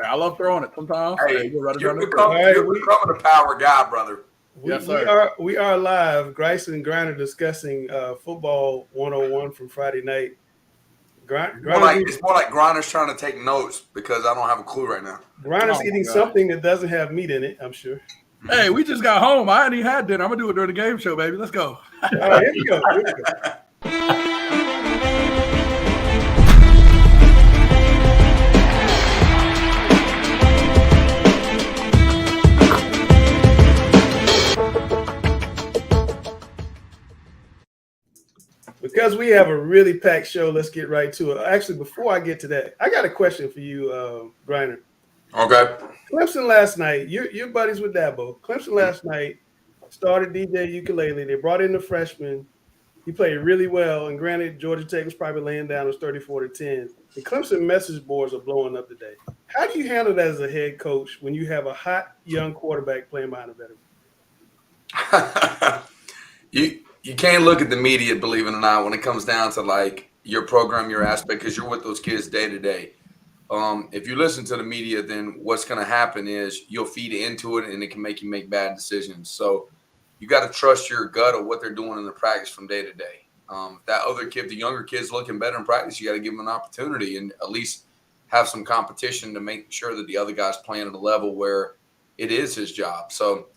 I love throwing it sometimes. Hey, you're becoming a power guy, brother. Yes, we are live. Grice and Griner discussing football 101 from Friday night. It's more like Griner's trying to take notes because I don't have a clue right now. Griner's eating something that doesn't have meat in it, I'm sure. Hey, we just got home. I hadn't even had dinner. I'm going to do it during the game show, baby. Let's go. All right, here we go. Because we have a really packed show, let's get right to it. Actually, before I get to that, I got a question for you, Griner. Okay. Clemson last night, you're buddies with Dabo. Clemson last night started DJ Ukulele. They brought in the freshman. He played really well. And granted, Georgia Tech was probably laying down. It was 34-10. The Clemson message boards are blowing up today. How do you handle that as a head coach when you have a hot young quarterback playing behind a veteran? You can't look at the media, believe it or not, when it comes down to like your program, your aspect, because you're with those kids day to day. If you listen to the media, then what's going to happen is you'll feed into it and it can make you make bad decisions. So you got to trust your gut of what they're doing in the practice from day to day. If that other kid, the younger kid's looking better in practice, you got to give them an opportunity and at least have some competition to make sure that the other guy's playing at a level where it is his job. So,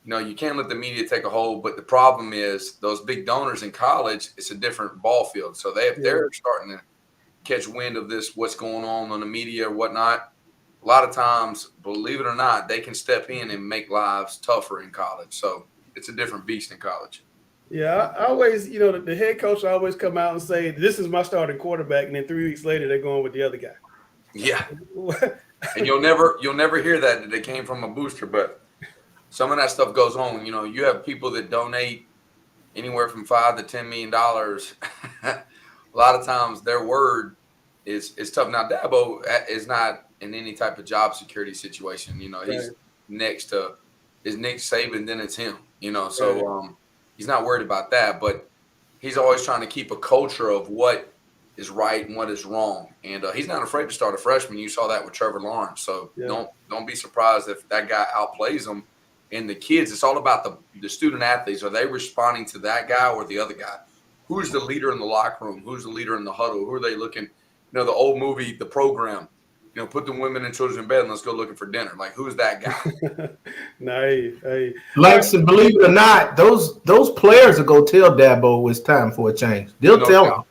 you can't let the media take a hold. But the problem is those big donors in college, it's a different ball field. So they're starting to catch wind of this, what's going on the media or whatnot. A lot of times, believe it or not, they can step in and make lives tougher in college. So it's a different beast in college. Yeah, I always, the head coach always come out and say, this is my starting quarterback. And then 3 weeks later, they're going with the other guy. Yeah. And you'll never hear that they came from a booster, but some of that stuff goes on. You have people that donate anywhere from $5 to $10 million. A lot of times their word is tough. Now, Dabo is not in any type of job security situation. He's next to is Nick Saban, then it's him. So he's not worried about that. But he's always trying to keep a culture of what is right and what is wrong. And he's not afraid to start a freshman. You saw that with Trevor Lawrence. So don't be surprised if that guy outplays him. And the kids, it's all about the student athletes. Are they responding to that guy or the other guy? Who's the leader in the locker room? Who's the leader in the huddle? Who are they looking? The old movie, The Program. Put the women and children in bed and let's go looking for dinner. Like, who's that guy? Hey. Langston, believe it or not, those players will go tell Dabo it's time for a change. They'll tell him.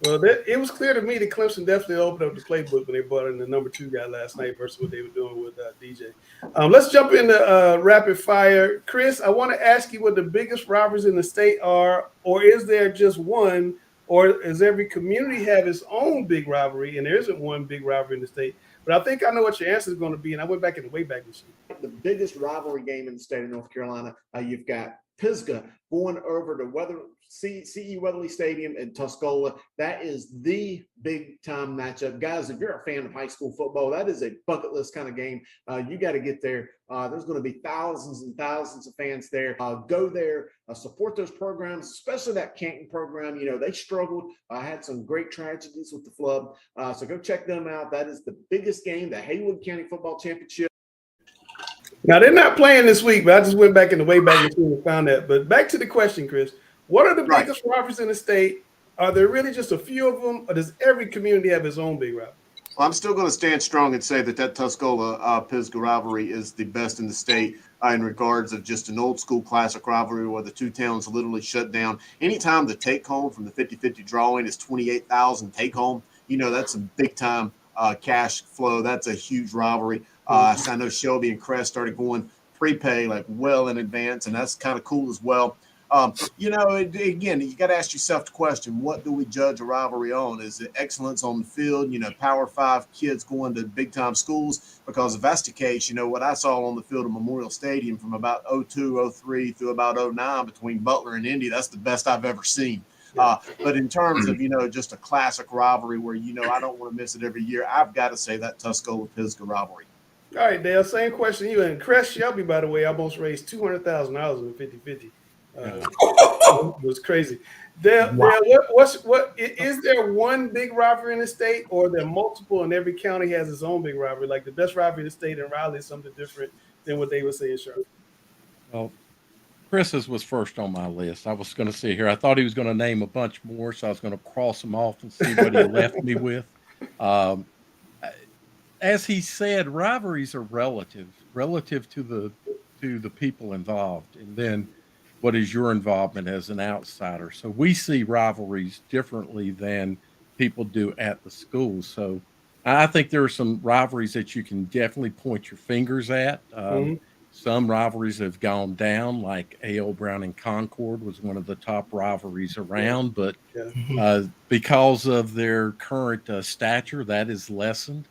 Well, it was clear to me that Clemson definitely opened up the playbook when they brought in the number 2 guy last night versus what they were doing with DJ. Let's jump into rapid fire. Chris, I want to ask you what the biggest rivalries in the state are, or is there just one, or does every community have its own big rivalry, and there isn't one big rivalry in the state? But I think I know what your answer is going to be, and I went back in the Wayback Machine. The biggest rivalry game in the state of North Carolina, you've got Pisgah going over to CE Weatherly Stadium in Tuscola. That is the big time matchup. Guys, if you're a fan of high school football, that is a bucket list kind of game. You got to get there. There's going to be thousands and thousands of fans there. Go there, support those programs, especially that Canton program. They struggled. Had some great tragedies with the flood. So go check them out. That is the biggest game, the Haywood County Football Championship. Now, they're not playing this week, but I just went back in the Wayback Machine and found that. But back to the question, Chris. What are the biggest rivalries in the state? Are there really just a few of them, or does every community have its own big rivalry? Well, I'm still going to stand strong and say that Tuscola-Pisgah rivalry is the best in the state in regards of just an old school classic rivalry where the two towns literally shut down. Anytime the take home from the 50-50 drawing is 28,000 take home, that's a big time cash flow. That's a huge rivalry. So I know Shelby and Crest started going prepay like well in advance, and that's kind of cool as well. Again, you got to ask yourself the question, what do we judge a rivalry on? Is it excellence on the field, Power 5 kids going to big-time schools? Because if that's the case, what I saw on the field of Memorial Stadium from about 02, 03 through about 09 between Butler and Indy, that's the best I've ever seen. But in terms of, just a classic rivalry where, I don't want to miss it every year, I've got to say that Tuscola-Pisgah rivalry. All right, Dale, same question to you. And Crest Shelby, by the way, almost raised $200,000 in the 50-50. It was crazy. Dale, what is there one big rivalry in the state, or are there multiple and every county has its own big rivalry? Like the best rivalry in the state in Raleigh is something different than what they would say in Charlotte. Well, Chris's was first on my list. I was going to see here. I thought he was going to name a bunch more, so I was going to cross them off and see what he left me with. As he said, rivalries are relative to the people involved, and then what is your involvement as an outsider. So we see rivalries differently than people do at the schools. So I think there are some rivalries that you can definitely point your fingers at. Some rivalries have gone down, like A.L. Brown and Concord was one of the top rivalries around, but because of their current stature, that is lessened.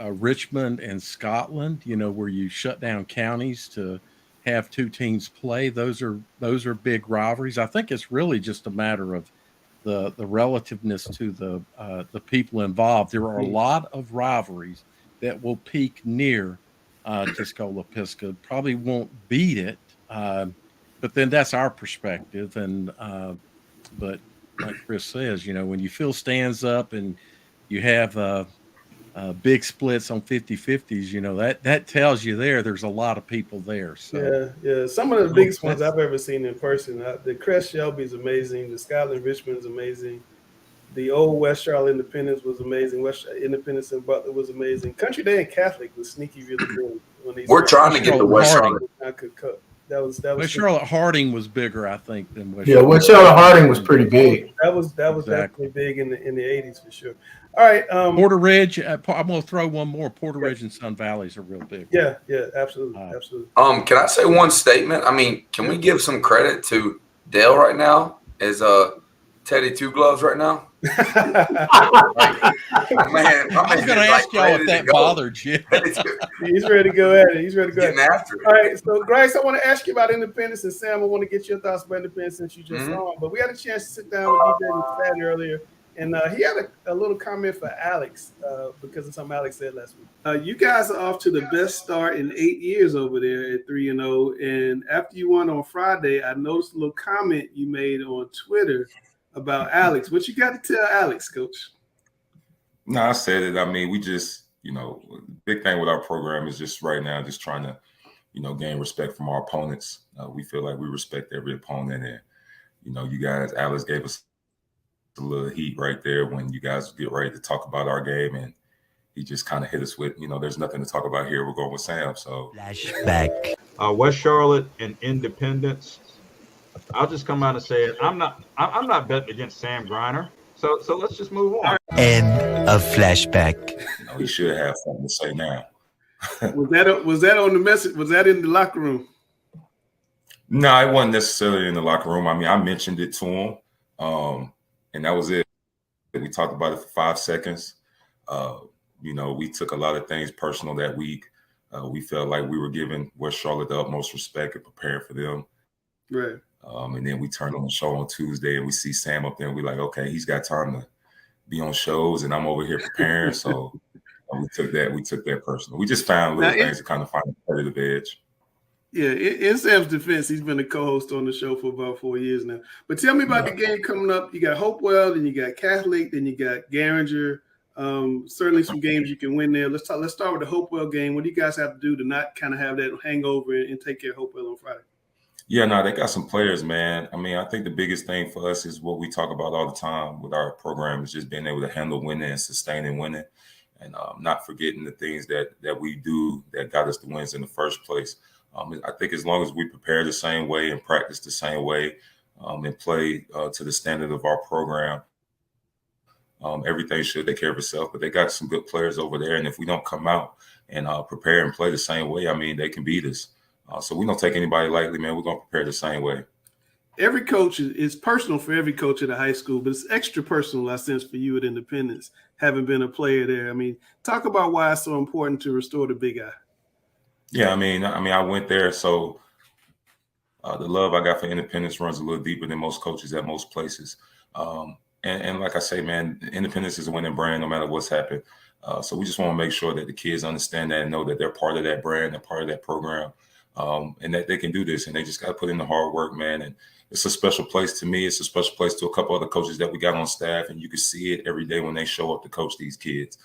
Richmond and Scotland, where you shut down counties to have two teams play, those are big rivalries. I think it's really just a matter of the relativeness to the people involved. There are a lot of rivalries that will peak near Tuscola-Pisgah, probably won't beat it, but then that's our perspective. And but like Chris says, when you fill stands up and you have big splits on 50-50s, that tells you there's a lot of people there. So yeah. Some of the biggest ones I've ever seen in person. The Crest Shelby is amazing. The Scotland Richmond is amazing. The old West Charlotte Independence was amazing. West Independence and Butler was amazing. Country Day and Catholic was sneaky really good. We're trying to get the West Charlotte. That was West Charlotte Harding was bigger, I think, than West. Yeah, West Charlotte Harding was pretty big. That was definitely big in the 80s for sure. All right, Porter Ridge. I'm going to throw one more. Porter Ridge and Sun Valleys are real big. Yeah, absolutely, absolutely. Can I say one statement? I mean, can we give some credit to Dale right now as Teddy Two Gloves right now? Man, I was going to ask y'all if that bothered you. He's ready to go at it. He's ready to go at it. After it. All right, so Bryce, I want to ask you about Independence, and Sam, I want to get your thoughts about Independence since you just saw him. But we had a chance to sit down with DJ McFadden earlier, and he had a little comment for Alex because of something Alex said last week. You guys are off to the best start in 8 years over there at 3-0, and after you won on Friday, I noticed a little comment you made on Twitter about Alex. What you got to tell Alex, Coach? No, I said it. I mean, we just, big thing with our program is just right now just trying to, gain respect from our opponents. We feel like we respect every opponent. And, you guys, Alex gave us a little heat right there when you guys get ready to talk about our game. And he just kind of hit us with, there's nothing to talk about here. We're going with Sam. So flashback. West Charlotte and Independence. I'll just come out and say it. I'm not betting against Sam Griner. So let's just move on. End of flashback. He should have something to say now. Was that on the message? Was that in the locker room? No, it wasn't necessarily in the locker room. I mean, I mentioned it to him, and that was it. We talked about it for 5 seconds. We took a lot of things personal that week. We felt like we were giving West Charlotte the utmost respect and preparing for them. Right. And then we turned on the show on Tuesday and we see Sam up there and we're like, okay, he's got time to be on shows and I'm over here preparing. So we took that personal. We just found little things to kind of find a competitive edge. Yeah, in Sam's defense, he's been a co-host on the show for about 4 years now. But tell me about the game coming up. You got Hopewell, then you got Catholic, then you got Garinger. Certainly some games you can win there. Let's start with the Hopewell game. What do you guys have to do to not kind of have that hangover and take care of Hopewell on Friday? Yeah, no, they got some players, man. I mean, I think the biggest thing for us is what we talk about all the time with our program is just being able to handle winning and sustaining winning and not forgetting the things that we do that got us the wins in the first place. I think as long as we prepare the same way and practice the same way and play to the standard of our program, everything should take care of itself. But they got some good players over there. And if we don't come out and prepare and play the same way, I mean, they can beat us. So we don't take anybody lightly, man. We're going to prepare the same way. Every coach is personal for every coach at a high school, but it's extra personal, I sense, for you at Independence, having been a player there. I mean, talk about why it's so important to restore the big eye. Yeah, I mean, I went there, so the love I got for Independence runs a little deeper than most coaches at most places. And like I say, man, Independence is a winning brand no matter what's happened. So we just want to make sure that the kids understand that and know that they're part of that brand, they're part of that program. and that they can do this, and they just got to put in the hard work, man. And it's a special place to me. It's a special place to a couple other coaches that we got on staff, and you can see it every day when they show up to coach these kids.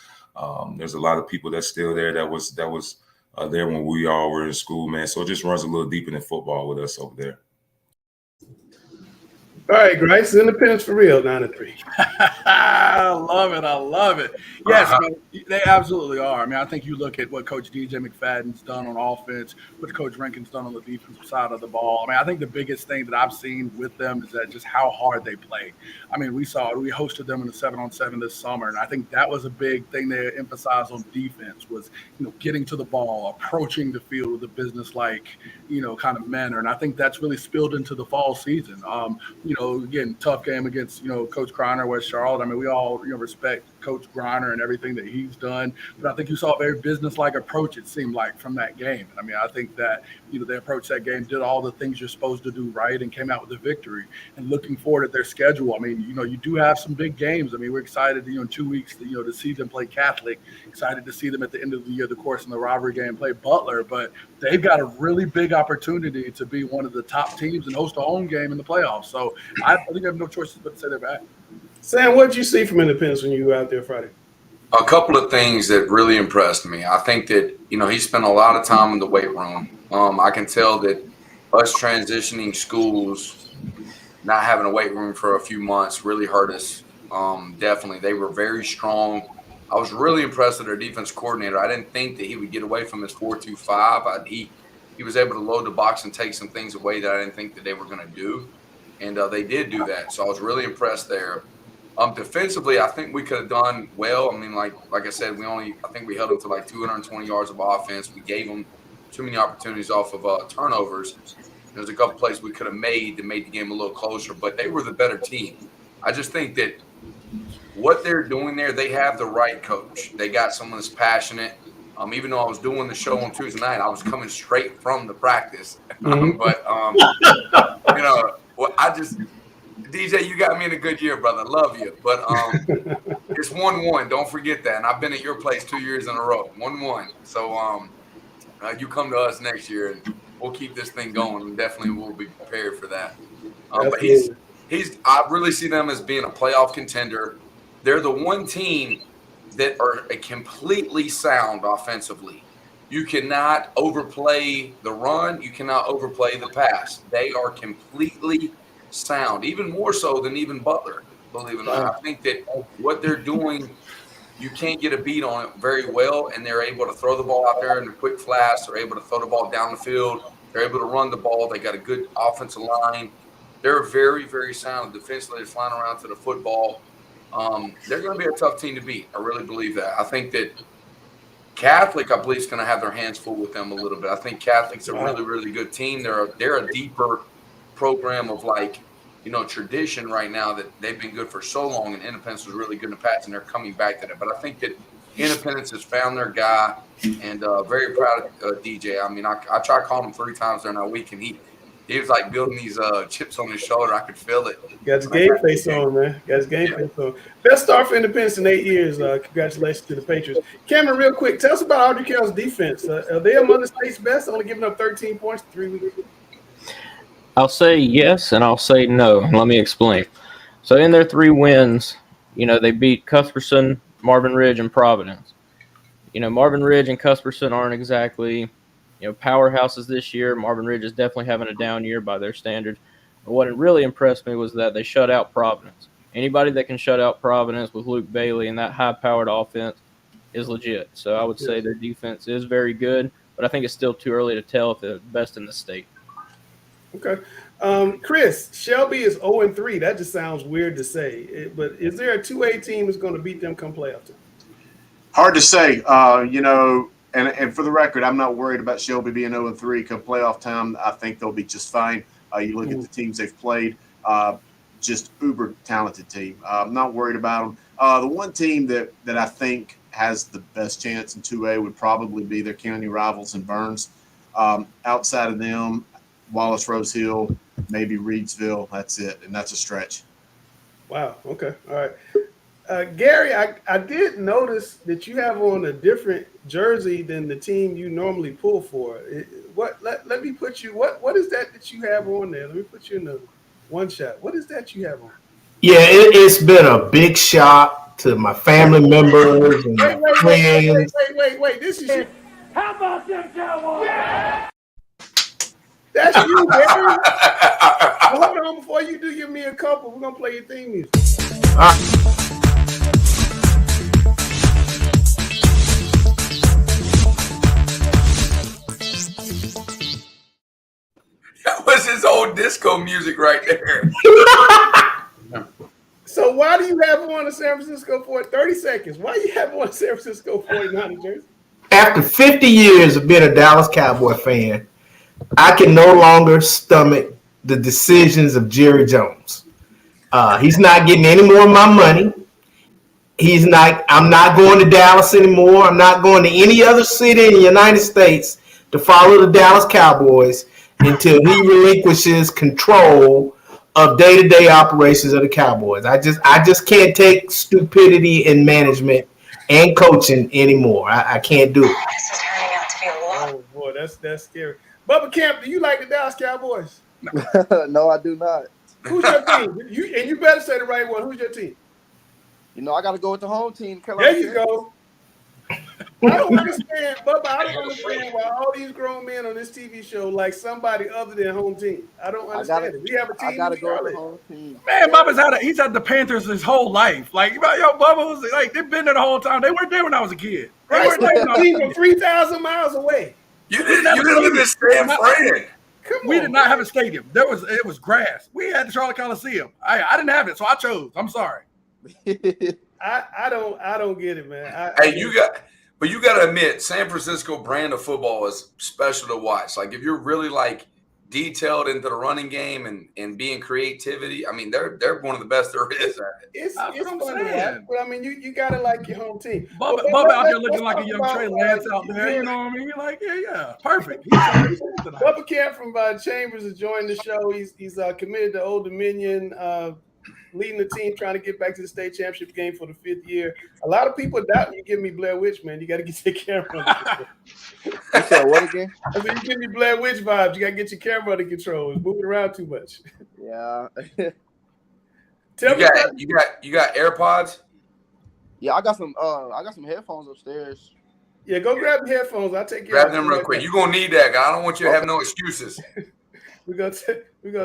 There's a lot of people that's still there that was there when we all were in school, man. So it just runs a little deeper than football with us over there. All right, Bryce, Independence for real, 9-3. I love it. I love it. Yes, man, they absolutely are. I mean, I think you look at what Coach DJ McFadden's done on offense, what Coach Rankin's done on the defensive side of the ball. I mean, I think the biggest thing that I've seen with them is that just how hard they play. I mean, we hosted them in the 7-on-7 this summer, and I think that was a big thing they emphasized on defense was, getting to the ball, approaching the field with a business-like, kind of manner. And I think that's really spilled into the fall season. Again, tough game against, Coach Griner, West Charlotte. I mean, we all, respect Coach Griner and everything that he's done. But I think you saw a very business-like approach, it seemed like, from that game. I mean, I think that, they approached that game, did all the things you're supposed to do right, and came out with a victory. And looking forward at their schedule, I mean, you do have some big games. I mean, we're excited, in 2 weeks, to see them play Catholic. Excited to see them at the end of the year, of course, in the rivalry game, play Butler. But they've got a really big opportunity to be one of the top teams and host a home game in the playoffs. So I think I have no choice but to say they're back. Sam, what did you see from Independence when you were out there Friday? A couple of things that really impressed me. I think that, he spent a lot of time in the weight room. I can tell that us transitioning schools, not having a weight room for a few months really hurt us. Definitely. They were very strong. I was really impressed with their defense coordinator. I didn't think that he would get away from his 4-2-5. He was able to load the box and take some things away that I didn't think that they were going to do. And they did do that. So I was really impressed there. Defensively, I think we could have done well. I mean, like I said, I think we held them to like 220 yards of offense. We gave them too many opportunities off of turnovers. There's a couple plays we could have made that made the game a little closer, but they were the better team. I just think that what they're doing there, they have the right coach. They got someone that's passionate. Even though I was doing the show on Tuesday night, I was coming straight from the practice. DJ, you got me in a good year, brother. Love you. But it's 1-1. Don't forget that. And I've been at your place 2 years in a row. 1-1. So you come to us next year, and we'll keep this thing going. And definitely we'll be prepared for that. But I really see them as being a playoff contender. They're the one team that are completely sound offensively. You cannot overplay the run. You cannot overplay the pass. They are completely sound, even more so than even Butler, believe it or not. I think that what they're doing, you can't get a beat on it very well, and they're able to throw the ball out there in a quick flash. They're able to throw the ball down the field. They're able to run the ball. They got a good offensive line. They're very, very sound defensively. They're flying around to the football. They're going to be a tough team to beat. I really believe that. I think that Catholic, I believe, is going to have their hands full with them a little bit. I think Catholic's a really, really good team. They're a deeper program of tradition right now that they've been good for so long, and Independence was really good in the past, and they're coming back to that. But I think that Independence has found their guy, and very proud of DJ. I mean, I tried calling him 3 times during that week, and he was like building these chips on his shoulder. I could feel it. Got his game face on, man. Got his game face on. Best start for Independence in 8 years. Congratulations to the Patriots. Cameron, real quick, tell us about Audrey Carroll's defense. Are they among the state's best, only giving up 13 points in 3 weeks? I'll say yes, and I'll say no. Let me explain. So in their 3 wins, they beat Cuthbertson, Marvin Ridge, and Providence. Marvin Ridge and Cuthbertson aren't exactly, powerhouses this year. Marvin Ridge is definitely having a down year by their standards. But what really impressed me was that they shut out Providence. Anybody that can shut out Providence with Luke Bailey and that high-powered offense is legit. So I would say their defense is very good, but I think it's still too early to tell if they're the best in the state. Okay. Chris, Shelby is 0-3. That just sounds weird to say. But is there a 2A team that's going to beat them come playoff time? Hard to say. And for the record, I'm not worried about Shelby being 0-3 come playoff time. I think they'll be just fine. You look at the teams they've played, just uber talented team. I'm not worried about them. The one team that I think has the best chance in 2A would probably be their county rivals in Burns. Outside of them, Wallace Rose Hill, maybe Reedsville. That's it, and that's a stretch. Wow. Okay. All right. Gary, I did notice that you have on a different jersey than the team you normally pull for. What? Let me put you. What is that you have on there? Let me put you in the one shot. What is that you have on? Yeah, it's been a big shock to my family members and my friends. Wait. This is. How about them Cowboys? That's you, Barry. Well, hold on, before you do give me a couple, we're gonna play your theme music. That was his old disco music right there. So why do you have on a San Francisco 40? 30 seconds. Why do you have on a San Francisco 49 jersey? After 50 years of being a Dallas Cowboy fan, I can no longer stomach the decisions of Jerry Jones. He's not getting any more of my money. I'm not going to Dallas anymore. I'm not going to any other city in the United States to follow the Dallas Cowboys until he relinquishes control of day-to-day operations of the Cowboys. I just can't take stupidity in management and coaching anymore. I can't do it. This is turning out to be a lot. Oh boy, that's scary. Bubba Camp, do you like the Dallas Cowboys? No, I do not. Who's your team? You better say the right one. Who's your team? You know, I got to go with the home team. There you go. I don't understand, Bubba. I don't understand why all these grown men on this TV show like somebody other than home team. I don't understand it. We have a team. I gotta go with the home team. Man, he's had the Panthers his whole life. Like, yo, Bubba was like, they've been there the whole time. They weren't there when I was a kid. They weren't there when I was a team kid. from 3,000 miles away. You didn't live in San Fran. We did not have a stadium. It was grass. We had the Charlotte Coliseum. I didn't have it, so I chose. I'm sorry. I don't get it, man. But you got to admit, San Francisco brand of football is special to watch. Like, if you're really like detailed into the running game and being creativity, I mean, they're one of the best there is at it. It's fun to watch, but I mean, you got to like your home team. Bubba out there looking like a young Trey Lance out there. You know what I mean? You're like, yeah, perfect. Bubba Camp from Chambers is joining the show. He's committed to Old Dominion. Leading the team, trying to get back to the state championship game for the 5th year. A lot of people doubt you give me Blair Witch, man. You got to get your camera. You said what again? I said, you give me Blair Witch vibes. You got to get your camera under control. It's moving around too much. Yeah. You got AirPods? Yeah, I got some headphones upstairs. Yeah, go grab the headphones. I'll take Grab them real quick. You're gonna need that, guy. I don't want you to have no excuses. We're gonna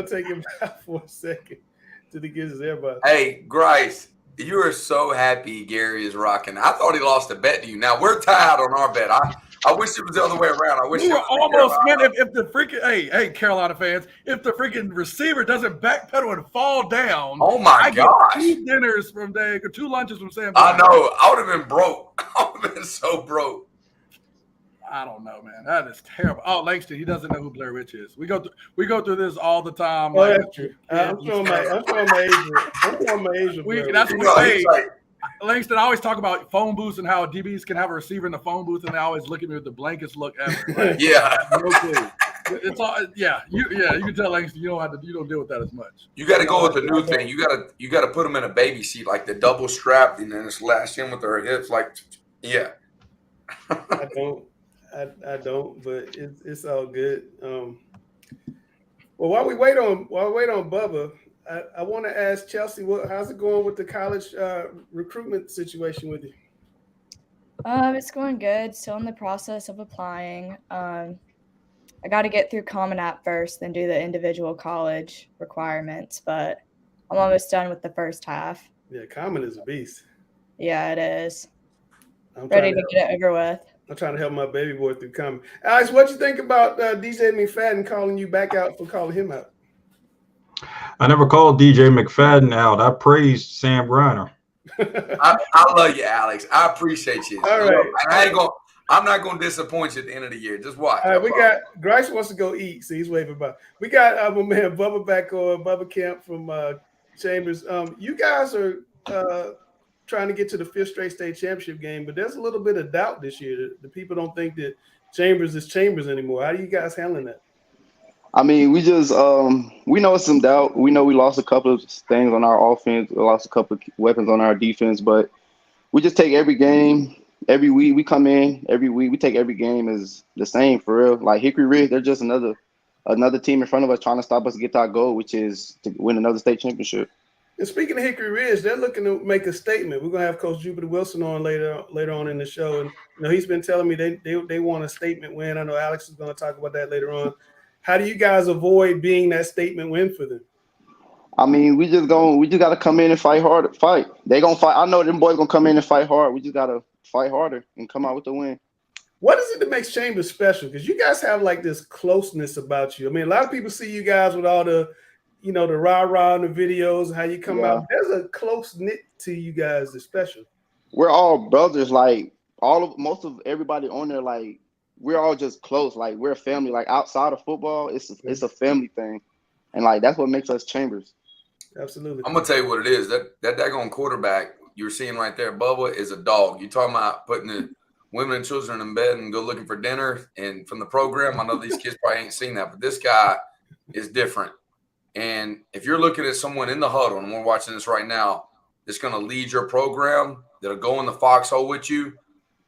take him back for a second. Till he gets his AirPods. Hey, Bryce, you are so happy Gary is rocking. I thought he lost a bet to you. Now we're tied on our bet. I wish it was the other way around. I wish we it were was almost, man. If the freaking hey Carolina fans, if the freaking receiver doesn't backpedal and fall down, oh my gosh, 2 dinners from Dave or 2 lunches from Sam. I know. I would have been broke. I would have been so broke. I don't know, man. That is terrible. Oh, Langston, he doesn't know who Blair Witch is. We go through this all the time. Oh, like, that's true. I'm throwing my age. That's what we say. Langston, I always talk about phone booths and how DBs can have a receiver in the phone booth, and they always look at me with the blankest look ever. Like, yeah, no clue. It's all You can tell Langston you don't deal with that as much. You got to go with the new thing. You got to put them in a baby seat, like the double strap, and then it's lashed in with their hips. Like, yeah. I don't, but it's all good. Well, while we wait on Bubba, I want to ask Chelsea, how's it going with the college recruitment situation with you? It's going good. Still in the process of applying. I got to get through Common App first, then do the individual college requirements. But I'm almost done with the first half. Yeah, Common is a beast. Yeah, it is. I'm ready to get it over with. I'm trying to help my baby boy through Common. Alex, what you think about DJ McFadden calling you back out for calling him out? I never called DJ McFadden out. I praised Sam Griner. I love you, Alex. I appreciate you. All right. I'm not going to disappoint you at the end of the year. Just watch. All right, we got Bryce wants to go eat, so he's waving by. We got my man Bubba back on, Bubba Camp from Chambers. You guys are trying to get to the 5th straight state championship game, but there's a little bit of doubt this year. The people don't think that Chambers is Chambers anymore. How do you guys handling that? I mean, we just we know it's some doubt. We know we lost a couple of things on our offense. We lost a couple of weapons on our defense, but we just take every game every week we come in. Every week we take every game as the same for real. Like Hickory Ridge, they're just another team in front of us trying to stop us to get to our goal, which is to win another state championship. And speaking of Hickory Ridge, they're looking to make a statement. We're gonna have Coach Jupiter Wilson on later on in the show, and he's been telling me they want a statement win. I know Alex is gonna talk about that later on. How do you guys avoid being that statement win for them? I mean, we just gotta come in and fight hard. Fight. They gonna fight. I know them boys gonna come in and fight hard. We just gotta fight harder and come out with the win. What is it that makes Chambers special? Because you guys have like this closeness about you. I mean, a lot of people see you guys with all the the rah-rah in the videos, how you come out. There's a close-knit to you guys that's special. We're all brothers. Like, most of everybody on there, like, we're all just close. Like, we're a family. Like, outside of football, it's a family thing. And, like, that's what makes us Chambers. Absolutely. I'm going to tell you what it is. That daggone quarterback you're seeing right there, Bubba, is a dog. You're talking about putting the women and children in bed and go looking for dinner. And from the program, I know these kids probably ain't seen that, but this guy is different. And if you're looking at someone in the huddle, and we're watching this right now, that's going to lead your program, that'll go in the foxhole with you,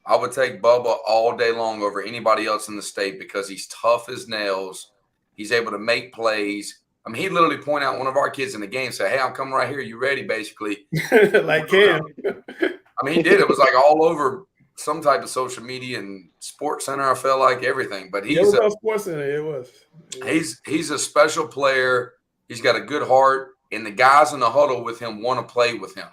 I would take Bubba all day long over anybody else in the state because he's tough as nails. He's able to make plays. I mean, he'd literally point out one of our kids in the game and say, hey, I'm coming right here. You ready, basically? Like Cam. I mean, he did. It was like all over some type of social media and Sports Center. I felt like everything. But he's Sports Center. It was. He's a special player. He's got a good heart, and the guys in the huddle with him want to play with him.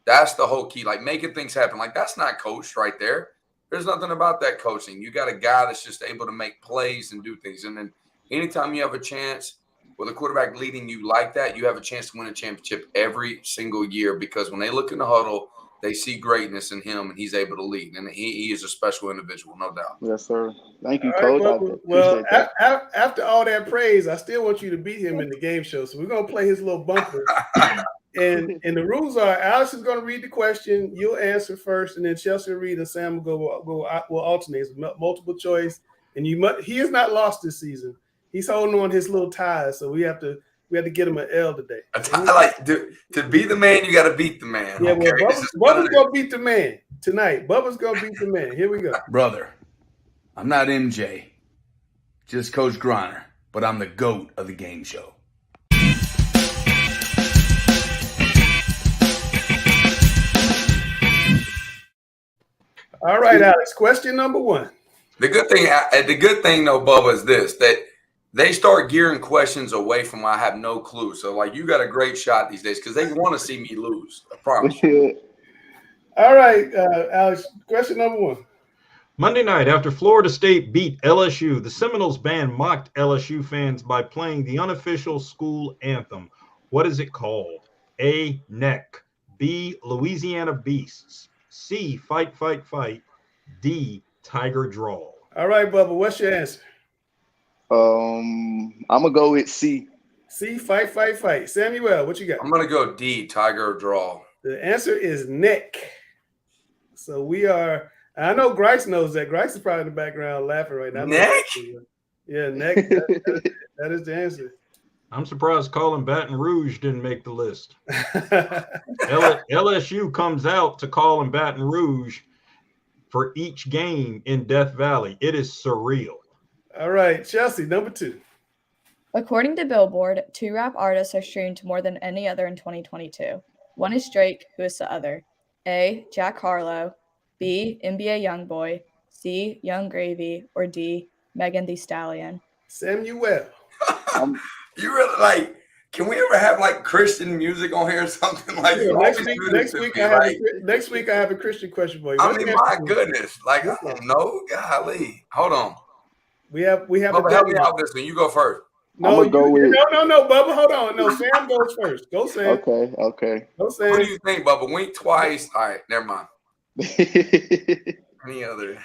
That's the whole key, like making things happen. Like, that's not coached right there. There's nothing about that coaching. You got a guy that's just able to make plays and do things. And then anytime you have a chance with a quarterback leading you like that, you have a chance to win a championship every single year because when they look in the huddle, they see greatness in him, and he's able to lead. And he is a special individual, no doubt. Yes, sir. Thank you, All Coach. right, well, after all that praise, I still want you to beat him in the game show. So we're going to play his little bumper. and the rules are Alex is going to read the question. You'll answer first, and then Chelsea will read, and Sam will alternate. It's multiple choice. And he has not lost this season. He's holding on his little ties, so we have to get him an L today. To be the man, you got to beat the man. Yeah, okay? Well, Bubba's going to beat the man tonight. Bubba's going to beat the man. Here we go. Brother, I'm not MJ, just Coach Griner, but I'm the GOAT of the game show. All right, Alex, question number 1. The good thing, though, Bubba, is this, that they start gearing questions away from I have no clue. So, like, you got a great shot these days because they want to see me lose. I promise. All right, Alex, question number 1. Monday night, after Florida State beat LSU, the Seminoles band mocked LSU fans by playing the unofficial school anthem. What is it called? A, Neck. B, Louisiana Beasts. C, Fight, Fight, Fight. D, Tiger Drawl. All right, Bubba, what's your answer? I'm gonna go with C. C, Fight, Fight, Fight. Samuel, what you got? I'm gonna go D, Tiger Drawl. The answer is Neck. So we are. I know Bryce knows that. Bryce is probably in the background laughing right now. Neck? Yeah, Neck. That is the answer. I'm surprised Colin Baton Rouge didn't make the list. LSU comes out to Colin Baton Rouge for each game in Death Valley. It is surreal. All right, Chelsea, number 2. According to Billboard, 2 rap artists are streamed more than any other in 2022. One is Drake, who is the other? A, Jack Harlow, B, NBA Youngboy, C, Young Gravy, or D, Megan Thee Stallion. Samuel. You really can we ever have like Christian music on here or something like yeah, that? Next week I have a Christian question for you. I mean, my goodness. Like, I don't know. Golly. Hold on. We have Bubba, help me out with this one. You go first. No, Bubba, hold on. No, Sam goes first. Go, Sam. Okay. Go, Sam. What do you think, Bubba? Wink twice. All right, never mind. Any other?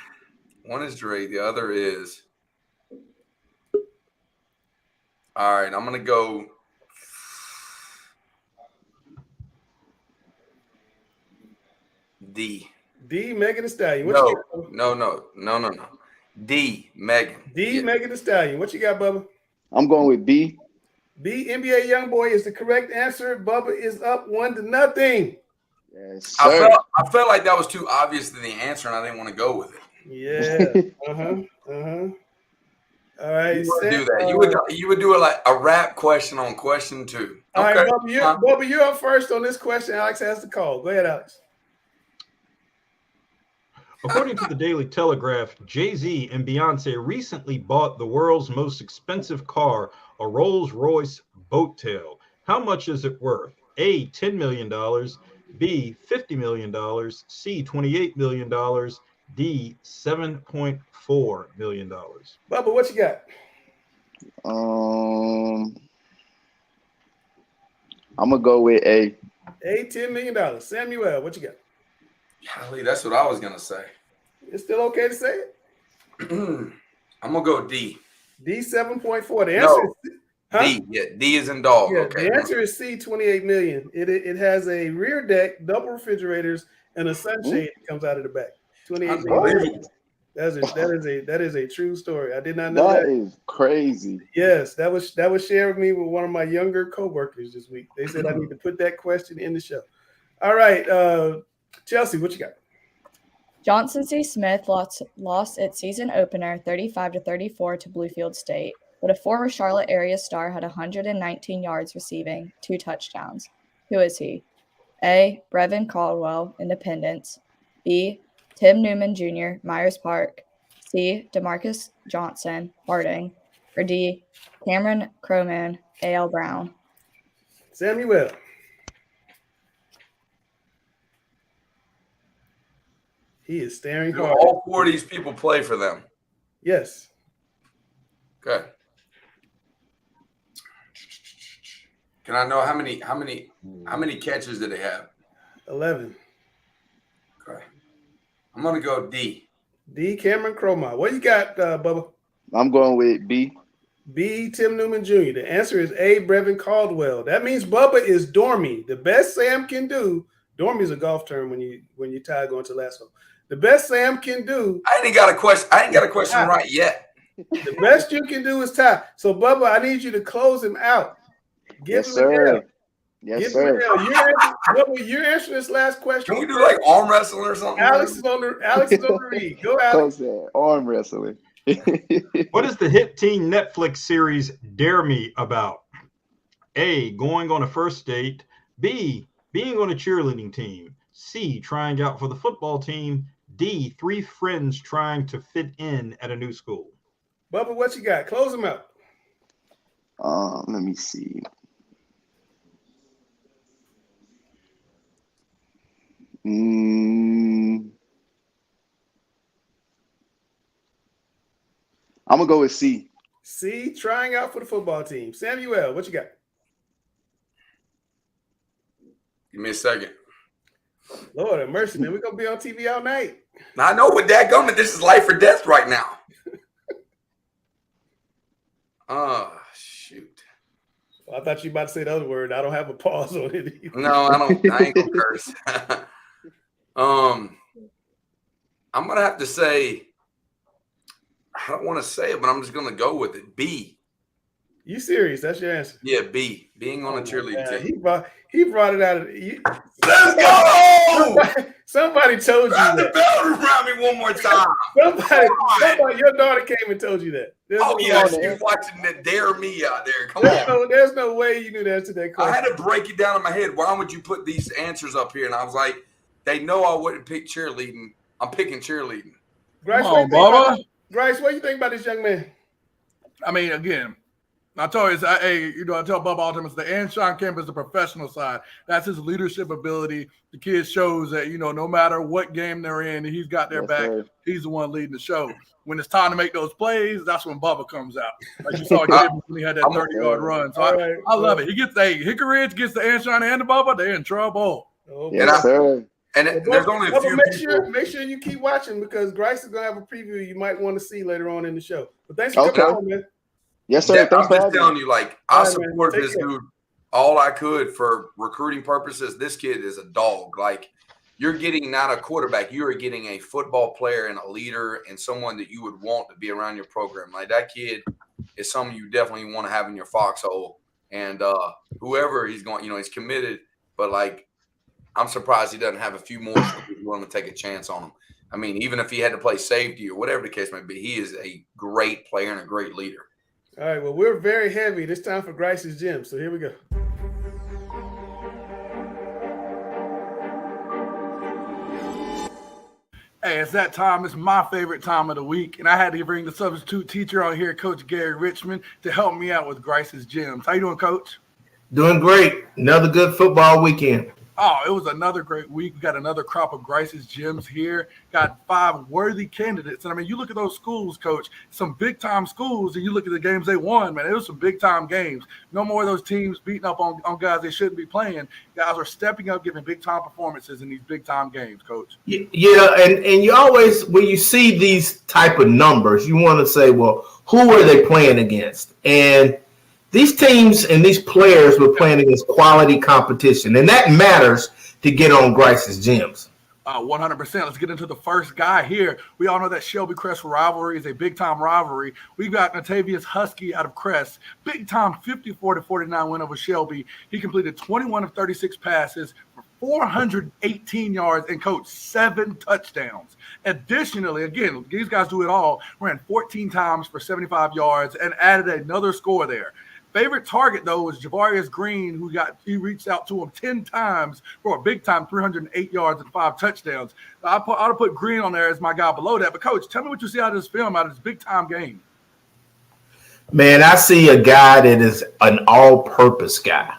One is Dre. The other is. All right, I'm going to go. D. D, Megan Thee Stallion. No. D, Megan. D, Megan Thee Stallion. What you got, Bubba? I'm going with B. B, NBA Youngboy is the correct answer. Bubba is up 1-0. Yes, I sir. felt like that was too obvious to the answer, and I didn't want to go with it. Yeah. All right. You would do that. You would do it like a rap question on question 2. All okay. right, Bubba, you're up first on this question. Alex has the call. Go ahead, Alex. According to the Daily Telegraph, Jay-Z and Beyonce recently bought the world's most expensive car, a Rolls-Royce boat tail. How much is it worth? A, $10 million, B, $50 million, C, $28 million, D, $7.4 million. Bubba, what you got? I'm gonna go with A. $10 million. Samuel, what you got? Golly, that's what I was gonna say. It's still okay to say it? I'm gonna go D. D 7.4. The answer is D. Yeah, D is in dog. Yeah, okay. the answer is C, 28 million. It has a rear deck, double refrigerators, and a sunshade that comes out of the back. 28 million. That is a true story. I did not know that. That is crazy. Yes, that was shared with me with one of my younger coworkers this week. They said I need to put that question in the show. All right, Chelsea, what you got? Johnson C. Smith lost its season opener 35-34 to Bluefield State, but a former Charlotte area star had 119 yards receiving, 2 touchdowns. Who is he? A. Brevin Caldwell, Independence. B. Tim Newman Jr., Myers Park. C. DeMarcus Johnson, Harding. Or D. Cameron Crowman, A.L. Brown. Samuel. He is staring Do hard. all 4 of these people play for them? Yes. Okay. Can I know how many catches did they have? 11. Okay. I'm gonna go D. D. Cameron Crowman. What you got, Bubba? I'm going with B. B. Tim Newman Jr. The answer is A. Brevin Caldwell. That means Bubba is dormy. The best Sam can do. Dormy is a golf term when you tie going to lasso. The best Sam can do. I ain't got a question right yet. The best you can do is tie. So Bubba, I need you to close him out. Yes, sir. Yes, sir. You're answering this last question. Can we do like arm wrestling or something? Alex is on the read. Go, Alex. Arm wrestling. What is the hit teen Netflix series Dare Me about? A, going on a first date. B, being on a cheerleading team. C, trying out for the football team. D, 3 friends trying to fit in at a new school. Bubba, what you got? Close them out. Let me see. I'm gonna go with C. C, trying out for the football team. Samuel, what you got? Give me a second. Lord have mercy, man. We're gonna be on TV all night. Now, I know with that going, this is life or death right now. Shoot. Well, I thought you were about to say the other word. I don't have a pause on it either. No, I don't. I ain't gonna curse. I'm gonna have to say. I don't want to say it, but I'm just gonna go with it. B. You serious? That's your answer? Yeah, B. Being on a cheerleading team. He brought it out of Let's go! Somebody told you Grab that. the bell around me one more time. Somebody, your daughter came and told you that. She's watching the Dare Me out there. Come on. There's no way you knew the answer to that question. I had to break it down in my head. Why would you put these answers up here? And I was like, they know I wouldn't pick cheerleading. I'm picking cheerleading. Bryce, Come on, Bubba. Bryce, what do you think about this young man? I mean, again, I tell you, I tell Bubba all the time, it's the Anshon campus, the professional side. That's his leadership ability. The kid shows that, no matter what game they're in, he's got their back. Sir. He's the one leading the show. When it's time to make those plays, that's when Bubba comes out. Like you saw when he had that 30-yard run. So I love it. He gets Hickory gets the Anshon and the Bubba, they're in trouble. Yes, sir. And there's only a few people. Make sure you keep watching because Bryce is going to have a preview you might want to see later on in the show. But thanks for coming on, man. Yes, sir. I'm just telling you, I support this dude all I could for recruiting purposes. This kid is a dog. You're getting not a quarterback. You are getting a football player and a leader and someone that you would want to be around your program. That kid is someone you definitely want to have in your foxhole. And whoever he's going, he's committed. But, I'm surprised he doesn't have a few more schools willing to take a chance on him. I mean, even if he had to play safety or whatever the case may be, he is a great player and a great leader. All right, well, we're very heavy. This time for Bryce's Gems. So here we go. Hey, it's that time. It's my favorite time of the week, and I had to bring the substitute teacher on here, Coach Gary Richmond, to help me out with Bryce's Gems. How you doing, Coach? Doing great. Another good football weekend. Oh, it was another great week. We got another crop of Bryce's Gems here. Got 5 worthy candidates. And, I mean, you look at those schools, Coach, some big-time schools, and you look at the games they won, man, it was some big-time games. No more of those teams beating up on guys they shouldn't be playing. Guys are stepping up, giving big-time performances in these big-time games, Coach. Yeah, and you always, when you see these type of numbers, you want to say, well, who are they playing against? And these teams and these players were playing against quality competition, and that matters to get on Bryce's Gems. 100%. Let's get into the first guy here. We all know that Shelby Crest rivalry is a big-time rivalry. We've got Natavius Husky out of Crest. Big-time 54-49 win over Shelby. He completed 21 of 36 passes for 418 yards and, Coach, 7 touchdowns. Additionally, again, these guys do it all. Ran 14 times for 75 yards and added another score there. Favorite target, though, was Javarius Green, he reached out to him 10 times for a big-time 308 yards and 5 touchdowns. I'd have put Green on there as my guy below that. But, Coach, tell me what you see out of this film, out of this big-time game. Man, I see a guy that is an all-purpose guy.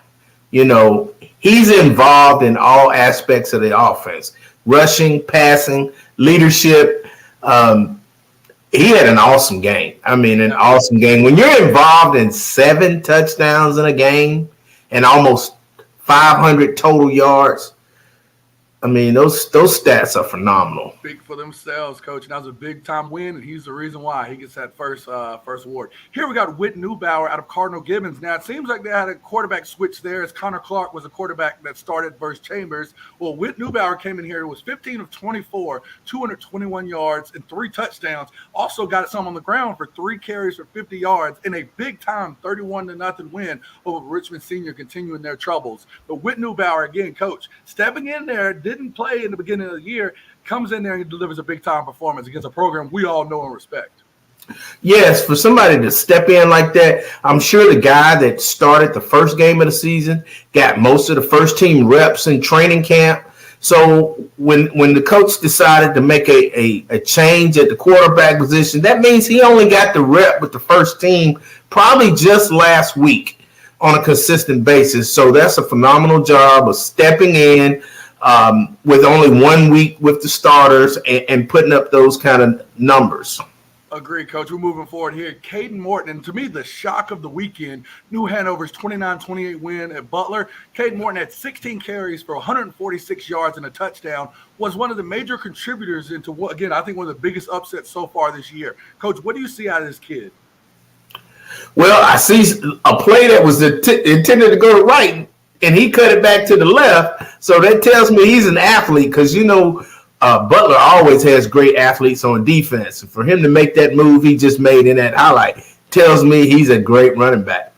You know, he's involved in all aspects of the offense, rushing, passing, leadership. He had an awesome game. I mean, an awesome game. When you're involved in 7 touchdowns in a game and almost 500 total yards, I mean, those stats are phenomenal. Speak for themselves, Coach. And that was a big-time win, and he's the reason why he gets that first award. Here we got Whit Neubauer out of Cardinal Gibbons. Now, it seems like they had a quarterback switch there as Connor Clark was a quarterback that started versus Chambers. Well, Whit Neubauer came in here. It was 15 of 24, 221 yards, and 3 touchdowns. Also got some on the ground for 3 carries for 50 yards in a big-time 31-0 win over Richmond Senior, continuing their troubles. But Whit Neubauer, again, Coach, stepping in there, didn't play in the beginning of the year, comes in there and delivers a big-time performance against a program we all know and respect. Yes, for somebody to step in like that, I'm sure the guy that started the first game of the season got most of the first-team reps in training camp. So when the coach decided to make a change at the quarterback position, that means he only got the rep with the first team probably just last week on a consistent basis. So that's a phenomenal job of stepping in with only 1 week with the starters and putting up those kind of numbers. Agree, Coach. We're moving forward here. Caden Morton, and to me, the shock of the weekend, New Hanover's 29-28 win at Butler. Caden Morton had 16 carries for 146 yards and a touchdown, was one of the major contributors into what, again, I think one of the biggest upsets so far this year. Coach, what do you see out of this kid? Well, I see a play that was intended to go to right, and he cut it back to the left. So that tells me he's an athlete because, you know, Butler always has great athletes on defense. For him to make that move he just made in that highlight tells me he's a great running back.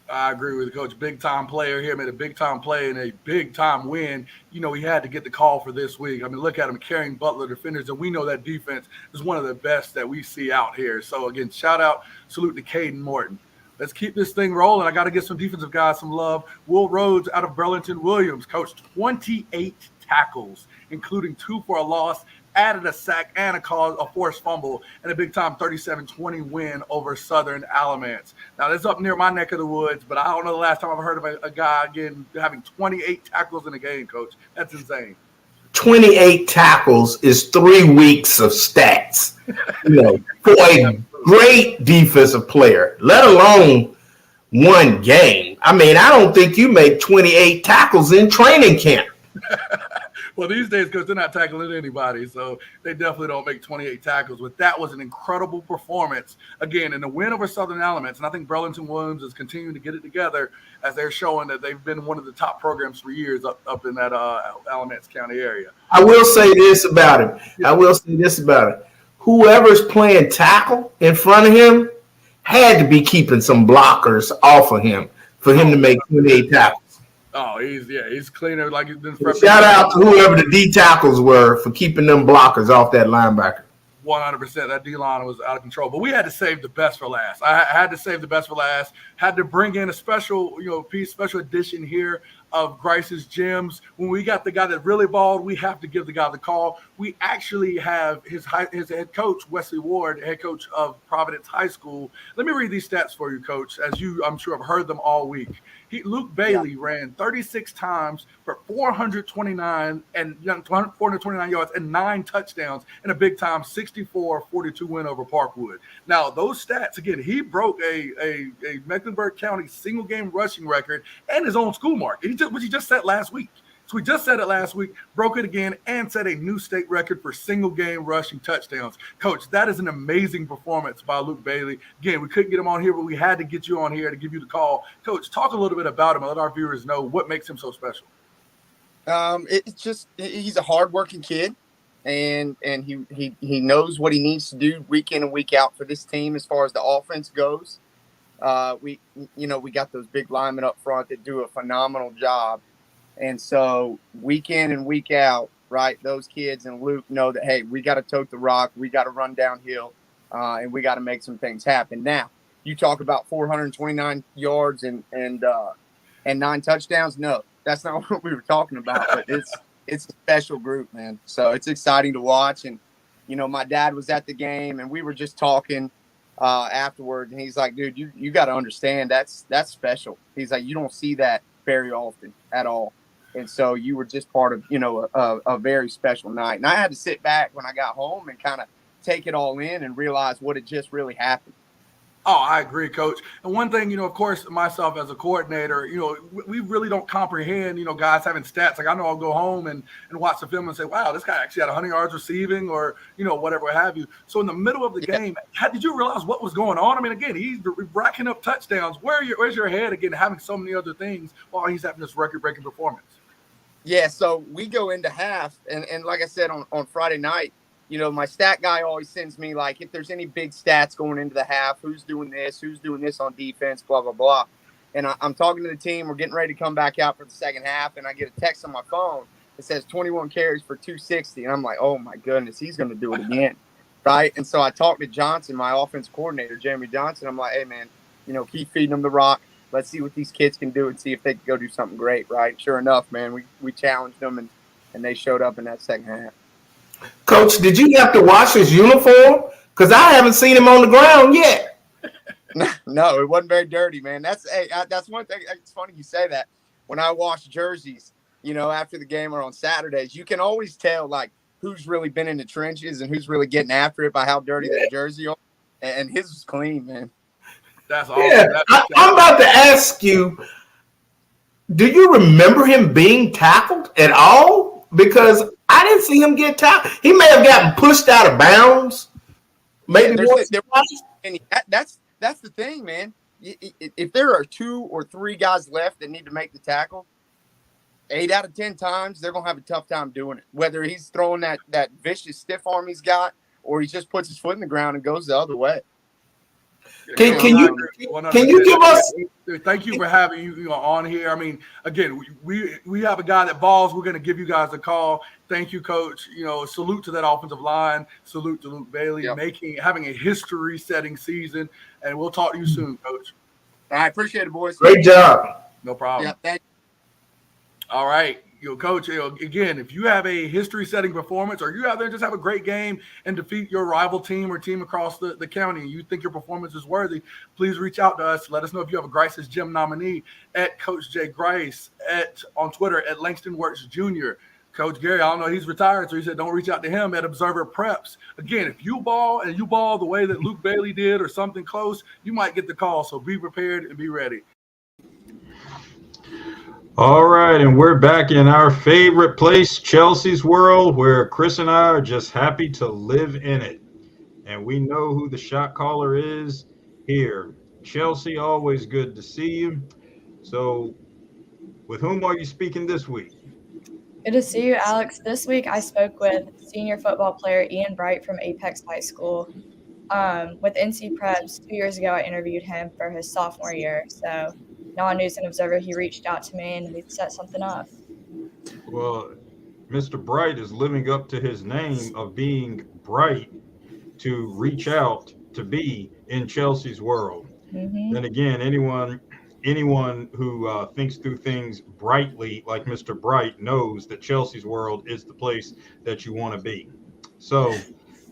I agree with Coach. Big-time player here, made a big-time play and a big-time win. You know, he had to get the call for this week. I mean, look at him carrying Butler defenders, and we know that defense is one of the best that we see out here. So, again, shout out, salute to Caden Morton. Let's keep this thing rolling. I got to give some defensive guys some love. Will Rhodes out of Burlington Williams, Coach, 28 tackles, including 2 for a loss, added a sack and a forced fumble, and a big-time 37-20 win over Southern Alamance. Now, this is up near my neck of the woods, but I don't know the last time I've heard of a guy, again, having 28 tackles in a game, Coach. That's insane. 28 tackles is 3 weeks of stats, you know, for a great defensive player, let alone 1 game. I mean, I don't think you make 28 tackles in training camp. Well, these days, because they're not tackling anybody, so they definitely don't make 28 tackles. But that was an incredible performance, again, in the win over Southern Alamance. And I think Burlington Williams is continuing to get it together as they're showing that they've been one of the top programs for years up in that Alamance County area. I will say this about him. Whoever's playing tackle in front of him had to be keeping some blockers off of him for him to make 28 tackles. Oh, he's cleaner like he's been. Shout out to whoever the D tackles were for keeping them blockers off that linebacker. 100%. That D-line was out of control. But we had to save the best for last. I had to save the best for last. Had to bring in a special, special edition here of Bryces Gems. When we got the guy that really balled, we have to give the guy the call. We actually have his head coach, Wesley Ward, head coach of Providence High School. Let me read these stats for you, Coach, as you, I'm sure, have heard them all week. Luke Bailey ran 36 times for 429 yards and 9 touchdowns in a big-time 64-42 win over Parkwood. Now, those stats, again, he broke a Mecklenburg County single-game rushing record and his own school mark, which he just set last week. So we just said it last week, broke it again, and set a new state record for single-game rushing touchdowns. Coach, that is an amazing performance by Luke Bailey. Again, we couldn't get him on here, but we had to get you on here to give you the call. Coach, talk a little bit about him and let our viewers know what makes him so special. It's just he's a hardworking kid, and he knows what he needs to do week in and week out for this team as far as the offense goes. We got those big linemen up front that do a phenomenal job. And so week in and week out, right, those kids and Luke know that, hey, we got to tote the rock, we got to run downhill, and we got to make some things happen. Now, you talk about 429 yards and 9 touchdowns. No, that's not what we were talking about. But it's a special group, man. So it's exciting to watch. And, my dad was at the game, and we were just talking afterwards. And he's like, dude, you got to understand that's special. He's like, you don't see that very often at all. And so you were just part of, a very special night. And I had to sit back when I got home and kind of take it all in and realize what had just really happened. Oh, I agree, Coach. And one thing, of course, myself as a coordinator, we really don't comprehend, guys having stats. Like I know I'll go home and watch the film and say, wow, this guy actually had 100 yards receiving or, whatever have you. So in the middle of the game, did you realize what was going on? I mean, again, he's racking up touchdowns. Where's your head again, having so many other things while he's having this record-breaking performance? Yeah, so we go into half, and like I said, on Friday night, my stat guy always sends me, like, if there's any big stats going into the half, who's doing this on defense, blah, blah, blah. And I'm talking to the team. We're getting ready to come back out for the second half, and I get a text on my phone that says 21 carries for 260. And I'm like, oh, my goodness, he's going to do it again, right? And so I talked to Johnson, my offense coordinator, Jeremy Johnson. I'm like, hey, man, keep feeding them the rock. Let's see what these kids can do and see if they can go do something great, right? Sure enough, man, we challenged them, and they showed up in that second half. Coach, did you have to wash his uniform? Because I haven't seen him on the ground yet. No, it wasn't very dirty, man. That's one thing. It's funny you say that. When I wash jerseys, after the game or on Saturdays, you can always tell, like, who's really been in the trenches and who's really getting after it by how dirty that jersey is. And his was clean, man. That's awesome. Yeah, I'm about to ask you, do you remember him being tackled at all? Because I didn't see him get tackled. He may have gotten pushed out of bounds. Maybe that's the thing, man. If there are 2 or 3 guys left that need to make the tackle, 8 out of 10 times they're gonna have a tough time doing it. Whether he's throwing that vicious stiff arm he's got, or he just puts his foot in the ground and goes the other way. Can you give us? Thank you for having you on here. I mean, again, we have a guy that balls. We're going to give you guys a call. Thank you, Coach. Salute to that offensive line. Salute to Luke Bailey having a history-setting season. And we'll talk to you soon, Coach. I appreciate it, boys. Great job. No problem. Yeah, thank you. All right. Coach, again, if you have a history-setting performance or you out there just have a great game and defeat your rival team or team across the county and you think your performance is worthy, please reach out to us. Let us know if you have a Bryces Gem nominee at Coach J. Grice, on Twitter at Langston Works Jr. Coach Gary, I don't know, he's retired, so he said don't reach out to him at Observer Preps. Again, if you ball and you ball the way that Luke Bailey did or something close, you might get the call, so be prepared and be ready. All right, and we're back in our favorite place, Chelsea's World, where Chris and I are just happy to live in it. And we know who the shot caller is here. Chelsea, always good to see you. So, with whom are you speaking this week? Good to see you, Alex. This week I spoke with senior football player Ian Bright from Apex High School. With NC Preps, 2 years ago I interviewed him for his sophomore year. So non-news and observer, he reached out to me and we set something up. Well, Mr. Bright is living up to his name of being bright to reach out to be in Chelsea's world. Mm-hmm. Then again, anyone who thinks through things brightly, like Mr. Bright, knows that Chelsea's world is the place that you want to be. So,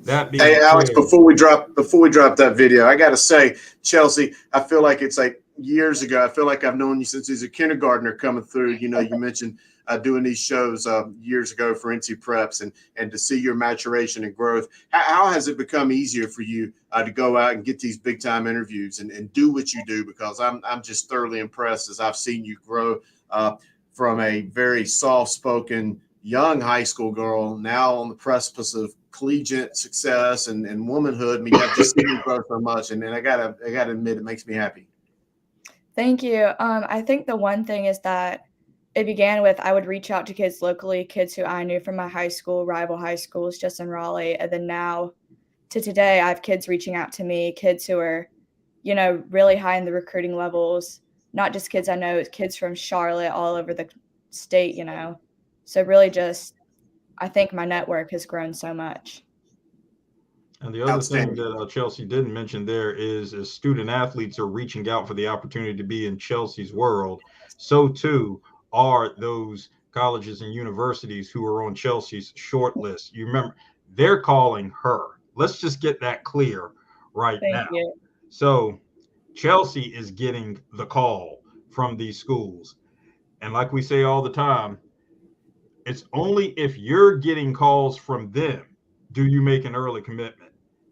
that being Hey Alex, said, before we drop that video, I gotta say, Chelsea, I feel like it's like years ago. I feel like I've known you since he's a kindergartner coming through. You know, you mentioned doing these shows years ago for NC Preps, and to see your maturation and growth. How has it become easier for you to go out and get these big time interviews and do what you do? Because I'm just thoroughly impressed as I've seen you grow from a very soft spoken young high school girl now on the precipice of collegiate success and womanhood. I mean, I've just seen you grow so much, and I gotta admit, it makes me happy. Thank you. I think the one thing is that it began with I would reach out to kids locally, kids who I knew from my high school, rival high schools just in Raleigh. And then now to today, I have kids reaching out to me, kids who are, you know, really high in the recruiting levels, not just kids I know, kids from Charlotte, all over the state, you know. So really just, I think my network has grown so much. and the other thing that Chelsea didn't mention there is as student athletes are reaching out for the opportunity to be in Chelsea's world, so too are those colleges and universities who are on Chelsea's short list. You remember, they're calling her. Let's just get that clear right now. Thank you. So Chelsea is getting the call from these schools. And like we say all the time, it's only if you're getting calls from them do you make an early commitment.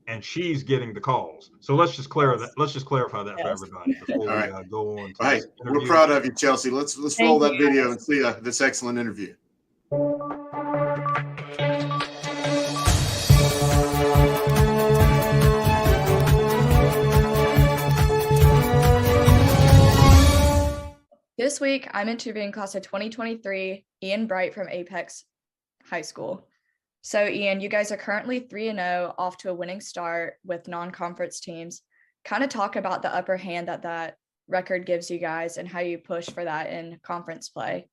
And she's getting the calls. So let's just clarify that. Let's just clarify that for everybody before we go on to this interview. We're proud of you, Chelsea. Let's roll that video and see this excellent interview. This week, I'm interviewing class of 2023, Ian Bright from Apex High School. So, Ian, you guys are currently 3-0, off to a winning start with non-conference teams. Kind of talk about the upper hand that record gives you guys and how you push for that in conference play.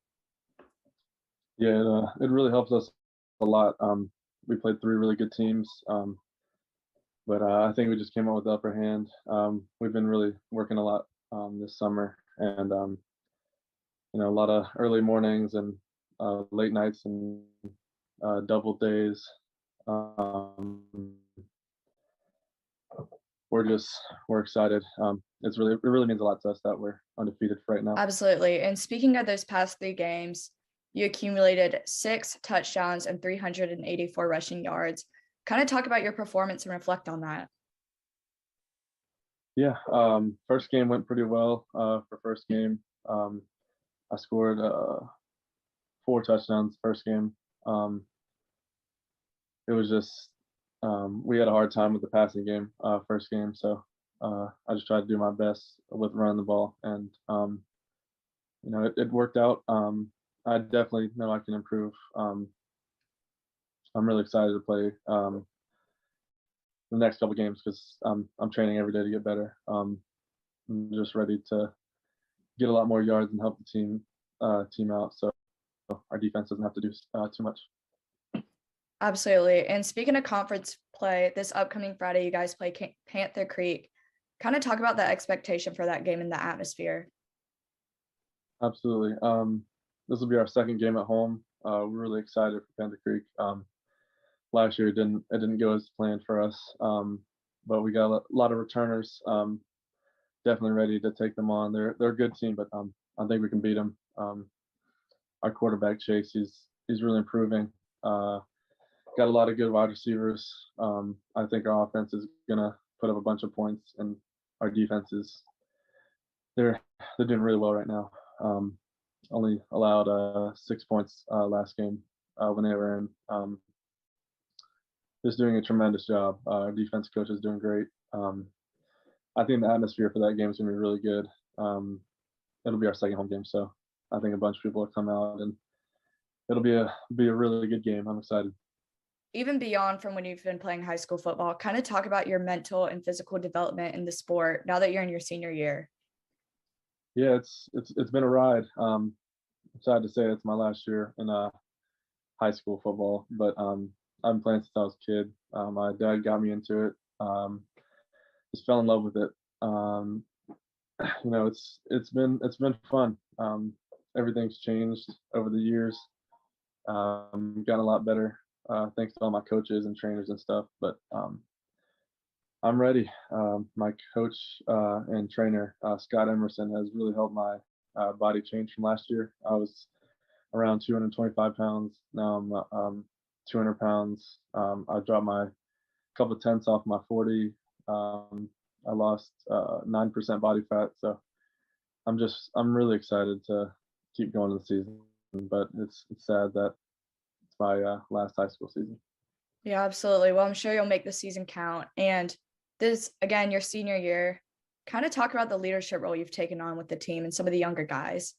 Yeah, it really helps us a lot. We played 3 really good teams, but I think we just came out with the upper hand. We've been really working a lot this summer, and you know, a lot of early mornings and late nights and double days. We're excited. It really means a lot to us that we're undefeated right now. Absolutely. And speaking of those past 3 games, you accumulated 6 touchdowns and 384 rushing yards. Kind of talk about your performance and reflect on that. Yeah, first game went pretty well. For first game, I scored 4 touchdowns first game. It was just we had a hard time with the passing game first game, so I just tried to do my best with running the ball, and you know, it worked out. I definitely know I can improve. I'm really excited to play the next couple games because I'm training every day to get better. I'm just ready to get a lot more yards and help the team out, so our defense doesn't have to do too much. Absolutely. And speaking of conference play, this upcoming Friday, you guys play Panther Creek. Kind of talk about the expectation for that game and the atmosphere. Absolutely. This will be our second game at home. We're really excited for Panther Creek. Last year it didn't go as planned for us, but we got a lot of returners. Definitely ready to take them on. They're a good team, but I think we can beat them. Our quarterback Chase, he's really improving. Got a lot of good wide receivers. I think our offense is gonna put up a bunch of points, and our defense they're doing really well right now. Only allowed 6 points last game when they were in. Just doing a tremendous job. Our defense coach is doing great. I think the atmosphere for that game is gonna be really good. It'll be our second home game, so I think a bunch of people will come out, and it'll be a really good game. I'm excited. Even beyond from when you've been playing high school football, kind of talk about your mental and physical development in the sport now that you're in your senior year. Yeah, it's been a ride. I'm sad to say it's my last year in high school football, but I've been playing since I was a kid. My dad got me into it. Just fell in love with it. It's been fun. Everything's changed over the years. Gotten a lot better thanks to all my coaches and trainers and stuff. But I'm ready. My coach and trainer, Scott Emerson, has really helped my body change from last year. I was around 225 pounds. Now I'm 200 pounds. I dropped my couple of tenths off my 40. I lost 9% body fat. So I'm really excited to keep going in the season. But it's sad that it's my last high school season. Yeah, absolutely. Well, I'm sure you'll make the season count. And this, again, your senior year, kind of talk about the leadership role you've taken on with the team and some of the younger guys.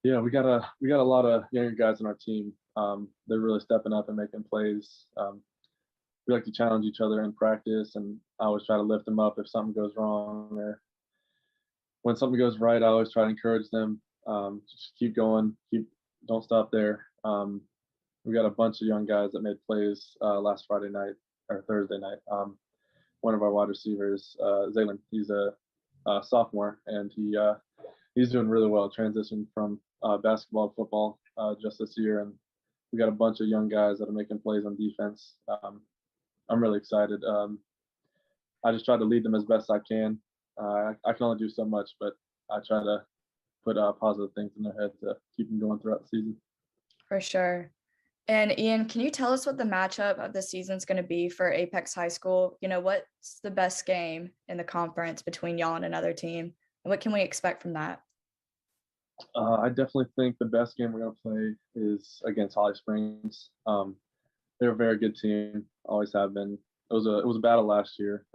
Yeah, we got a lot of younger guys on our team. They're really stepping up and making plays. We like to challenge each other in practice, and I always try to lift them up if something goes wrong, or when something goes right, I always try to encourage them. Just keep going, don't stop there. We got a bunch of young guys that made plays last Friday night or Thursday night. One of our wide receivers, Zaylen, he's a sophomore, and he's doing really well, transitioning from basketball to football just this year. And we got a bunch of young guys that are making plays on defense. I'm really excited. I just try to lead them as best I can. I can only do so much, but I try to put positive things in their head to keep them going throughout the season. For sure. And Ian, can you tell us what the matchup of the season is going to be for Apex High School? What's the best game in the conference between y'all and another team? And what can we expect from that? I definitely think the best game we're going to play is against Holly Springs. They're a very good team, always have been. It was a battle last year.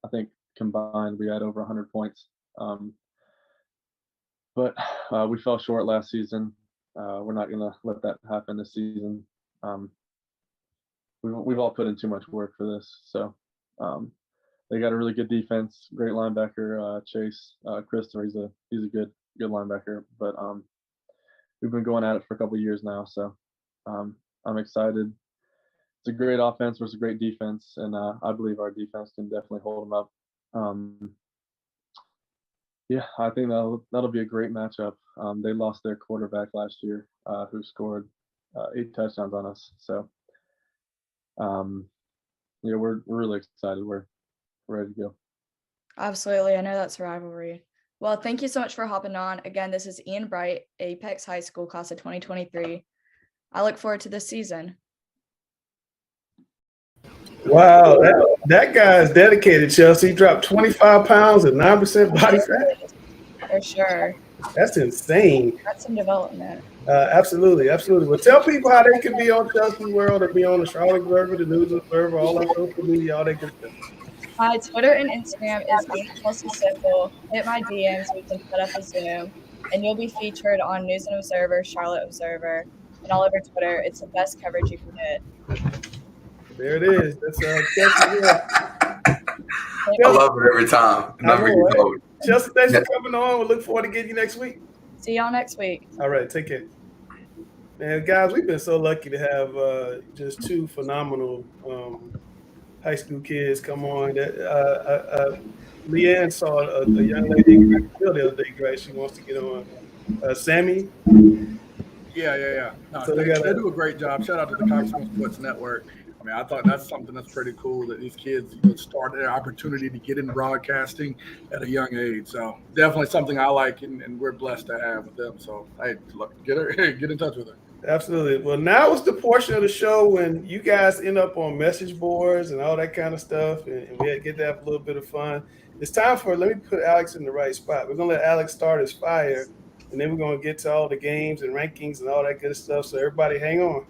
I think combined we had over 100 points. But we fell short last season. We're not going to let that happen this season. We've all put in too much work for this. So they got a really good defense, great linebacker, Chase Christopher. He's a good linebacker. But we've been going at it for a couple of years now. So I'm excited. It's a great offense versus a great defense, and I believe our defense can definitely hold them up. Yeah, I think that'll be a great matchup. They lost their quarterback last year, who scored 8 touchdowns on us. So, yeah, we're really excited. We're ready to go. Absolutely. I know that's a rivalry. Well, thank you so much for hopping on. Again, this is Ian Bright, Apex High School, class of 2023. I look forward to this season. Wow, that guy's dedicated, Chelsea. He dropped 25 pounds and 9% body fat. For sure. That's insane. That's some development. Absolutely. Well, tell people how they can be on Chelsea World or be on the Charlotte Observer, the News Observer, all our social media, all that good stuff. My Twitter and Instagram is Chelsea Simple. Hit my DMs. We can set up a Zoom, and you'll be featured on News and Observer, Charlotte Observer, and all over Twitter. It's the best coverage you can get. There it is. That's Chelsea World. I love it every time. Chelsea, thanks for coming on. We look forward to getting you next week. See y'all next week. All right, take care. Man, guys, we've been so lucky to have just 2 phenomenal high school kids come on. Leanne saw a young lady the other day, great. She wants to get on. Sammy. Yeah. No, So they do a great job. Shout out to the Coxsville Sports Network. I mean, I thought that's something that's pretty cool that these kids start their opportunity to get in broadcasting at a young age. So definitely something I like, and we're blessed to have with them. So hey, look, get in touch with her. Absolutely. Well, now it's the portion of the show when you guys end up on message boards and all that kind of stuff, and we get to have a little bit of fun. It's time for, let me put Alex in the right spot. We're going to let Alex start his fire, and then we're going to get to all the games and rankings and all that good stuff. So everybody hang on.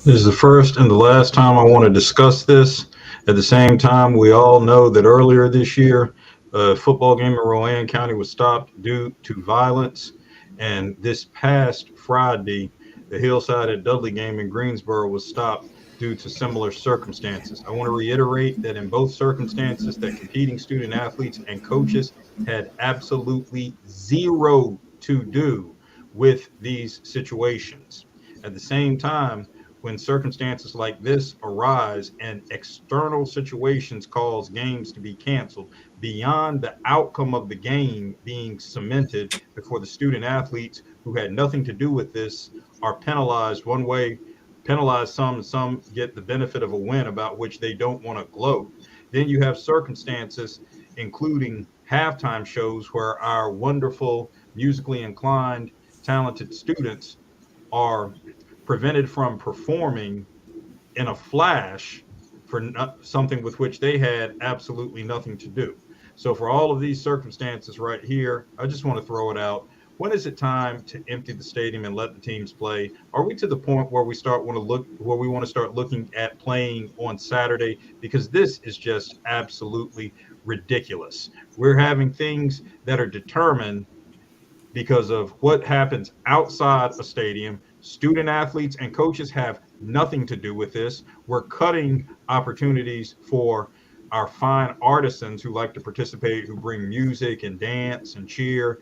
This is the first and the last time I want to discuss this. At the same time, we all know that earlier this year, A football game in Rowan County was stopped due to violence. And this past Friday, the Hillside at Dudley game in Greensboro was stopped due to similar circumstances. I want to reiterate that in both circumstances that competing student athletes and coaches had absolutely zero to do with these situations. At the same time, when circumstances like this arise and external situations cause games to be canceled beyond the outcome of the game being cemented before the student athletes who had nothing to do with this are penalized one way, penalize some, and some get the benefit of a win about which they don't want to gloat. Then you have circumstances including halftime shows where our wonderful, musically inclined, talented students are prevented from performing in a flash for something with which they had absolutely nothing to do. So for all of these circumstances right here, I just want to throw it out. When is it time to empty the stadium and let the teams play? Are we to the point where we want to start looking at playing on Saturday? Because this is just absolutely ridiculous. We're having things that are determined because of what happens outside a stadium. Student athletes and coaches have nothing to do with this. We're cutting opportunities for our fine artisans who like to participate, who bring music and dance and cheer,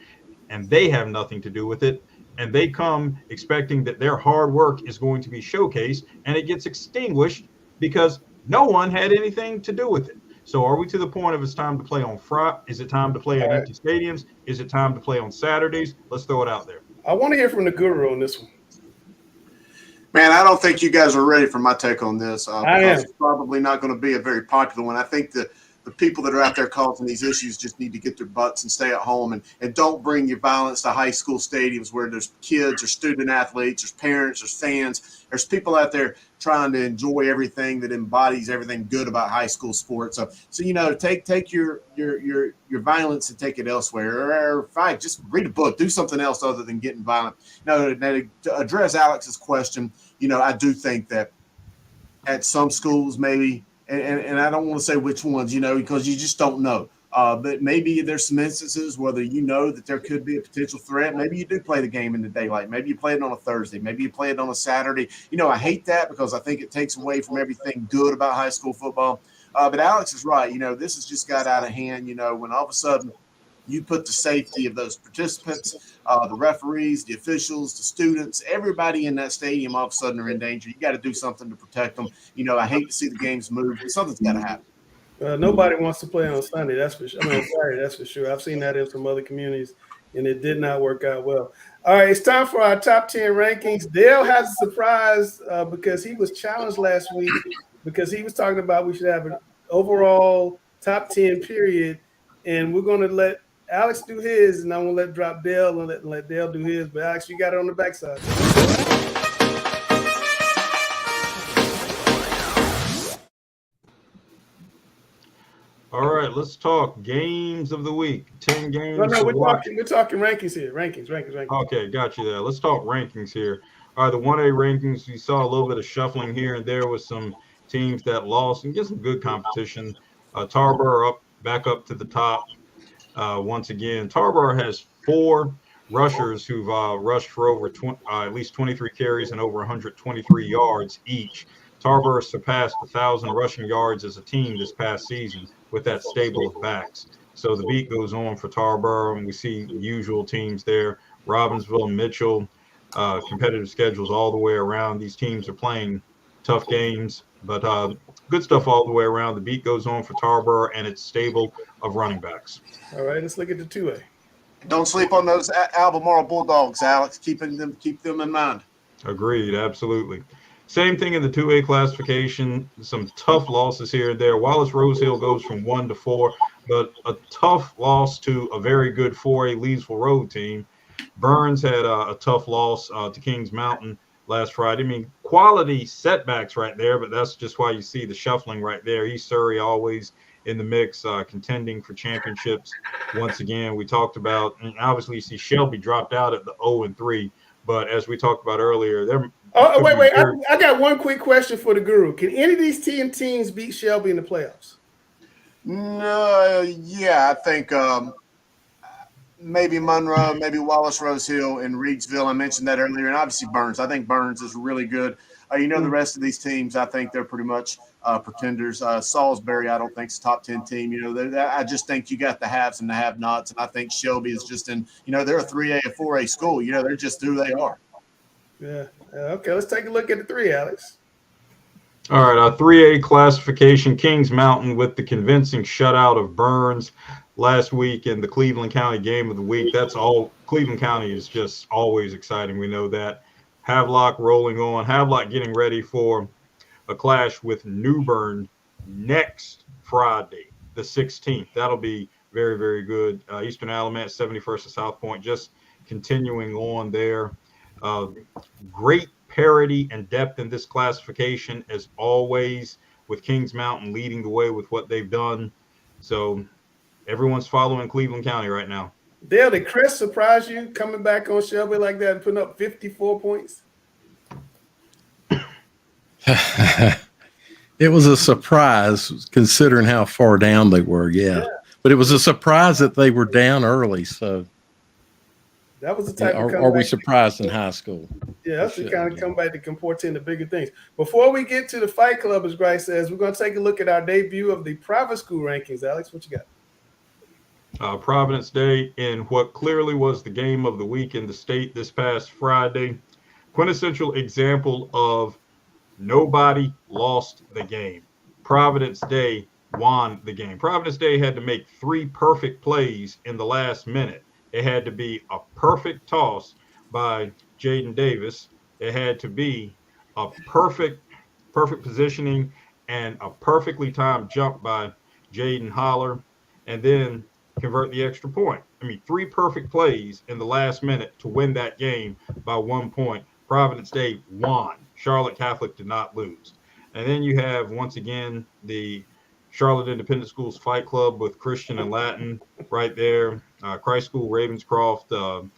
and they have nothing to do with it. And they come expecting that their hard work is going to be showcased, and it gets extinguished because no one had anything to do with it. So are we to the point of it's time to play on Friday? Is it time to play at empty stadiums? Is it time to play on Saturdays? Let's throw it out there. I want to hear from the guru on this one. Man, I don't think you guys are ready for my take on this I because am. it's probably not going to be a very popular one. I think that the people that are out there causing these issues just need to get their butts and stay at home and don't bring your violence to high school stadiums where there's kids or student athletes, there's parents, there's fans, there's people out there trying to enjoy everything that embodies everything good about high school sports. So you know, take your violence and take it elsewhere, or fine, just read a book, do something else other than getting violent. Now, to address Alex's question, you know, I do think that at some schools maybe. And I don't want to say which ones, you know, because you just don't know. But maybe there's some instances whether you know that there could be a potential threat. Maybe you do play the game in the daylight. Maybe you play it on a Thursday. Maybe you play it on a Saturday. You know, I hate that because I think it takes away from everything good about high school football. But Alex is right. You know, this has just got out of hand, you know, when all of a sudden you put the safety of those participants, the referees, the officials, the students, everybody in that stadium all of a sudden are in danger. You got to do something to protect them. You know, I hate to see the games move, but something's got to happen. Nobody wants to play on Sunday. That's for sure. I mean, Saturday, that's for sure. I've seen that in some other communities, and it did not work out well. All right, it's time for our top 10 rankings. Dale has a surprise because he was challenged last week because he was talking about we should have an overall top 10 period, and we're going to let Alex do his, and I'm going to let drop Dale and let Dale do his. But Alex, you got it on the backside. All right, let's talk games of the week. 10 games. No, we're talking rankings here. Rankings. Okay, got you there. Let's talk rankings here. All right, the 1A rankings, we saw a little bit of shuffling here and there with some teams that lost and get some good competition. Tarboro back up to the top. Once again, Tarboro has 4 rushers who've rushed for over at least 23 carries and over 123 yards each. Tarboro surpassed 1,000 rushing yards as a team this past season with that stable of backs. So the beat goes on for Tarboro, and we see usual teams there. Robbinsville, Mitchell, competitive schedules all the way around. These teams are playing tough games, but good stuff all the way around. The beat goes on for Tarboro and its stable of running backs. All right, let's look at the 2A. Don't sleep on those Albemarle Bulldogs, Alex. Keep them in mind. Agreed, absolutely. Same thing in the 2A classification. Some tough losses here and there. Wallace Rosehill goes from 1 to 4, but a tough loss to a very good 4A Leesville Road team. Burns had a tough loss to Kings Mountain last Friday. I mean, quality setbacks right there, but that's just why you see the shuffling right there. East Surrey always in the mix, contending for championships. Once again, we talked about, and obviously you see Shelby dropped out at the 0-3, but as we talked about earlier, they're wait. I got one quick question for the guru. Can any of these teams beat Shelby in the playoffs? No, yeah, I think maybe Monroe, maybe Wallace Rose Hill, and Reedsville. I mentioned that earlier, and obviously Burns. I think Burns is really good. The rest of these teams, I think they're pretty much pretenders. Salisbury, I don't think is a top 10 team. I just think you got the haves and the have-nots, and I think Shelby is just in. They're a 3A, a 4A school. They're just who they are. Yeah. Okay, let's take a look at the 3, Alex. All right, our 3A classification, Kings Mountain with the convincing shutout of Burns last week in the Cleveland County Game of the Week. That's all. Cleveland County is just always exciting. We know that. Havelock rolling on. Havelock getting ready for a clash with New Bern next Friday, the 16th. That'll be very, very good. Eastern Alamance, 71st of South Point, just continuing on there. Great parity and depth in this classification, as always, with Kings Mountain leading the way with what they've done. So everyone's following Cleveland County right now. Dale, did Chris surprise you coming back on Shelby like that and putting up 54 points? It was a surprise considering how far down they were, yeah. But it was a surprise that they were down early. So that was the type of comeback. Are we surprised in high school? Yeah, that's the kind of comeback that can portend to bigger things. Before we get to the Fight Club, as Bryce says, we're going to take a look at our debut of the private school rankings. Alex, what you got? Providence Day in what clearly was the game of the week in the state this past Friday. Quintessential example of nobody lost the game. Providence Day won the game. Providence Day had to make 3 perfect plays in the last minute. It had to be a perfect toss by Jaden Davis. It had to be a perfect positioning and a perfectly timed jump by Jaden Holler, and then convert the extra point. 3 perfect plays in the last minute to win that game by 1 point. Providence Day won. Charlotte Catholic did not lose. And then you have, once again, the Charlotte Independent Schools Fight Club with Christian and Latin right there. Christ School Ravenscroft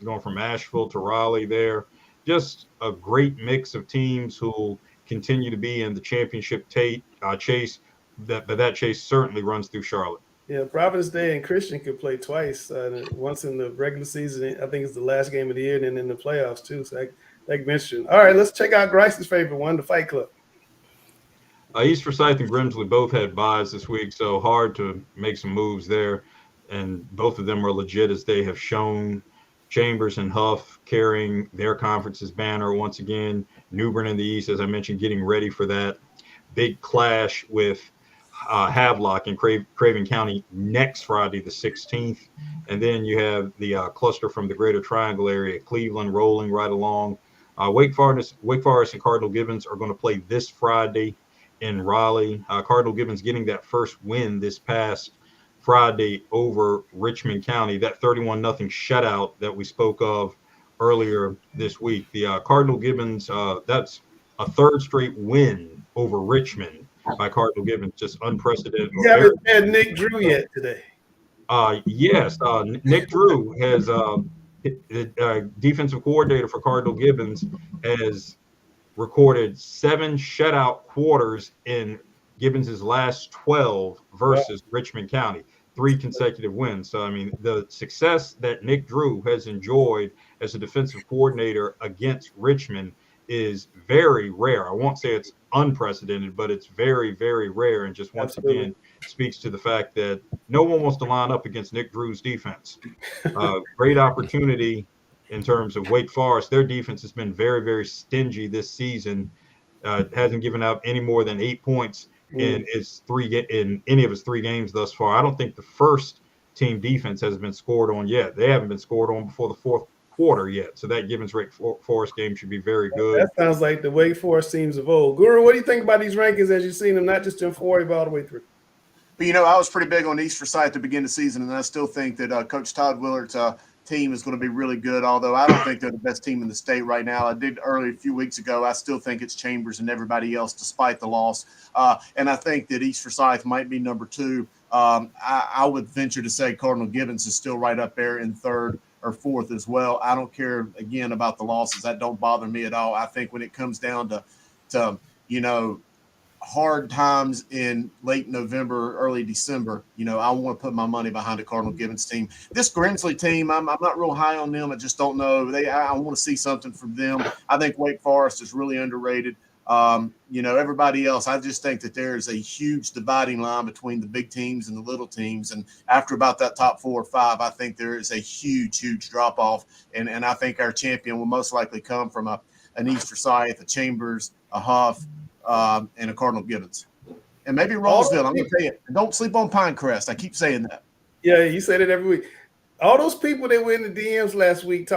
going from Asheville to Raleigh there. Just a great mix of teams who continue to be in the championship chase. That chase certainly runs through Charlotte. Yeah, Providence Day and Christian could play twice. Once in the regular season, I think it's the last game of the year, and then in the playoffs too. So that can be interesting. All right, let's check out Grice's favorite one, the Fight Club. East Forsyth and Grimsley both had buys this week, so hard to make some moves there. And both of them are legit, as they have shown. Chambers and Huff carrying their conference's banner once again. New Bern in the East, as I mentioned, getting ready for that big clash with Havelock in Craven County next Friday, the 16th. And then you have the cluster from the Greater Triangle area, Cleveland rolling right along. Wake Forest and Cardinal Gibbons are going to play this Friday in Raleigh. Cardinal Gibbons getting that first win this past Friday over Richmond County, that 31-0 shutout that we spoke of earlier this week. The Cardinal Gibbons, that's a 3rd straight win over Richmond by Cardinal Gibbons, just unprecedented. You haven't had Nick Drew yet today. Yes, Nick Drew has defensive coordinator for Cardinal Gibbons has recorded 7 shutout quarters in Gibbons' last 12 versus Richmond County, 3 consecutive wins. So, the success that Nick Drew has enjoyed as a defensive coordinator against Richmond is very rare. I won't say it's unprecedented, but it's very, very rare. And just once again speaks to the fact that no one wants to line up against Nick Drew's defense. Great opportunity in terms of Wake Forest. Their defense has been very, very stingy this season. Hasn't given up any more than 8 points in any of its 3 games thus far. I don't think the first team defense has been scored on yet. They haven't been scored on before the 4th quarter yet. So that Gibbons Wake Forest game should be very good. That sounds like the Wake Forest teams of old. Guru, what do you think about these rankings as you've seen them, not just in 4A, but all the way through? But, I was pretty big on East Forsyth to begin the season, and I still think that Coach Todd Willard's team is going to be really good, although I don't think they're the best team in the state right now. I did earlier a few weeks ago. I still think it's Chambers and everybody else despite the loss. And I think that East Forsyth might be number 2. I would venture to say Cardinal Gibbons is still right up there in 3rd or 4th as well. I don't care, again, about the losses. That don't bother me at all. I think when it comes down to hard times in late November, early December, I want to put my money behind the Cardinal Gibbons team. This Grimsley team, I'm not real high on them. I just don't know. I want to see something from them. I think Wake Forest is really underrated. Everybody else, I just think that there is a huge dividing line between the big teams and the little teams. And after about that top 4 or 5, I think there is a huge, huge drop off. And I think our champion will most likely come from an East Forsyth, a Chambers, a Huff, and a Cardinal Gibbons. And maybe Roseville. I'm going to tell you, don't sleep on Pinecrest. I keep saying that. Yeah, you said it every week. All those people that were in the DMs last week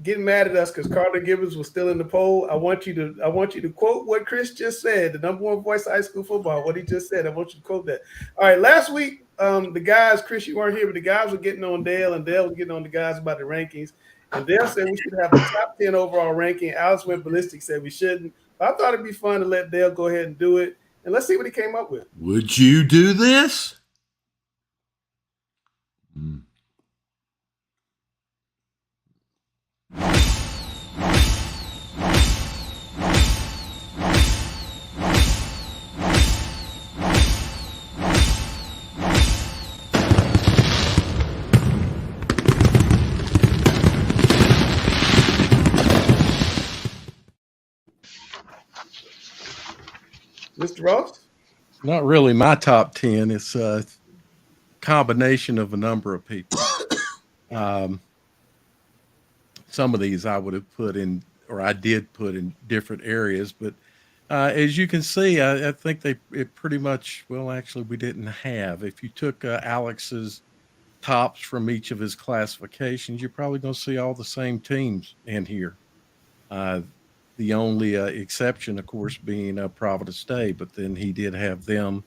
getting mad at us because Cardinal Gibbons was still in the poll. I want you to quote what Chris just said, the number one voice of high school football, what he just said. I want you to quote that. All right, last week, the guys, Chris, you weren't here, but the guys were getting on Dale, and Dale was getting on the guys about the rankings. And Dale said we should have a top 10 overall ranking. Alex went ballistic, said we shouldn't. I thought it'd be fun to let Dale go ahead and do it, and let's see what he came up with. Would you do this? Mr. Ross? Not really my top 10. It's a combination of a number of people. Some of these I would have put in, or I did put in different areas, but as you can see, I think it pretty much, well, actually we didn't have. If you took Alex's tops from each of his classifications, you're probably going to see all the same teams in here. The only exception, of course, being Providence State, but then he did have them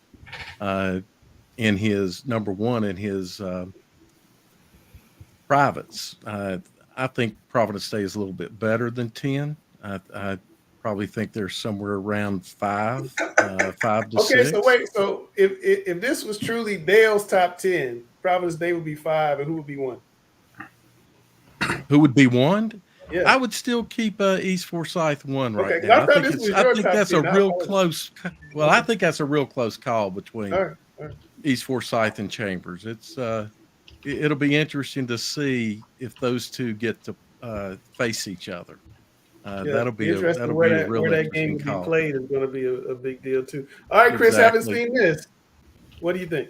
in his number one in his privates. I think Providence State is a little bit better than 10. I probably think they're somewhere around 5 to 6. Okay, so wait. So if this was truly Dale's top 10, Providence State would be 5, and who would be 1? Who would be 1? Yeah. I would still keep East Forsyth 1 right Okay, now. I think that's a real close. Well, I think that's a real close call between all right. East Forsyth and Chambers. It'll be interesting to see if those two get to face each other. That'll be a real where that game will be played is going to be a big deal too. All right, Chris, haven't seen this. What do you think?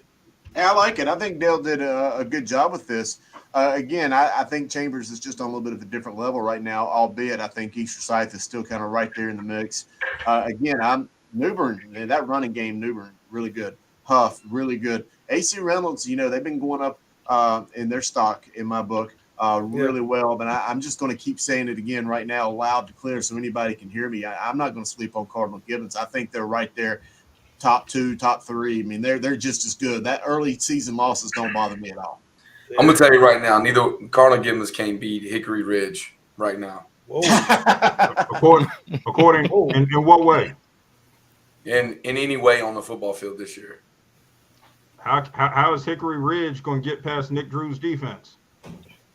Yeah, I like it. I think Dale did a good job with this. Again, I think Chambers is just on a little bit of a different level right now, albeit I think East Forsyth is still kind of right there in the mix. Again, New Bern, man, that running game, New Bern, really good. Huff, really good. AC Reynolds, they've been going up in their stock in my book really well. But I'm just going to keep saying it again right now, loud to clear, so anybody can hear me. I'm not going to sleep on Cardinal Gibbons. I think they're right there, top 2, top 3. I mean, they're just as good. That early season losses don't bother me at all. I'm gonna tell you right now, neither Cardinal Gibbons can't beat Hickory Ridge right now. According in what way? In any way on the football field this year. How is Hickory Ridge going to get past Nick Drew's defense?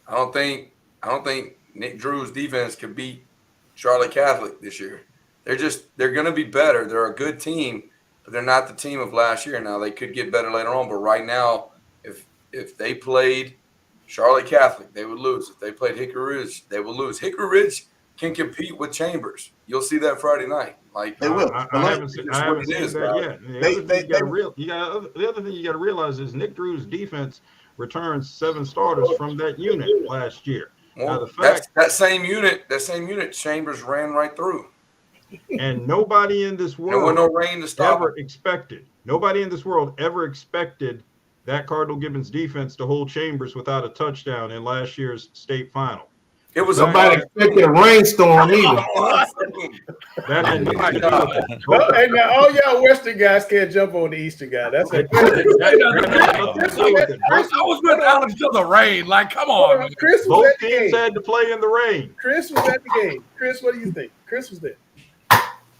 I don't think Nick Drew's defense could beat Charlotte Catholic this year. They're going to be better. They're a good team, but they're not the team of last year. Now they could get better later on, but right now, if they played Charlotte Catholic, they would lose. If they played Hickory Ridge, they will lose. Hickory Ridge can compete with Chambers. You'll see that Friday night. Like they will. I haven't seen that yet. The other thing you got to realize is Nick Drew's defense returns 7 starters from that unit last year. Well, that same unit, Chambers ran right through. And nobody in this world no rain to stop Nobody in this world ever expected that Cardinal Gibbons defense to hold Chambers without a touchdown in last year's state final. It was nobody expected a rainstorm either. Hey, now all y'all Western guys can't jump on the Eastern guy. That's it. I was with Alex till the rain. Like, come on. Chris was Both at the teams game. had to play in the rain. Chris was at the game. Chris, what do you think? Chris was there.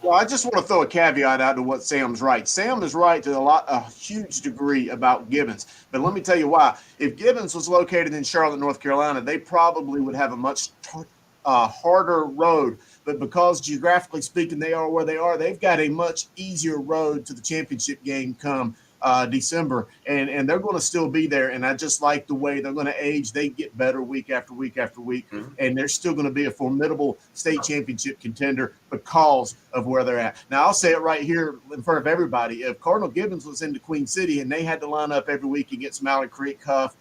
Well, I just want to throw a caveat out to what Sam's right. Sam is right to a huge degree about Gibbons. But let me tell you why. If Gibbons was located in Charlotte, North Carolina, they probably would have a much harder road but because geographically speaking, they are where they are, they've got a much easier road to the championship game come December, and they're going to still be there. And I just like the way they're going to age. They get better week after week after week, and they're still going to be a formidable state championship contender because of where they're at. Now, I'll say it right here in front of everybody. If Cardinal Gibbons was in the Queen City and they had to line up every week against Malley Creek, Huff,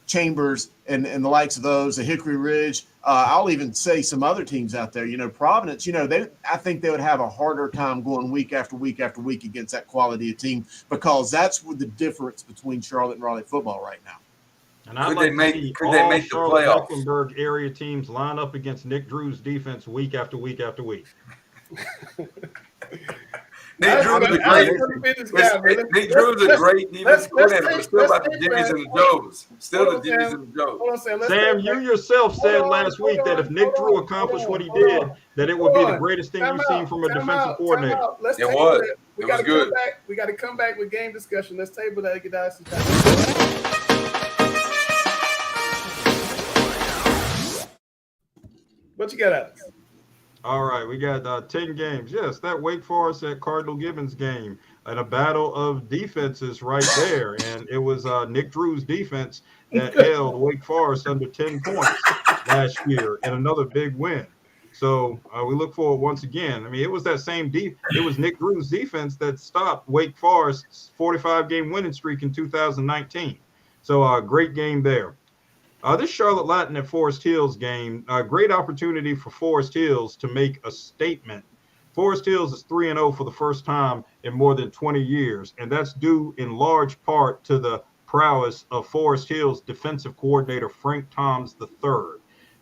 Chambers, and the likes of those, the Hickory Ridge, I'll even say some other teams out there, Providence, I think they would have a harder time going week after week after week against that quality of team, because that's what the difference between Charlotte and Raleigh football right now. And I'd like to see all Charlotte Mecklenburg area teams line up against Nick Drew's defense week after week after week. Nick Drew's a great defense coordinator, but still about the Jimmies and the Joes. Still the Jimmies and the Joes. Sam, you yourself said last week that if Nick Drew accomplished what he did, that it would be the greatest thing you've seen from a defensive coordinator. It was. We got to come back. We got to come back with game discussion. Let's table that. Get out. What you got, Alex? All right, we got 10 games. Yes, that Wake Forest at Cardinal Gibbons game, and a battle of defenses right there. And it was Nick Drew's defense that held Wake Forest under 10 points last year, and another big win. So we look forward once again. I mean, it was that same it was Nick Drew's defense that stopped Wake Forest's 45-game winning streak in 2019. So great game there. This Charlotte Latin at Forest Hills game, a great opportunity for Forest Hills to make a statement. Forest Hills is 3-0 for the first time in more than 20 years, and that's due in large part to the prowess of Forest Hills defensive coordinator Frank Toms III.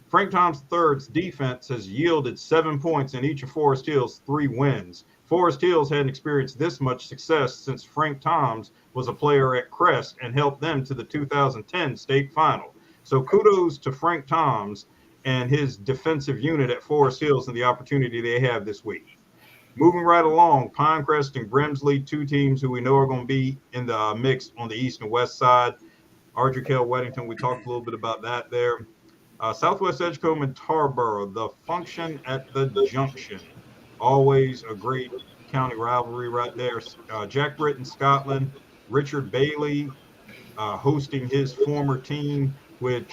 Frank Toms III's defense has yielded 7 points in each of Forest Hills' 3 wins. Forest Hills hadn't experienced this much success since Frank Toms was a player at Crest and helped them to the 2010 state final. So kudos to Frank Toms and his defensive unit at Forest Hills and the opportunity they have this week. Moving right along, Pinecrest and Grimsley, 2 teams who we know are going to be in the mix on the east and west side. Ardrey Weddington, we talked a little bit about that there. Southwest Edgecombe and Tarboro, the function at the junction. Always a great county rivalry right there. Jack Britton, Scotland, Richard Bailey hosting his former team, which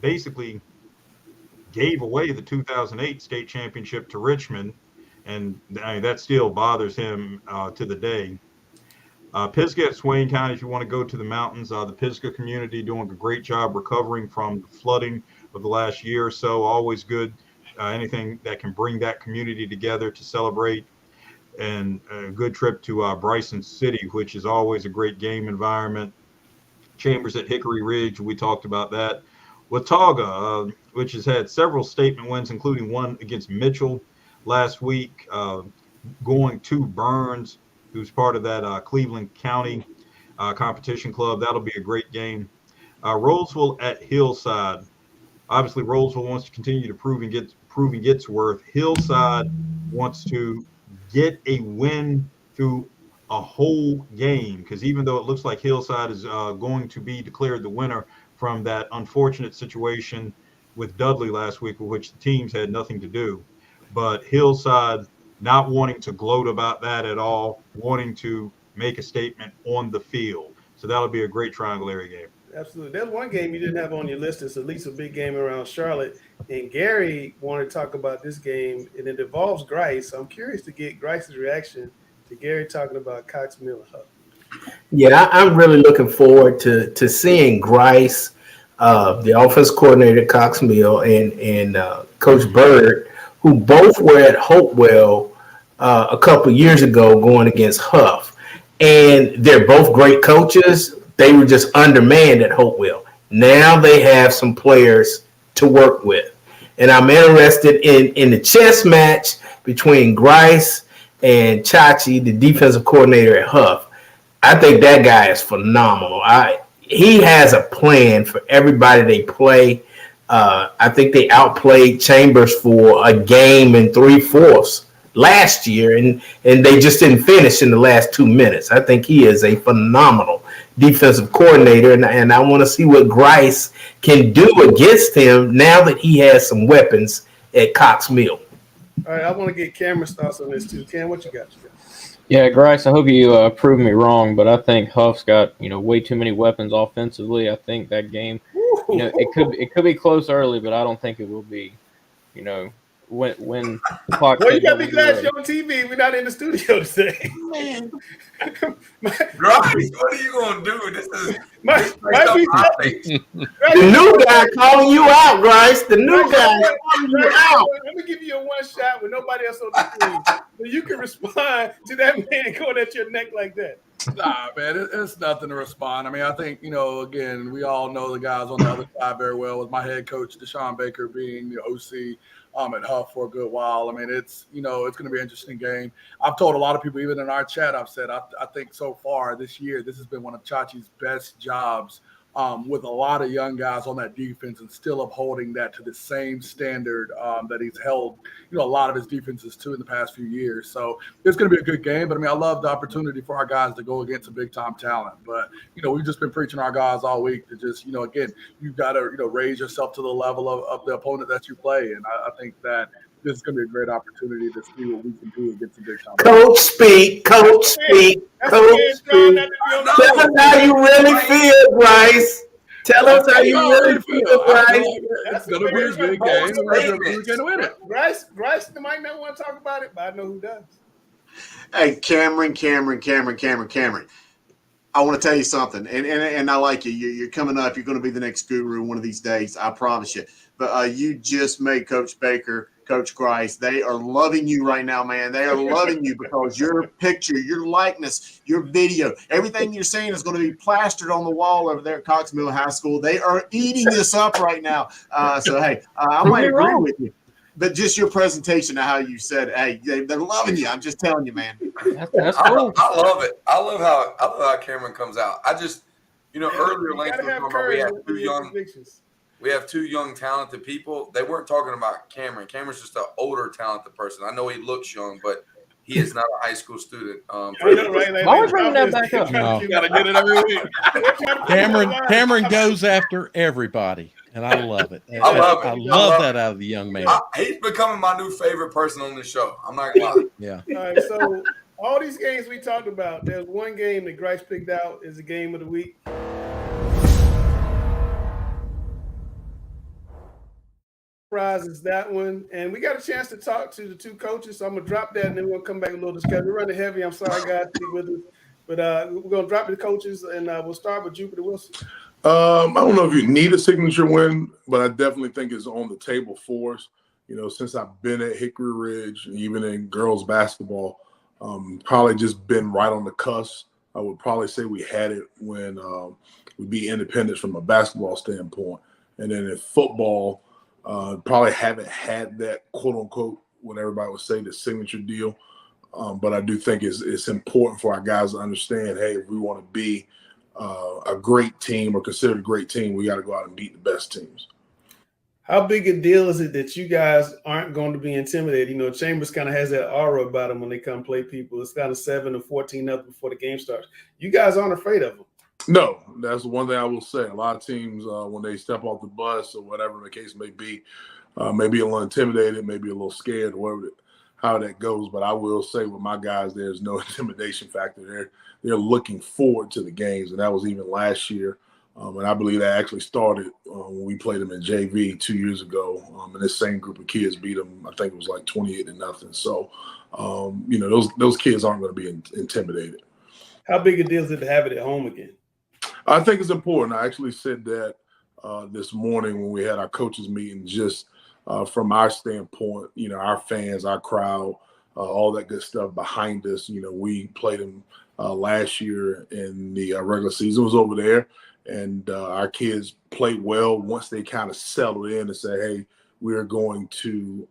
basically gave away the 2008 state championship to Richmond, and that still bothers him to the day. Pisgah at Swain County, if you want to go to the mountains, the Pisgah community doing a great job recovering from the flooding of the last year or so. Always good, anything that can bring that community together to celebrate. And a good trip to Bryson City, which is always a great game environment. Chambers at Hickory Ridge, we talked about that. Watauga, which has had several statement wins, including one against Mitchell last week, going to Burns, who's part of that Cleveland County competition club. That'll be a great game. Rolesville at Hillside. Obviously, Rolesville wants to continue to prove and gets worth. Hillside wants to get a win through a whole game, because even though it looks like Hillside is going to be declared the winner from that unfortunate situation with Dudley last week, with which the teams had nothing to do, but Hillside not wanting to gloat about that at all, wanting to make a statement on the field. So that'll be a great triangle area game. Absolutely. There's one game you didn't have on your list. It's at least a big game around Charlotte. And Gary wanted to talk about this game, and it involves Grice. So I'm curious to get Grice's reaction to Gary talking about Cox Mill and Huff. Yeah, I'm really looking forward to seeing Grice, the offense coordinator at Cox Mill, and Coach Bird, who both were at Hopewell a couple of years ago going against Huff. And they're both great coaches. They were just undermanned at Hopewell. Now they have some players to work with. And I'm interested in the chess match between Grice and Chachi, the defensive coordinator at Huff. I think that guy is phenomenal. He has a plan for everybody they play. I think they outplayed Chambers for a game in 3/4 last year, and they just didn't finish in the last 2 minutes. I think he is a phenomenal defensive coordinator, and I want to see what Grice can do against him now that he has some weapons at Cox Mill. All right, I want to get Cameron's thoughts on this too. Cam, what you got? Yeah, Grice, I hope you prove me wrong, but I think Huff's got way too many weapons offensively. I think that game, it could be close early, but I don't think it will be. When the clock. Well, you gotta be glad you're on TV. We're not in the studio today. Man, Grice, what are you gonna do? This is the new guy calling you out, Grice. The new guy calling you out. Let me give you a one shot with nobody else on the screen, so you can respond to that man going at your neck like that. Nah, man, it's nothing to respond. I mean, I think, again, we all know the guys on the other side very well, with my head coach, Deshaun Baker, being the OC at Huff for a good while. I mean, it's going to be an interesting game. I've told a lot of people, even in our chat, I've said, I think so far this year, this has been one of Chachi's best jobs, with a lot of young guys on that defense and still upholding that to the same standard that he's held, a lot of his defenses to in the past few years. So it's going to be a good game. But, I mean, I love the opportunity for our guys to go against a big-time talent. But, we've just been preaching our guys all week to just, again, you've got to, raise yourself to the level of the opponent that you play. And I think that this is going to be a great opportunity to see what we can do against a big-time Coach speak, Coach speak, Coach speak. Tell us how you really feel, Bryce. Tell us how you really feel, Bryce. It's going to be a big game. We're going to win it. Bryce might not want to talk about it, but I know who does. Hey, Cameron. I want to tell you something, and I like you. You're coming up. You're going to be the next guru one of these days. I promise you. But you just made Coach Baker, Coach Grice, they are loving you right now, man. They are loving you because your picture, your likeness, your video, everything you're saying is going to be plastered on the wall over there at Cox Mill High School. They are eating this up right now. So, hey, I might agree with you. But just your presentation of how you said, hey, they're loving you. I'm just telling you, man. That's cool. I love it. I love how Cameron comes out. I just, earlier Lance was talking about we have two young talented people. They weren't talking about Cameron. Cameron's just an older talented person. I know he looks young, but he is not a high school student. Why are we bringing that back up? No. You got to get it every week. Cameron goes after everybody, and I love it. I love it. I love that out of the young man. He's becoming my new favorite person on this show. I'm not gonna lie. Yeah. All right, so all these games we talked about, there's one game that Grice picked out as the game of the week. Prize is that one, and we got a chance to talk to the two coaches, so I'm gonna drop that and then we'll come back a little discussion. We're running heavy. I'm sorry, guys, to be with us, but we're gonna drop the coaches and we'll start with Jupiter Wilson. I don't know if you need a signature win, but I definitely think it's on the table for us. Since I've been at Hickory Ridge, even in girls basketball, probably just been right on the cusp. I would probably say we had it when we beat Independence from a basketball standpoint, and then in football. Probably haven't had that quote unquote what everybody would say the signature deal, but I do think it's important for our guys to understand. Hey, if we want to be a great team or considered a great team, we got to go out and beat the best teams. How big a deal is it that you guys aren't going to be intimidated? Chambers kind of has that aura about them when they come play people. It's kind of 7 or 14 up before the game starts. You guys aren't afraid of them. No, that's one thing I will say. A lot of teams, when they step off the bus or whatever the case may be a little intimidated, maybe a little scared, or how that goes. But I will say with my guys, there's no intimidation factor. They're looking forward to the games, and that was even last year. And I believe that actually started when we played them in JV 2 years ago. And this same group of kids beat them. I think it was like 28-0. So, those kids aren't going to be intimidated. How big a deal is it to have it at home again? I think it's important. I actually said that this morning when we had our coaches meeting, just from our standpoint, our fans, our crowd, all that good stuff behind us. We played them last year in the regular season. It was over there, and our kids played well once they kind of settled in and said, hey, we're going to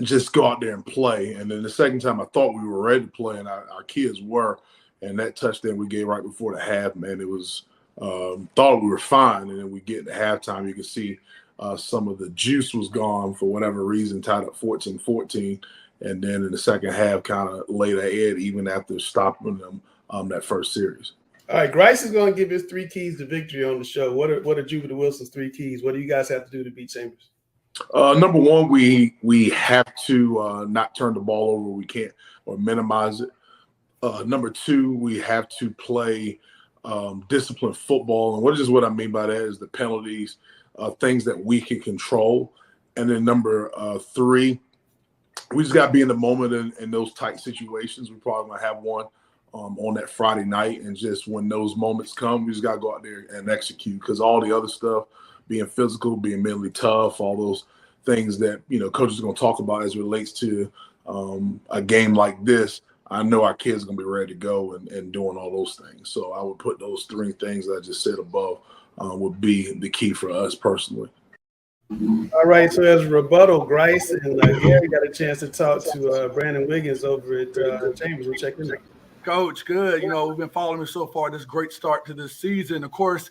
just go out there and play. And then the second time I thought we were ready to play, and our kids were. And that touchdown we gave right before the half, man, it was thought we were fine. And then we get to halftime, you can see some of the juice was gone for whatever reason, tied up 14-14. And then in the second half, kind of laid ahead even after stopping them that first series. All right, Grice is going to give his 3 keys to victory on the show. What are Jupiter Wilson's 3 keys? What do you guys have to do to beat Chambers? Number one, we have to not turn the ball over. We can't or minimize it. Number two, we have to play disciplined football. And what I mean by that is the penalties, things that we can control. And then number three, we just got to be in the moment in those tight situations. We probably going to have one on that Friday night. And just when those moments come, we just got to go out there and execute, because all the other stuff, being physical, being mentally tough, all those things that, coaches are going to talk about as it relates to a game like this, I know our kids are going to be ready to go and doing all those things. So I would put those three things that I just said above would be the key for us personally. All right, so as a rebuttal, Bryce and Gary got a chance to talk to Brandon Wiggins over at Chambers. We'll check him out. Coach, good. We've been following you so far. This great start to this season. Of course,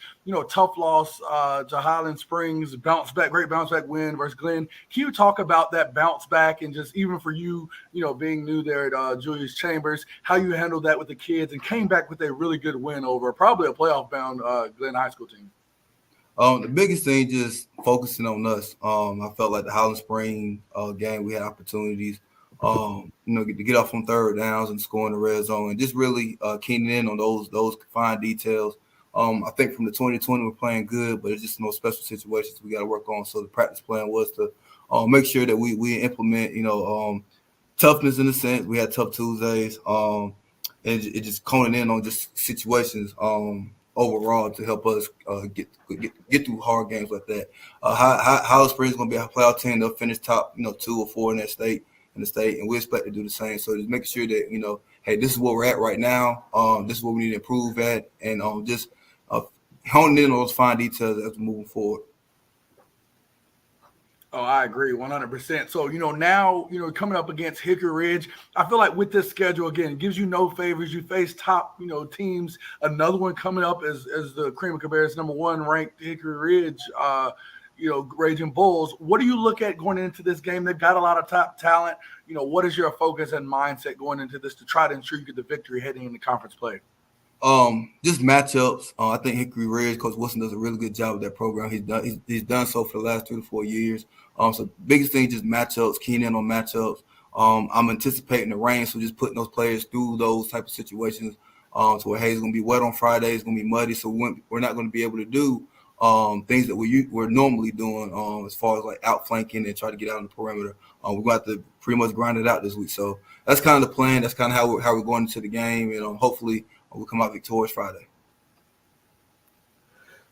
tough loss to Highland Springs, great bounce back win versus Glenn. Can you talk about that bounce back and just even for you, being new there at Julius Chambers, how you handled that with the kids and came back with a really good win over probably a playoff bound Glenn High School team? The biggest thing, just focusing on us. I felt like the Highland Spring game, we had opportunities, to get off on third downs and score in the red zone, and just really keying in on those fine details. I think from the 2020 we're playing good, but it's just special situations we got to work on. So the practice plan was to make sure that we implement, toughness in a sense. We had tough Tuesdays, and it just coning in on just situations. Overall to help us get through hard games like that. Highland Springs is going to be a playoff team. They'll finish top, 2 or 4 in the state, and we expect to do the same. So just making sure that hey, this is where we're at right now. This is what we need to improve at, and just honing in on those fine details as we're moving forward. Oh, I agree 100%. So, now, coming up against Hickory Ridge, I feel like with this schedule, again, it gives you no favors. You face top, teams. Another one coming up as the cream of Cabarrus, number 1 ranked Hickory Ridge, Raging Bulls. What do you look at going into this game? They've got a lot of top talent. What is your focus and mindset going into this to try to ensure you get the victory heading into conference play? Just matchups. I think Hickory Ridge, Coach Wilson does a really good job with that program. He's done so for the last 2 to 4 years. So biggest thing, just matchups, keying in on matchups. I'm anticipating the rain, so just putting those players through those type of situations. So where, hey, it's going to be wet on Friday, it's going to be muddy, so we're not going to be able to do things that we're normally doing as far as like outflanking and try to get out on the perimeter. We're going to have to pretty much grind it out this week. So that's kind of the plan. That's kind of how we're going into the game, and hopefully we'll come out victorious Friday.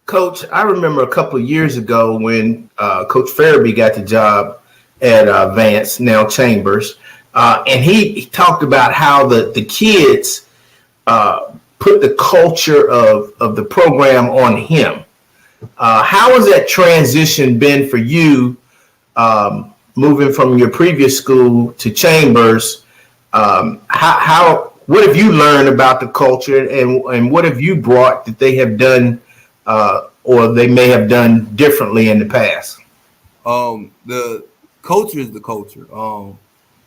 Coach, I remember a couple of years ago when Coach Farabee got the job at Vance, now Chambers, and he talked about how the kids put the culture of the program on him. How has that transition been for you, moving from your previous school to Chambers? What have you learned about the culture, and what have you brought that they have done or they may have done differently in the past? The culture is the culture.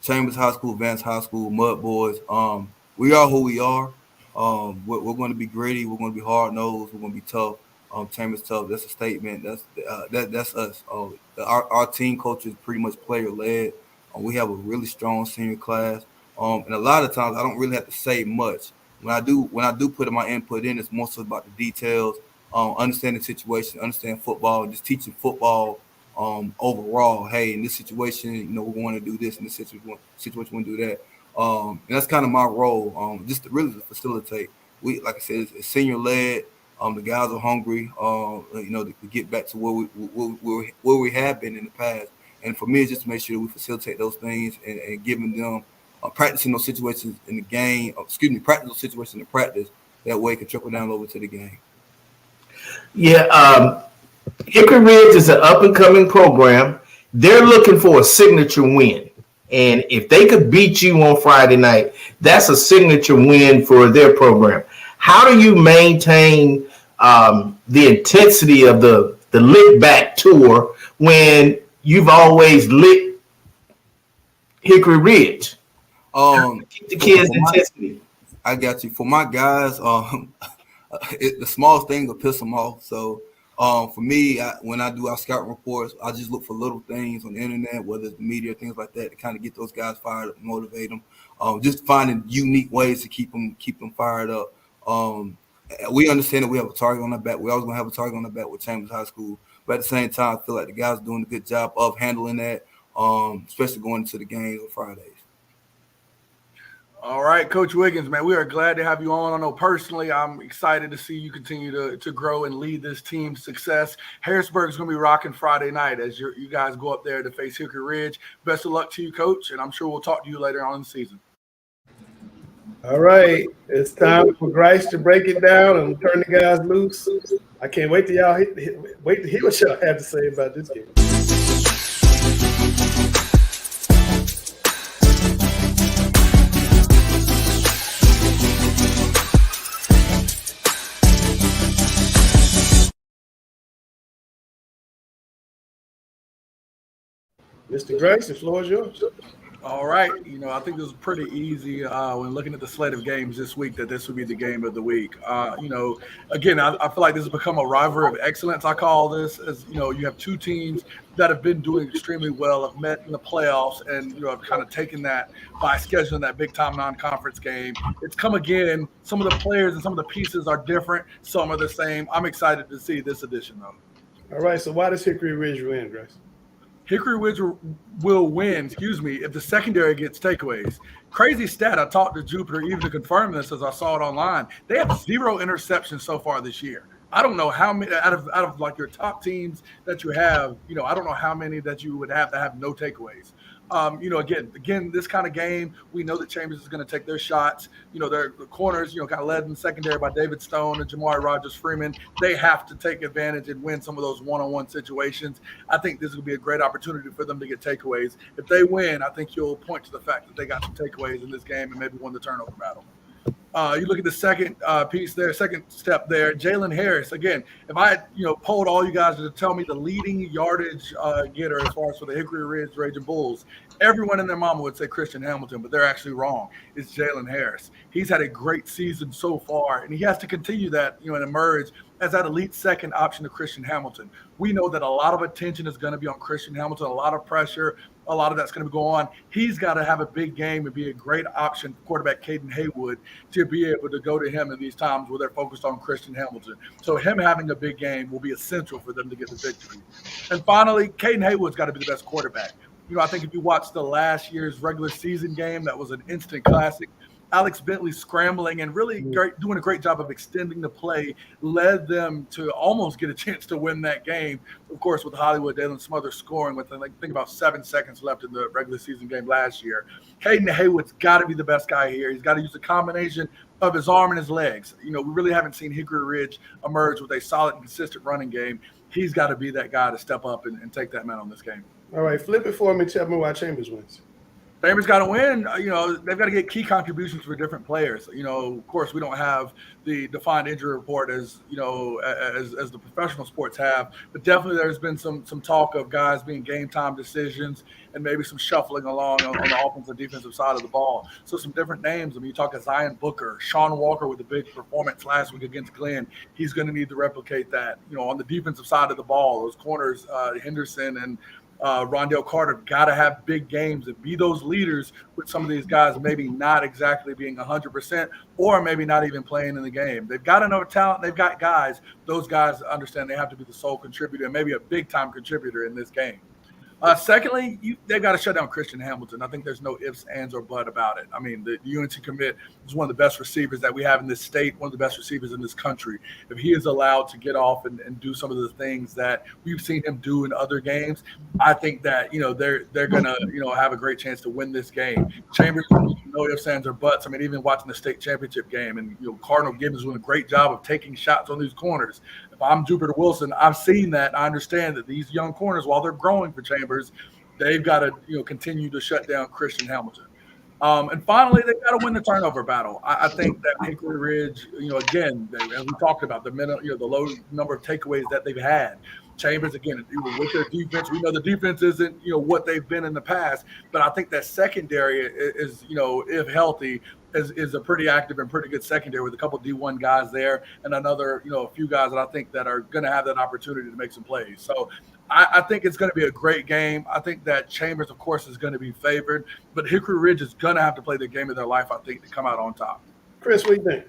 Chambers High School, Vance High School, Mud Boys. We are who we are. We're going to be gritty. We're going to be hard nosed. We're going to be tough. Chambers tough. That's a statement. That's us. Our team culture is pretty much player led. We have a really strong senior class. And a lot of times I don't really have to say much. When I do put my input in, it's more so about the details, understanding the situation, understand football, just teaching football overall. Hey, in this situation, we want to do this. In this situation, we want to do that. And that's kind of my role, just to really facilitate. Like I said, it's senior led. The guys are hungry, to get back to where we have been in the past. And for me, it's just to make sure that we facilitate those things and giving them practicing those situations in the game. Practice those situations in the practice. That way, it can trickle down over to the game. Yeah, Hickory Ridge is an up and coming program. They're looking for a signature win, and if they could beat you on Friday night, that's a signature win for their program. How do you maintain the intensity of the lit back tour when you've always lit Hickory Ridge? Keep the kids' intensity. I got you. For my guys, the smallest thing will piss them off. So For me, when I do our scout reports, I just look for little things on the internet, whether it's the media, things like that, to kind of get those guys fired up, motivate them. Just finding unique ways to keep them fired up. We understand that we have a target on our back. We always gonna have a target on our back with Chambers High School, but at the same time, I feel like the guys are doing a good job of handling that, especially going into the games on Fridays. All right, Coach Wiggins, man, we are glad to have you on. I know personally I'm excited to see you continue to grow and lead this team's success. Harrisburg is going to be rocking Friday night as you guys go up there to face Hickory Ridge. Best of luck to you, Coach, and I'm sure we'll talk to you later on in the season. All right, it's time for Bryce to break it down and turn the guys loose. I can't wait till y'all wait to hear what y'all have to say about this game. Mr. Grace, the floor is yours. All right. I think it was pretty easy when looking at the slate of games this week that this would be the game of the week. Again, I feel like this has become a rivalry of excellence. I call this as, you have two teams that have been doing extremely well, have met in the playoffs, and, have kind of taken that by scheduling that big-time non-conference game. It's come again. Some of the players and some of the pieces are different. Some are the same. I'm excited to see this edition, though. All right, so why does Hickory Ridge win, Grace? Hickory Ridge will win, if the secondary gets takeaways. Crazy stat. I talked to Jupiter even to confirm this as I saw it online. They have 0 interceptions so far this year. I don't know how many out of like your top teams that you have, I don't know how many that you would have to have no takeaways. Again, this kind of game, we know that Chambers is going to take their shots. The corners, kind of led in the secondary by David Stone and Jamari Rogers-Freeman. They have to take advantage and win some of those one-on-one situations. I think this will be a great opportunity for them to get takeaways. If they win, I think you'll point to the fact that they got some takeaways in this game and maybe won the turnover battle. You look at the second piece there, second step there, Jalen Harris. Again, if I had, polled all you guys to tell me the leading yardage getter as far as for the Hickory Ridge Raging Bulls, everyone and their mama would say Christian Hamilton, but they're actually wrong. It's Jalen Harris. He's had a great season so far, and he has to continue that, and emerge as that elite second option to Christian Hamilton. We know that a lot of attention is going to be on Christian Hamilton, a lot of pressure, a lot of that's going to go on. He's got to have a big game and be a great option for quarterback Caden Haywood to be able to go to him in these times where they're focused on Christian Hamilton. So him having a big game will be essential for them to get the victory. And finally, Caden Haywood's got to be the best quarterback. I think if you watch the last year's regular season game, that was an instant classic. Alex Bentley scrambling and really doing a great job of extending the play led them to almost get a chance to win that game. Of course, with Hollywood, Dalen Smothers scoring with, I think, about 7 seconds left in the regular season game last year. Caden Haywood's got to be the best guy here. He's got to use a combination of his arm and his legs. We really haven't seen Hickory Ridge emerge with a solid and consistent running game. He's got to be that guy to step up and take that man on this game. All right, flip it for me. Tell me why Chambers wins. Chambers got to win. They've got to get key contributions for different players. Of course, we don't have the defined injury report as as the professional sports have, but definitely there's been some talk of guys being game time decisions and maybe some shuffling along on the offensive defensive side of the ball. So some different names. You talk to Zion Booker, Sean Walker with a big performance last week against Glenn. He's going to need to replicate that. On the defensive side of the ball, those corners, Henderson and Rondell Carter got to have big games and be those leaders with some of these guys maybe not exactly being 100% or maybe not even playing in the game. They've got enough talent. They've got guys. Those guys understand they have to be the sole contributor and maybe a big-time contributor in this game. Secondly, they've got to shut down Christian Hamilton. I think there's no ifs, ands, or but about it. The UNC commit is one of the best receivers that we have in this state, one of the best receivers in this country. If he is allowed to get off and do some of the things that we've seen him do in other games, I think that, they're going to, have a great chance to win this game. Chambers, no ifs, ands, or buts. Even watching the state championship game and, Cardinal Gibbons doing a great job of taking shots on these corners. If I'm Jupiter Wilson, I've seen that. I understand that these young corners, while they're growing for Chambers, they've got to continue to shut down Christian Hamilton. And finally, they've got to win the turnover battle. I think that Hickory Ridge, again, as we talked about, the low number of takeaways that they've had. Chambers, again, with their defense, we know the defense isn't, what they've been in the past, but I think that secondary is, if healthy, is a pretty active and pretty good secondary with a couple D1 guys there and another, a few guys that I think that are going to have that opportunity to make some plays. So I think it's going to be a great game. I think that Chambers, of course, is going to be favored, but Hickory Ridge is going to have to play the game of their life, I think, to come out on top. Chris, what do you think?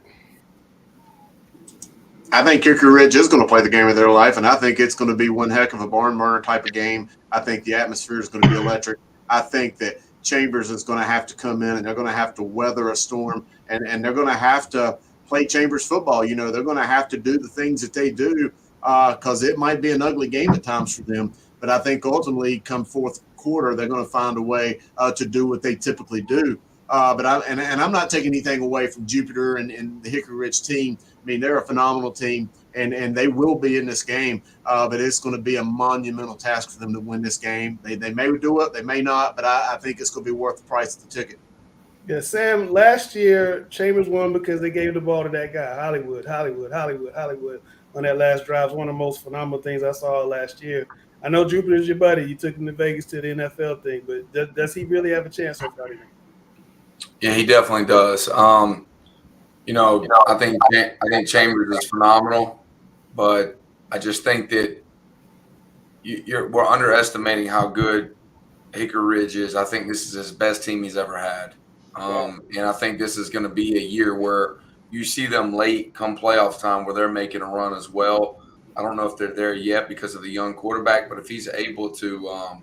I think Hickory Ridge is going to play the game of their life, and I think it's going to be one heck of a barn burner type of game. I think the atmosphere is going to be electric. I think that Chambers is going to have to come in, and they're going to have to weather a storm, and they're going to have to play Chambers football. They're going to have to do the things that they do because it might be an ugly game at times for them. But I think ultimately, come fourth quarter, they're going to find a way to do what they typically do. But I'm not taking anything away from Jupiter and the Hickory Ridge team. I mean, they're a phenomenal team, and they will be in this game. But it's going to be a monumental task for them to win this game. They may do it, they may not, but I think it's going to be worth the price of the ticket. Yeah, Sam, last year, Chambers won because they gave the ball to that guy, Hollywood, on that last drive. It's one of the most phenomenal things I saw last year. I know Jupiter's your buddy. You took him to Vegas to the NFL thing, but does he really have a chance on Friday night? Yeah, he definitely does. I think Chambers is phenomenal, but I just think that we're underestimating how good Hickory Ridge is. I think this is his best team he's ever had, and I think this is going to be a year where you see them late come playoff time where they're making a run as well. I don't know if they're there yet because of the young quarterback, but if he's able to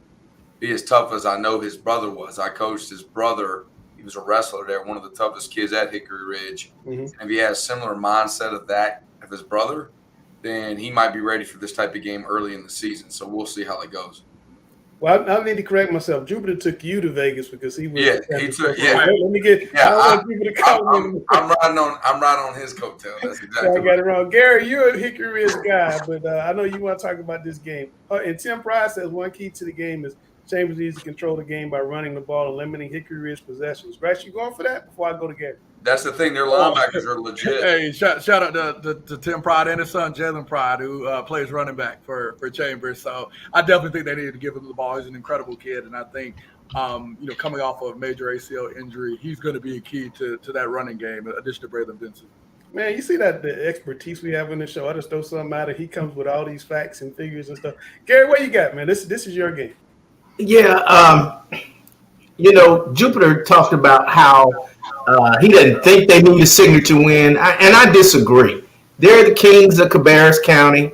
be as tough as I know his brother was, I coached his brother. He was a wrestler there, one of the toughest kids at Hickory Ridge. Mm-hmm. And if he has a similar mindset of his brother, then he might be ready for this type of game early in the season. So we'll see how it goes. Well, I need to correct myself. Jupiter took you to Vegas because he was. Yeah, he took. Yeah, let me get. Yeah, I'm riding on his coattail. That's exactly. So I got it wrong. Gary, you're a Hickory Ridge guy, but I know you want to talk about this game. And Tim Price says one key to the game is Chambers needs to control the game by running the ball and limiting Hickory Ridge possessions. Bryce, you going for that before I go to Gary? That's the thing. Their linebackers are legit. Hey, shout out to Tim Pride and his son, Jalen Pride, who plays running back for Chambers. So I definitely think they need to give him the ball. He's an incredible kid. And I think, coming off of a major ACL injury, he's going to be a key to that running game, in addition to Braylon Benson. Man, you see that the expertise we have in the show. I just throw something out of. He comes with all these facts and figures and stuff. Gary, what you got, man? This is your game. Yeah, Jupiter talked about how he doesn't think they need a signature win, and I disagree. They're the kings of Cabarrus County.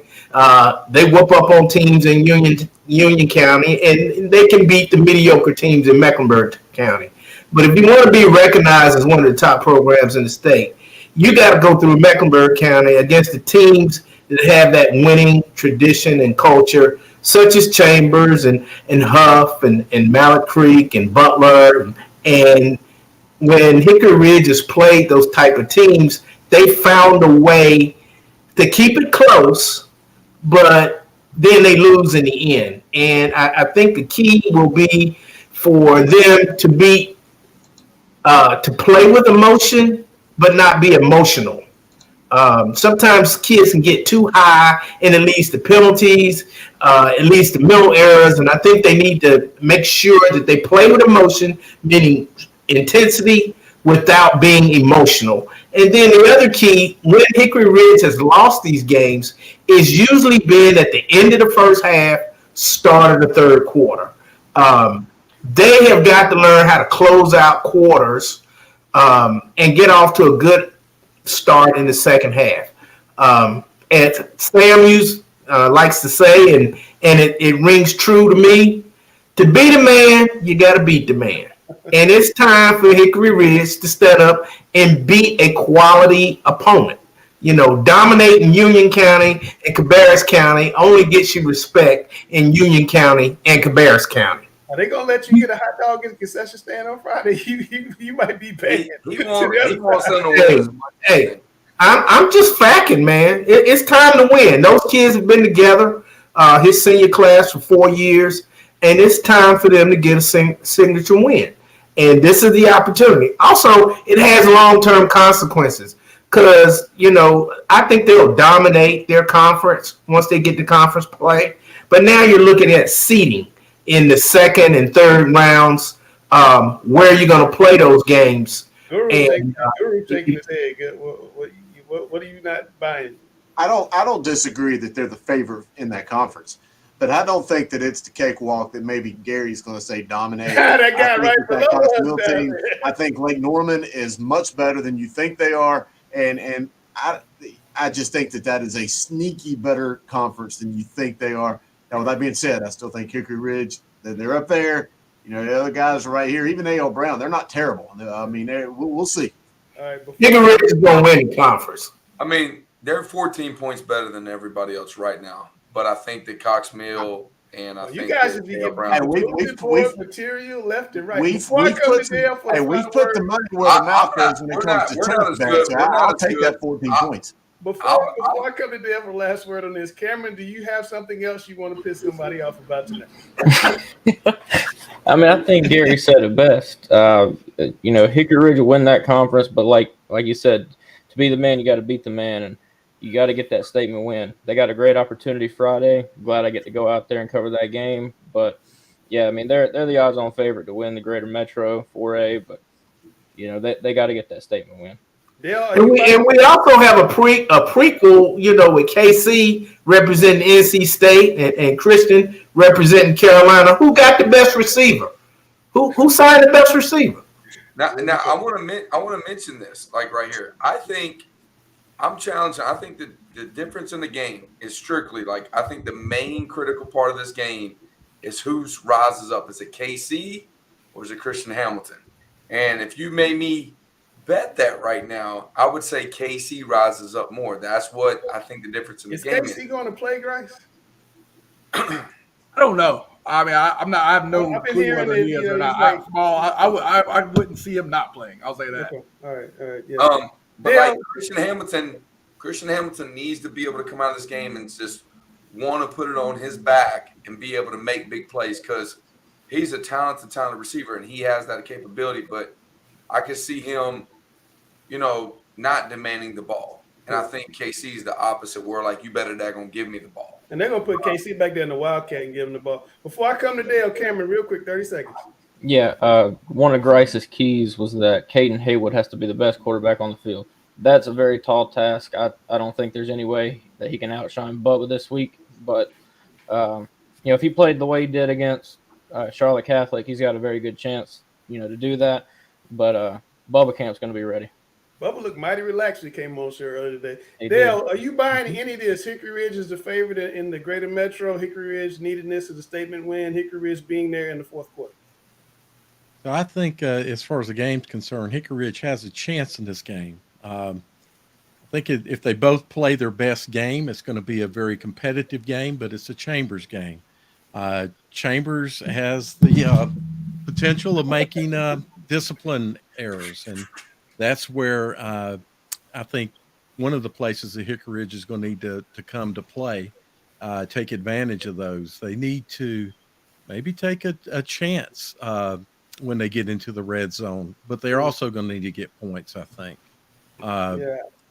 They whoop up on teams in Union County, and they can beat the mediocre teams in Mecklenburg County. But if you want to be recognized as one of the top programs in the state, you got to go through Mecklenburg County against the teams that have that winning tradition and culture, such as Chambers and Huff and Mallet Creek and Butler. And when Hickory Ridge has played those type of teams, they found a way to keep it close, but then they lose in the end. And I think the key will be for them to be to play with emotion, but not be emotional. Sometimes kids can get too high, and it leads to penalties, it leads to mental errors, and I think they need to make sure that they play with emotion, meaning intensity, without being emotional. And then the other key, when Hickory Ridge has lost these games, is usually been at the end of the first half, start of the third quarter. They have got to learn how to close out quarters and get off to a good start in the second half. As Sam likes to say, and it rings true to me, to beat a man, you got to beat the man. And it's time for Hickory Ridge to step up and beat a quality opponent. Dominating Union County and Cabarrus County only gets you respect in Union County and Cabarrus County. Are they gonna let you get a hot dog at the concession stand on Friday? You might be paying. Hey, I'm just facking, man. It's time to win. Those kids have been together, his senior class, for 4 years, and it's time for them to get a signature win. And this is the opportunity. Also, it has long-term consequences because, I think they'll dominate their conference once they get to conference play. But now you're looking at seeding in the second and third rounds, where you're going to play those games. Guru And shaking his head. What are you not buying? I don't disagree that they're the favorite in that conference, but I don't think that it's the cakewalk that maybe Gary's going to say dominate. That guy right below Cox-Mill us down team. there. I think Lake Norman is much better than you think they are, and I just think that is a sneaky better conference than you think they are. Now, with that being said, I still think Hickory Ridge, they're up there. You know, the other guys are right here. Even A.L. Brown, they're not terrible. I mean, we'll see. All right, Hickory Ridge is going to win the conference. I mean, they're 14 points better than everybody else right now. But I think that Cox-Mill and I You think guys that should be A.L. getting Brown. we've material left and right. We've put the money where the mouth is when it comes to tennis bets. I'll take that 14 points. Before I come to Dale for last word on this, Cameron, do you have something else you want to piss somebody off about tonight? I mean, I think Gary said it best. You know, Hickory Ridge will win that conference, but like you said, to be the man, you got to beat the man, and you got to get that statement win. They got a great opportunity Friday. Glad I get to go out there and cover that game. But yeah, I mean, they're the odds-on favorite to win the Greater Metro 4A, but you know they got to get that statement win. And we also have a prequel, you know, with KC representing NC State and Christian representing Carolina. Who got the best receiver? Who signed the best receiver? Now I want to mention this, like right here. I think I'm challenging. I think the difference in the game is strictly I think the main critical part of this game is who rises up. Is it KC or is it Christian Hamilton? And if you made me bet that right now, I would say KC rises up more. That's what I think the difference in the game is. Is KC going to play, Grace? I don't know. I mean, I have no clue whether he is or not. I wouldn't see him not playing. I'll say that. Okay. All right. Yeah. But Christian Hamilton needs to be able to come out of this game and just want to put it on his back and be able to make big plays because he's a talented receiver and he has that capability. But I could see him, you know, not demanding the ball. And I think KC is the opposite, where you better daggone give me the ball. And they're going to put KC back there in the Wildcat and give him the ball. Before I come to Dale, Cameron, real quick, 30 seconds. Yeah, one of Grice's keys was that Caden Haywood has to be the best quarterback on the field. That's a very tall task. I don't think there's any way that he can outshine Bubba this week. But, you know, if he played the way he did against Charlotte Catholic, he's got a very good chance, you know, to do that. But Bubba Camp's going to be ready. Bubba looked mighty relaxed when he came on show earlier today. Dale, are you buying any of this? Hickory Ridge is the favorite in the Greater Metro. Hickory Ridge needing this as a statement win. Hickory Ridge being there in the fourth quarter. So I think as far as the game's concerned, Hickory Ridge has a chance in this game. I think if they both play their best game, it's going to be a very competitive game, but it's a Chambers game. Chambers has the potential of making discipline errors, and that's where I think one of the places that Hickory Ridge is going to need to come to play, take advantage of those. They need to maybe take a chance when they get into the red zone, but they're also going to need to get points, I think.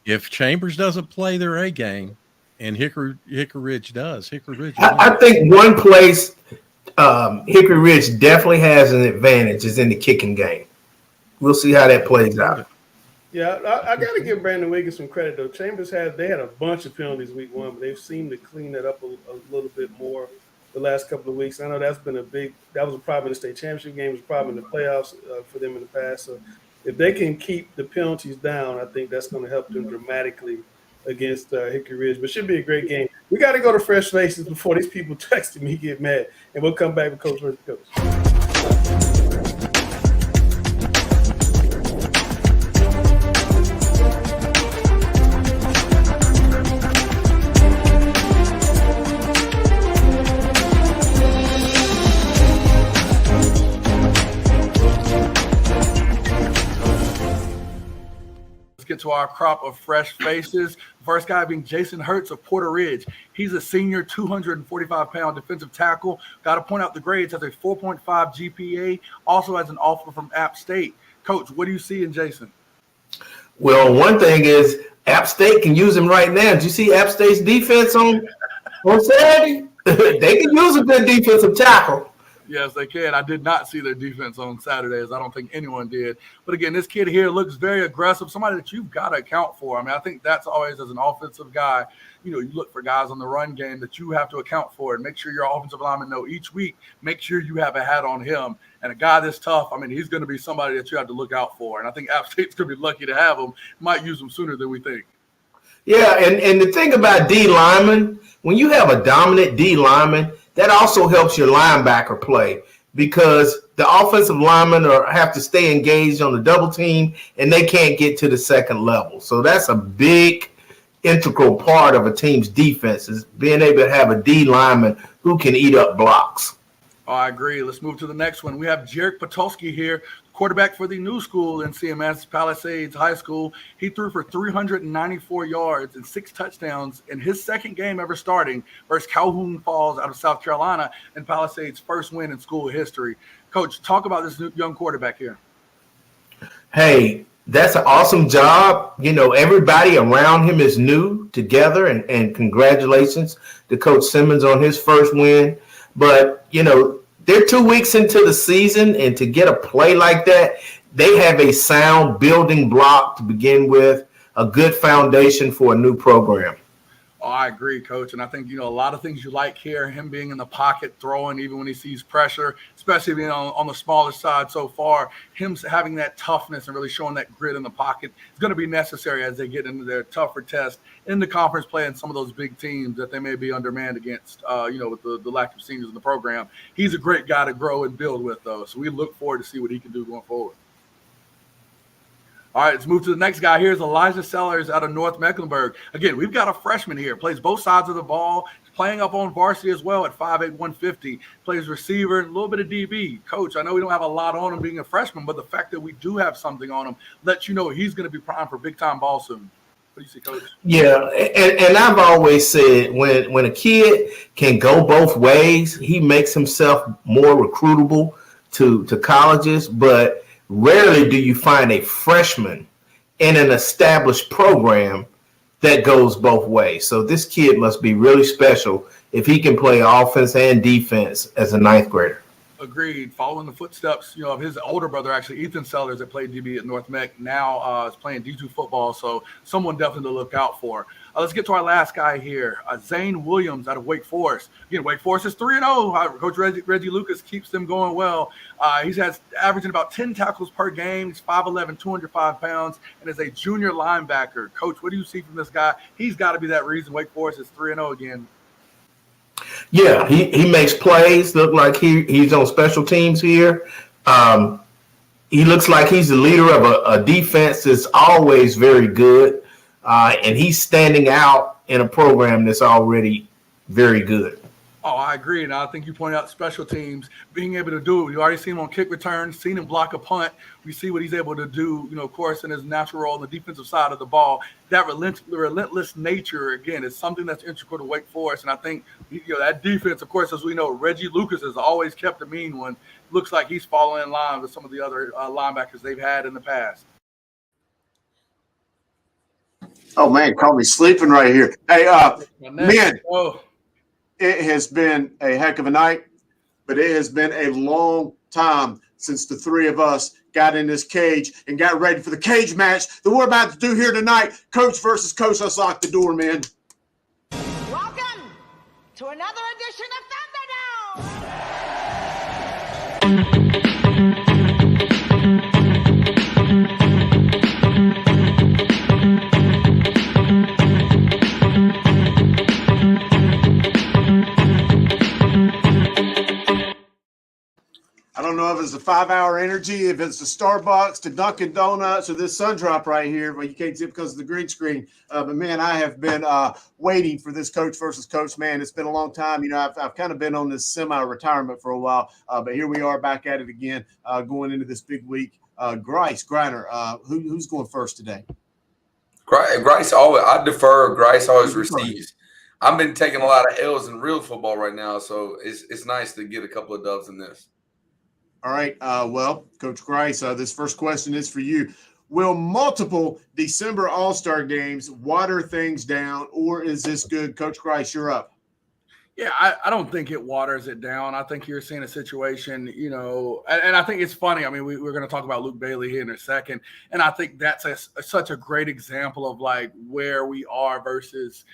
If Chambers doesn't play their A game and Hickory Ridge does, Hickory Ridge. I think one place Hickory Ridge definitely has an advantage is in the kicking game. We'll see how that plays out. Yeah, I got to give Brandon Wiggins some credit though. Chambers had a bunch of penalties week one, but they've seemed to clean that up a little bit more the last couple of weeks. I know that was a problem in the state championship game, it was a problem in the playoffs for them in the past. So if they can keep the penalties down, I think that's going to help them dramatically against Hickory Ridge. But it should be a great game. We got to go to Fresh Faces before these people texting me get mad, and we'll come back with Coach versus Coach. Get to our crop of fresh faces. First guy being Jason Hurts of Porter Ridge. He's a senior, 245-pound defensive tackle. Got to point out the grades, has a 4.5 GPA, also has an offer from App State. Coach, what do you see in Jason? Well, one thing is App State can use him right now. Did you see App State's defense on Saturday? They can use a good defensive tackle. Yes, they can. I did not see their defense on Saturdays. I don't think anyone did. But again, this kid here looks very aggressive, somebody that you've got to account for. I mean, I think that's always, as an offensive guy, you look for guys on the run game that you have to account for and make sure your offensive linemen know each week, make sure you have a hat on him. And a guy this tough, I mean, he's going to be somebody that you have to look out for. And I think App State's going to be lucky to have him. Might use him sooner than we think. Yeah, and the thing about D linemen, when you have a dominant D lineman, that also helps your linebacker play because the offensive linemen have to stay engaged on the double team and they can't get to the second level. So that's a big integral part of a team's defense is being able to have a D lineman who can eat up blocks. Oh, I agree. Let's move to the next one. We have Jarek Patulski here, quarterback for the new school in CMS, Palisades High School. He threw for 394 yards and 6 touchdowns in his second game ever starting versus Calhoun Falls out of South Carolina and Palisades' first win in school history. Coach, talk about this new young quarterback here. Hey, that's an awesome job. Everybody around him is new together, and congratulations to Coach Simmons on his first win. But, they're 2 weeks into the season, and to get a play like that, they have a sound building block to begin with, a good foundation for a new program. Oh, I agree, Coach. And I think, a lot of things you like here, him being in the pocket, throwing even when he sees pressure, especially being on the smaller side so far, him having that toughness and really showing that grit in the pocket is going to be necessary as they get into their tougher test in the conference play and some of those big teams that they may be undermanned against, with the lack of seniors in the program. He's a great guy to grow and build with, though. So we look forward to see what he can do going forward. All right, let's move to the next guy. Here's Elijah Sellers out of North Mecklenburg. Again, we've got a freshman here. Plays both sides of the ball. Playing up on varsity as well at 5'8", 150. Plays receiver and a little bit of DB. Coach, I know we don't have a lot on him being a freshman, but the fact that we do have something on him lets you know he's going to be primed for big-time ball soon. What do you see, Coach? Yeah, and I've always said when a kid can go both ways, he makes himself more recruitable to colleges, but rarely do you find a freshman in an established program that goes both ways. So this kid must be really special if he can play offense and defense as a ninth grader. Agreed. Following the footsteps, of his older brother, actually, Ethan Sellers, that played DB at North Mech, now is playing D2 football. So someone definitely to look out for. Let's get to our last guy here, Zane Williams out of Wake Forest. Again, Wake Forest is 3-0. Coach Reggie Lucas keeps them going well. He's averaging about 10 tackles per game. He's 5'11", 205 pounds, and is a junior linebacker. Coach, what do you see from this guy? He's got to be that reason Wake Forest is 3-0 again. Yeah, he makes plays. Look like he's on special teams here. He looks like he's the leader of a defense that's always very good. And he's standing out in a program that's already very good. Oh, I agree. And I think you pointed out special teams being able to do it. We've already seen him on kick returns, seen him block a punt. We see what he's able to do, of course, in his natural role on the defensive side of the ball. That relentless nature, again, is something that's integral to Wake Forest. And I think, that defense, of course, as we know, Reggie Lucas has always kept a mean one. Looks like he's falling in line with some of the other linebackers they've had in the past. Oh, man, call me sleeping right here. Hey, man, it has been a heck of a night, but it has been a long time since the three of us got in this cage and got ready for the cage match that we're about to do here tonight. Coach versus coach. Let's lock the door, man. Welcome to another edition of Thunderdome. I don't know if it's the 5-hour energy, if it's the Starbucks to Dunkin' Donuts or this sun drop right here, but you can't see it because of the green screen. But, man, I have been waiting for this coach versus coach. Man, it's been a long time. I've kind of been on this semi-retirement for a while, but here we are back at it again, going into this big week. Bryce, Griner, who's going first today? Bryce always – I defer. Bryce always receives. I've been taking a lot of L's in real football right now, so it's nice to get a couple of dubs in this. All right. Well, Coach Grice, this first question is for you. Will multiple December All-Star games water things down, or is this good? Coach Grice, you're up. Yeah, I don't think it waters it down. I think you're seeing a situation, and I think it's funny. I mean, we're going to talk about Luke Bailey here in a second, and I think that's such a great example of like where we are versus,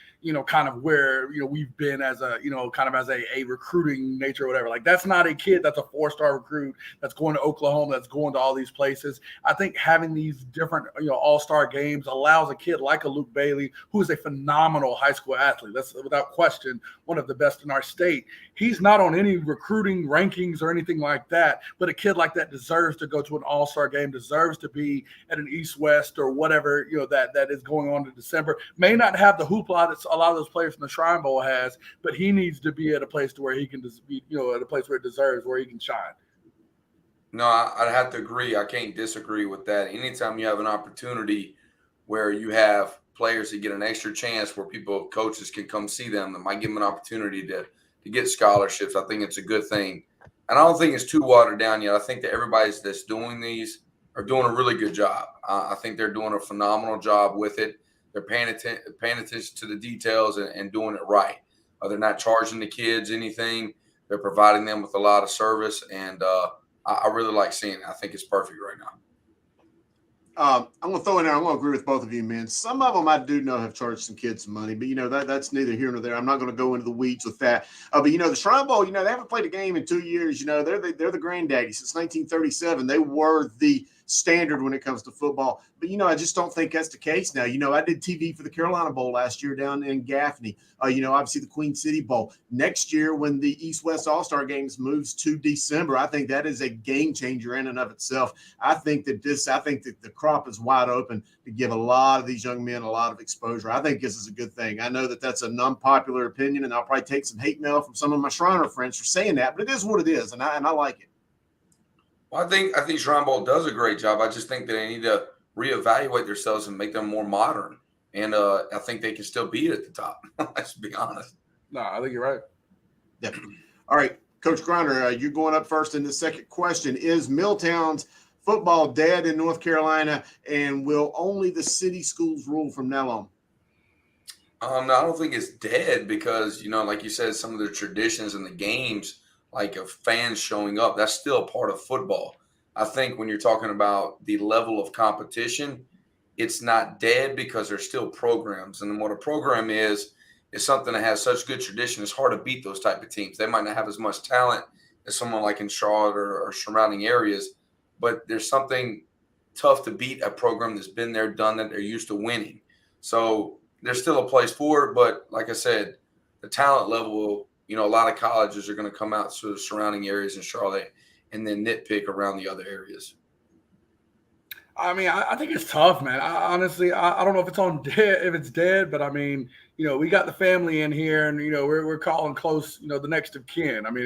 kind of where, we've been as a, kind of as a recruiting nature or whatever. Like that's not a kid that's a 4-star recruit that's going to Oklahoma, that's going to all these places. I think having these different, all-star games allows a kid like a Luke Bailey, who is a phenomenal high school athlete. That's without question one of the best in our state. He's not on any recruiting rankings or anything like that, but a kid like that deserves to go to an all-star game, deserves to be at an East-West or whatever, that is going on in December. May not have the hoopla that a lot of those players from the Shrine Bowl has, but he needs to be at a place to where he can just be, at a place where it deserves, where he can shine. No, I'd have to agree. I can't disagree with that. Anytime you have an opportunity where you have players that get an extra chance where coaches can come see them, that might give them an opportunity to get scholarships, I think it's a good thing. And I don't think it's too watered down yet. I think that everybody that's doing these are doing a really good job. I think they're doing a phenomenal job with it. They're paying attention to the details and doing it right. They're not charging the kids anything. They're providing them with a lot of service, and I really like seeing it. I think it's perfect right now. I'm going to throw in there. I'm going to agree with both of you, man. Some of them I do know have charged some kids some money, but, that's neither here nor there. I'm not going to go into the weeds with that. But, the Shrine Bowl, they haven't played a game in 2 years. They're the granddaddy since 1937. They were the standard when it comes to football. But, I just don't think that's the case now. I did TV for the Carolina Bowl last year down in Gaffney. Obviously the Queen City Bowl. Next year when the East-West All-Star Games moves to December, I think that is a game changer in and of itself. I think that the crop is wide open to give a lot of these young men a lot of exposure. I think this is a good thing. I know that that's an unpopular opinion, and I'll probably take some hate mail from some of my Shriner friends for saying that, but it is what it is, and I like it. Well, I think Shrine Bowl does a great job. I just think that they need to reevaluate themselves and make them more modern. And I think they can still be at the top. Let's be honest. No, I think you're right. Yeah. All right, Coach Griner, you're going up first in the second question. Is Milltown's football dead in North Carolina, and will only the city schools rule from now on? No, I don't think it's dead because, like you said, some of the traditions and the games, like of fans showing up, that's still a part of football. I think when you're talking about the level of competition, it's not dead because there's still programs. And what a program is something that has such good tradition. It's hard to beat those type of teams. They might not have as much talent as someone like in Charlotte or surrounding areas, but there's something tough to beat a program that's been there, done that, they're used to winning. So there's still a place for it. But like I said, the talent level, a lot of colleges are going to come out to the surrounding areas in Charlotte and then nitpick around the other areas. I mean, I think it's tough, man. Honestly, I don't know if it's dead, but I mean, we got the family in here, and we're calling close, the next of kin. I mean,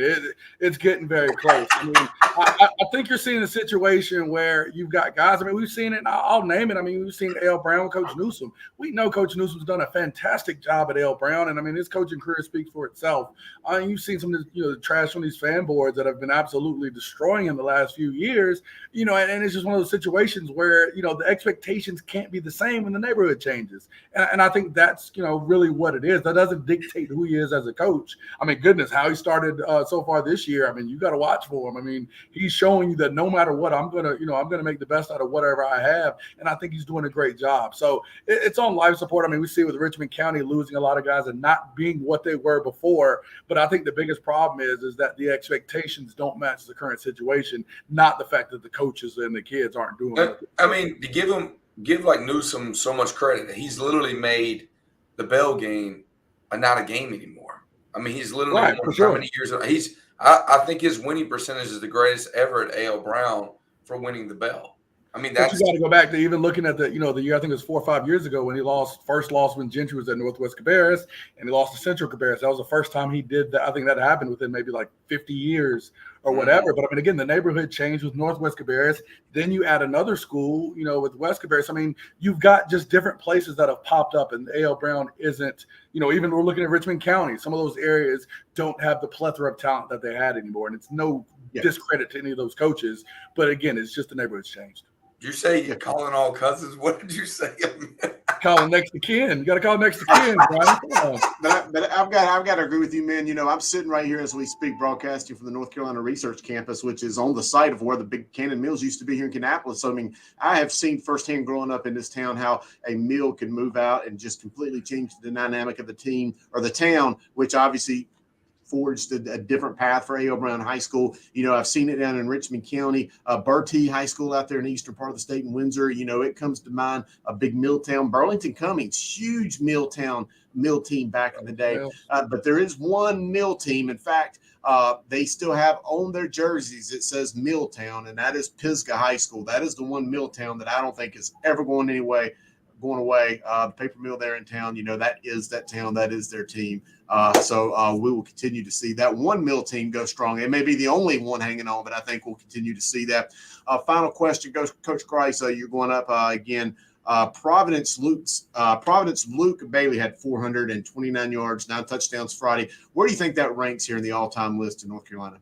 it's getting very close. I mean, I think you're seeing a situation where you've got guys. I mean, we've seen it. And I'll name it. I mean, we've seen L. Brown, Coach Newsom. We know Coach Newsom's done a fantastic job at L. Brown, and I mean, his coaching career speaks for itself. You've seen some of the trash on these fan boards that have been absolutely destroying in the last few years. And it's just one of those situations where the expectations can't be the same when the neighborhood changes, and I think that's really what it is. That doesn't dictate who he is as a coach. I mean, goodness, how he started so far this year. I mean, you got to watch for him. I mean, he's showing you that no matter what, I'm gonna make the best out of whatever I have, and I think he's doing a great job. So it's on life support. I mean, we see with Richmond County losing a lot of guys and not being what they were before. But I think the biggest problem is that the expectations don't match the current situation, not the fact that the coaches and the kids aren't doing it. I mean, to give like Newsom so much credit that he's literally made the Bell game not a game anymore. I mean, he's literally right, won sure. how many years? I think his winning percentage is the greatest ever at A.L. Brown for winning the Bell. I mean, But you got to go back to even looking at the year, I think it was 4 or 5 years ago when he first lost when Gentry was at Northwest Cabarrus, and he lost to Central Cabarrus. That was the first time he did that. I think that happened within maybe like 50 years or whatever. But I mean, again, the neighborhood changed with Northwest Cabarrus. Then you add another school, with West Cabarrus. I mean, you've got just different places that have popped up, and A.L. Brown isn't, even we're looking at Richmond County. Some of those areas don't have the plethora of talent that they had anymore. And it's no discredit to any of those coaches. But again, it's just the neighborhood's changed. Did you say you're calling all cousins? What did you say? Calling next to kin. You got to call next to kin, Brian. Come on. But I've got to agree with you, man. You know, I'm sitting right here as we speak, broadcasting from the North Carolina Research Campus, which is on the site of where the big Cannon Mills used to be here in Kannapolis. So, I mean, I have seen firsthand growing up in this town how a mill can move out and just completely change the dynamic of the team or the town, which obviously forged a different path for A.O. Brown High School. You know, I've seen it down in Richmond County, Bertie High School out there in the eastern part of the state in Windsor. You know, it comes to mind a big mill town. Burlington Cummings, huge mill team back in the day. But there is one mill team. In fact, they still have on their jerseys, it says Milltown, and that is Pisgah High School. That is the one mill town that I don't think is ever going away. The paper mill there in town, you know, that is that town, that is their team. So we will continue to see that one mill team go strong. It may be the only one hanging on, but I think we'll continue to see that. Final question goes Coach Grice. You're going up again. Providence Luke Bailey had 429 yards, 9 touchdowns Friday. Where do you think that ranks here in the all-time list in North Carolina?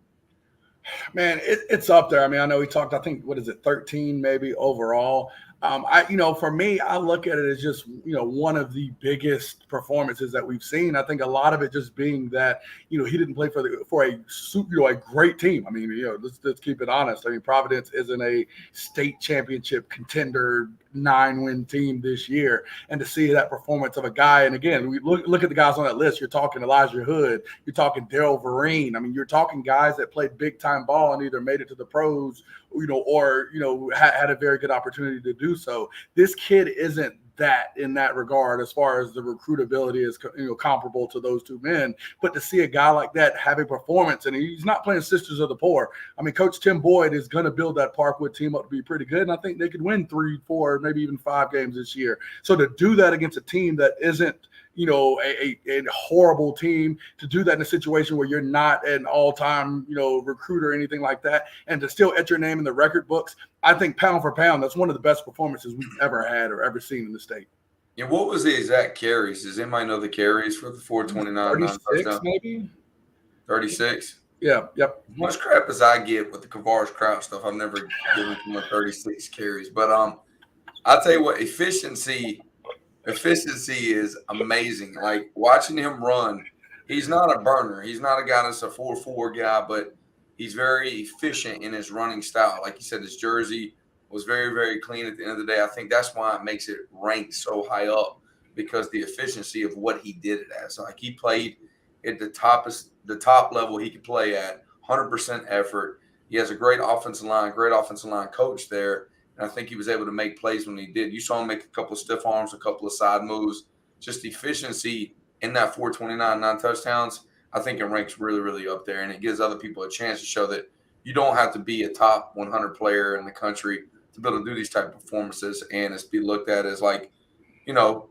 Man, it's up there. I mean, I know he talked, I think, 13 maybe overall. For me, I look at it as just, one of the biggest performances that we've seen. I think a lot of it just being that, he didn't play for a great team. I mean, let's keep it honest. I mean, Providence isn't a state championship contender 9-win team this year, and to see that performance of a guy, and again, we look at the guys on that list. You're talking Elijah Hood, you're talking Daryl Vereen. I mean, you're talking guys that played big time ball and either made it to the pros, or had a very good opportunity to do so. This kid isn't that in that regard as far as the recruitability is comparable to those two men, but to see a guy like that have a performance, and he's not playing Sisters of the Poor. I mean, Coach Tim Boyd is going to build that Parkwood team up to be pretty good, and I think they could win 3, 4, maybe even 5 games this year. So to do that against a team that isn't a horrible team, to do that in a situation where you're not an all-time recruiter or anything like that, and to still enter your name in the record books, I think pound for pound, that's one of the best performances we've ever had or ever seen in the state. Yeah, what was the exact carries? Does anybody know the carries for the 429? 36 maybe? 36? Yeah, yep. As much crap as I get with the Kavars Kraut stuff, I've never given him a 36 carries. But I'll tell you what, efficiency is amazing. Like watching him run, he's not a burner. He's not a guy that's a 4.4 guy, but he's very efficient in his running style. Like you said, his jersey was very, very clean at the end of the day. I think that's why it makes it rank so high up, because the efficiency of what he did it as. Like he played at the top level he could play at, 100% effort. He has a great offensive line coach there. And I think he was able to make plays when he did. You saw him make a couple of stiff arms, a couple of side moves. Just efficiency in that 429, 9 touchdowns, I think it ranks really, really up there. And it gives other people a chance to show that you don't have to be a top 100 player in the country to be able to do these type of performances. And it's be looked at as like,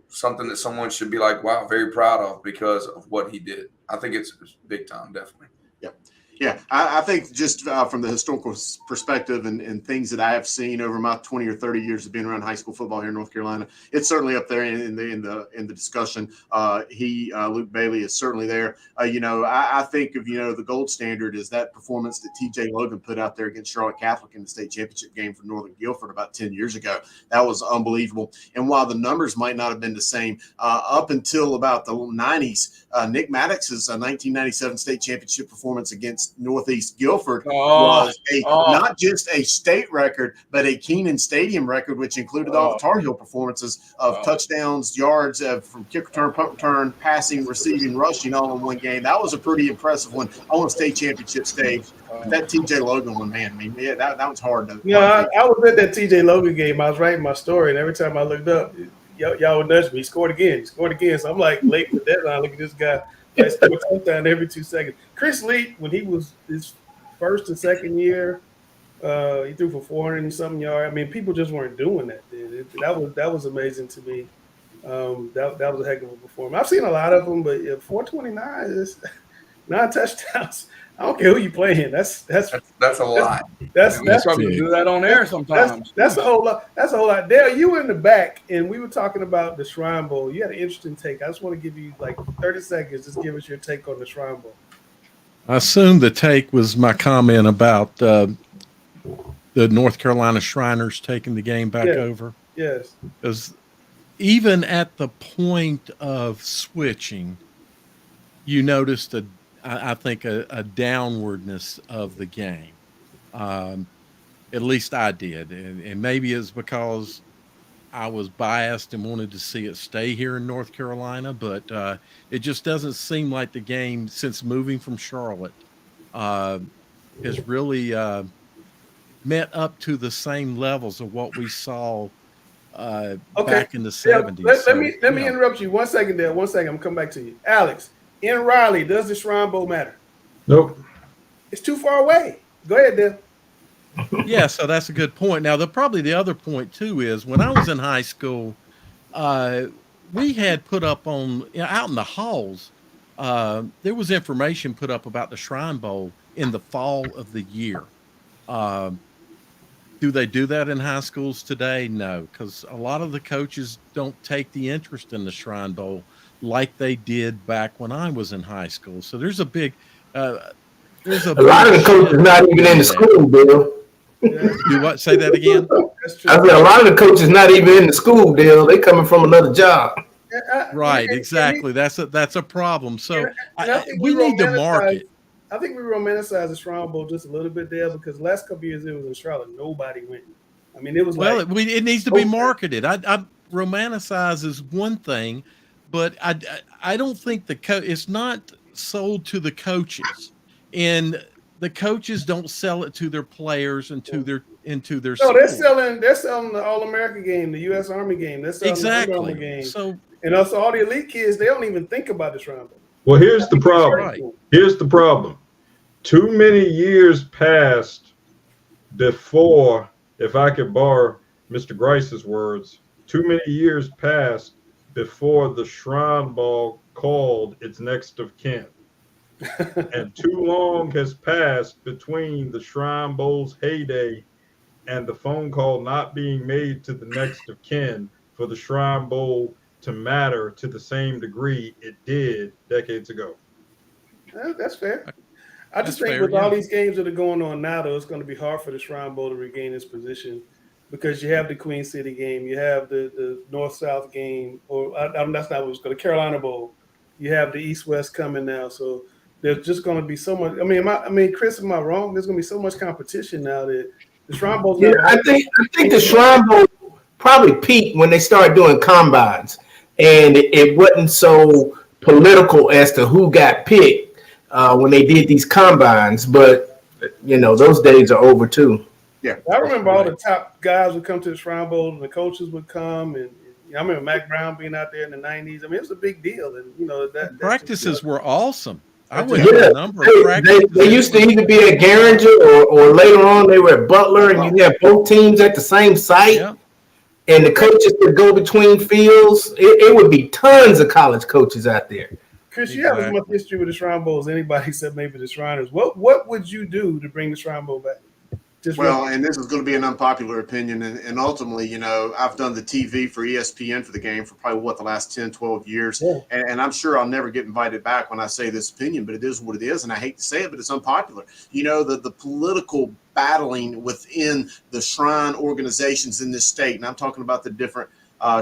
something that someone should be like, wow, very proud of because of what he did. I think it's big time, definitely. Yep. Yeah, I think just from the historical perspective and things that I have seen over my 20 or 30 years of being around high school football here in North Carolina, it's certainly up there in the discussion. Luke Bailey is certainly there. I think of the gold standard is that performance that TJ Logan put out there against Charlotte Catholic in the state championship game for Northern Guilford about 10 years ago. That was unbelievable. And while the numbers might not have been the same, up until about the 90s, Nick Maddox's 1997 state championship performance against Northeast Guilford was not just a state record, but a Keenan Stadium record, which included all the Tar Heel performances of touchdowns, yards from kick return, punt return, passing, receiving, rushing, all in one game. That was a pretty impressive one on a state championship stage. That TJ Logan one, man, I mean, yeah, that was hard to. I was at that TJ Logan game. I was writing my story, and every time I looked up, y'all would nudge me. He scored again. So I'm like late to the deadline. Look at this guy. He scored a touchdown every 2 seconds. Chris Lee, when he was his first and second year, he threw for 400 and something yards. I mean, people just weren't doing that. That was amazing to me. That was a heck of a performance. I've seen a lot of them, but 429 is 9 touchdowns. I don't care who you playing. That's a lot. That's probably do that on air sometimes. That's a whole lot. That's a whole lot. Dale, you were in the back, and we were talking about the Shrine Bowl. You had an interesting take. I just want to give you like 30 seconds. Just give us your take on the Shrine Bowl. I assume the take was my comment about the the North Carolina Shriners taking the game back Yeah. over. Yes. Because even at the point of switching, you noticed I think a downwardness of the game. At least I did, and maybe it's because I was biased and wanted to see it stay here in North Carolina, but it just doesn't seem like the game since moving from Charlotte has really met up to the same levels of what we saw back in the 70s. Let me interrupt you 1 second there. 1 second. I'm gonna come back to you. Alex, in Raleigh, does the Shrine Bowl matter? Nope. It's too far away. Go ahead, Dale. Yeah, so that's a good point. Now, probably the other point too is when I was in high school, we had put up out in the halls. There was information put up about the Shrine Bowl in the fall of the year. Do they do that in high schools today? No, because a lot of the coaches don't take the interest in the Shrine Bowl like they did back when I was in high school. So there's a big, a lot of the coaches not even in the school, Bill. Do what? Say that again. I said a lot of the coaches not even in the school, Bill. They coming from another job. Right, exactly. That's a problem. So I think we need to market. I think we romanticize the Shrine Bowl just a little bit there because the last couple of years it was in Charlotte, nobody went. I mean, it was it needs to be marketed. I romanticize is one thing, but I don't think it's not sold to the coaches, and the coaches don't sell it to their players and to their No, school. they're selling the All-American game, the U.S. Army game. They're selling the Under Armour game. So, and also all the elite kids, they don't even think about the Shrine Bowl. Well, here's the problem. Here's the problem. Too many years passed before, if I could borrow Mr. Grice's words, too many years passed before the Shrine Bowl called its next of kin. And too long has passed between the Shrine Bowl's heyday and the phone call not being made to the next of kin for the Shrine Bowl to matter to the same degree it did decades ago. That's fair. I just think with all these games that are going on now, though, it's going to be hard for the Shrine Bowl to regain its position because you have the Queen City game, you have the North-South game, or that's not what it's called, the Carolina Bowl. You have the East-West coming now, so there's just going to be so much. I mean, Chris, am I wrong? There's going to be so much competition now that the Shrine Bowl. Yeah, I think the Shrine Bowl probably peaked when they started doing combines, and it wasn't so political as to who got picked when they did these combines. But those days are over too. Yeah, I remember all the top guys would come to the Shrine Bowl, and the coaches would come, and I remember Mac Brown being out there in the '90s. I mean, it was a big deal, and that practices were awesome. I went to a number of practices. They used to either be at Garinger or later on they were at Butler, and you had both teams at the same site. Yep. And the coaches would go between fields. It would be tons of college coaches out there. Chris, you have as much history with the Shrine Bowl as anybody except maybe the Shriners. What would you do to bring the Shrine Bowl back? And this is going to be an unpopular opinion. And ultimately, I've done the TV for ESPN for the game for probably, the last 10, 12 years. Yeah. And I'm sure I'll never get invited back when I say this opinion, but it is what it is. And I hate to say it, but it's unpopular. The political battling within the Shrine organizations in this state. And I'm talking about the different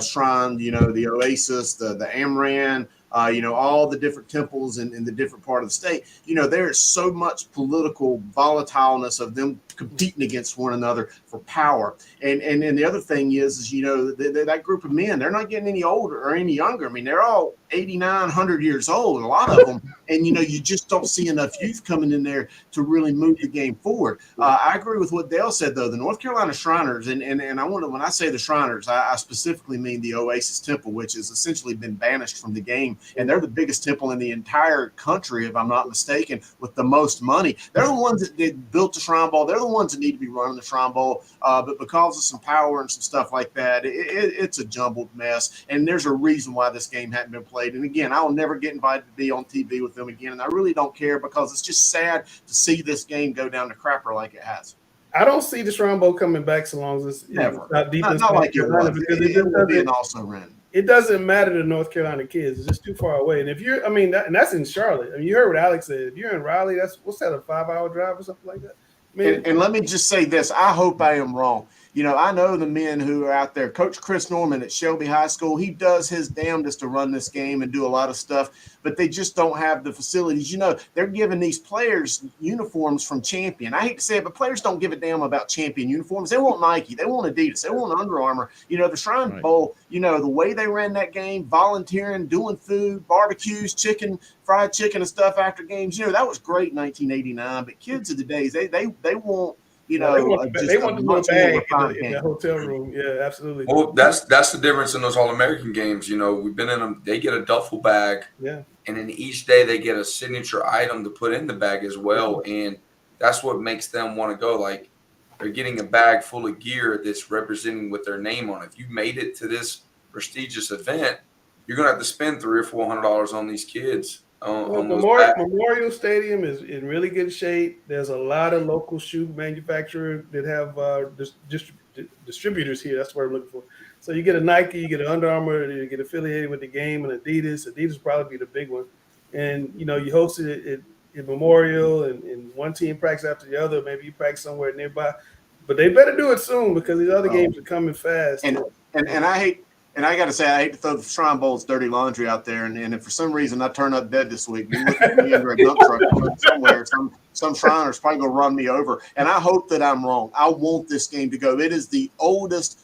Shrine, the Oasis, the Amran, all the different temples in the different part of the state. There is so much political volatileness of them competing against one another for power. And the other thing is that group of men, they're not getting any older or any younger. I mean, they're all 89, 100 years old, a lot of them. And, you just don't see enough youth coming in there to really move the game forward. I agree with what Dale said, though. The North Carolina Shriners, and I want to, when I say the Shriners, I specifically mean the Oasis Temple, which has essentially been banished from the game. And they're the biggest temple in the entire country, if I'm not mistaken, with the most money. They're the ones that built the Shrine Bowl. They're the ones that need to be running the Shrine Bowl. But because of some power and some stuff like that, it's a jumbled mess. And there's a reason why this game hadn't been played. And again, I will never get invited to be on TV with them again. And I really don't care because it's just sad to see this game go down the crapper like it has. I don't see the Shrine Bowl coming back so long as it's not deep. Not like it was. It will be an also run. It doesn't matter to North Carolina kids. It's just too far away. And if you're, and that's in Charlotte. I mean, you heard what Alex said. If you're in Raleigh, what's that, a 5-hour drive or something like that? And let me just say this. I hope I am wrong. You know, I know the men who are out there. Coach Chris Norman at Shelby High School, he does his damnedest to run this game and do a lot of stuff, but they just don't have the facilities. You know, they're giving these players uniforms from Champion. I hate to say it, but players don't give a damn about Champion uniforms. They want Nike. They want Adidas. They want Under Armour. You know, the Shrine Bowl, you know, the way they ran that game, volunteering, doing food, barbecues, fried chicken and stuff after games, you know, that was great in 1989. But kids of the days, they want, you know, they want to go bag in the hotel room. Yeah, absolutely. Well, that's the difference in those All-American games. You know, we've been in them. They get a duffel bag, and then each day they get a signature item to put in the bag as well, and that's what makes them want to go. Like, they're getting a bag full of gear that's representing with their name on it. If you made it to this prestigious event, you're gonna have to spend $300 or $400 on these kids. Memorial Stadium is in really good shape. There's a lot of local shoe manufacturers that have distributors here. That's what I'm looking for. So you get a Nike, you get an Under Armour, you get affiliated with the game, and Adidas. Adidas will probably be the big one. And, you know, you hosted it at Memorial, and one team practice after the other. Maybe you practice somewhere nearby. But they better do it soon because these other games are coming fast. And I got to say, I hate to throw the Shrine Bowl's dirty laundry out there. And if for some reason I turn up dead this week, you look at me under a dump truck somewhere, some Shriner's probably going to run me over. And I hope that I'm wrong. I want this game to go. It is the oldest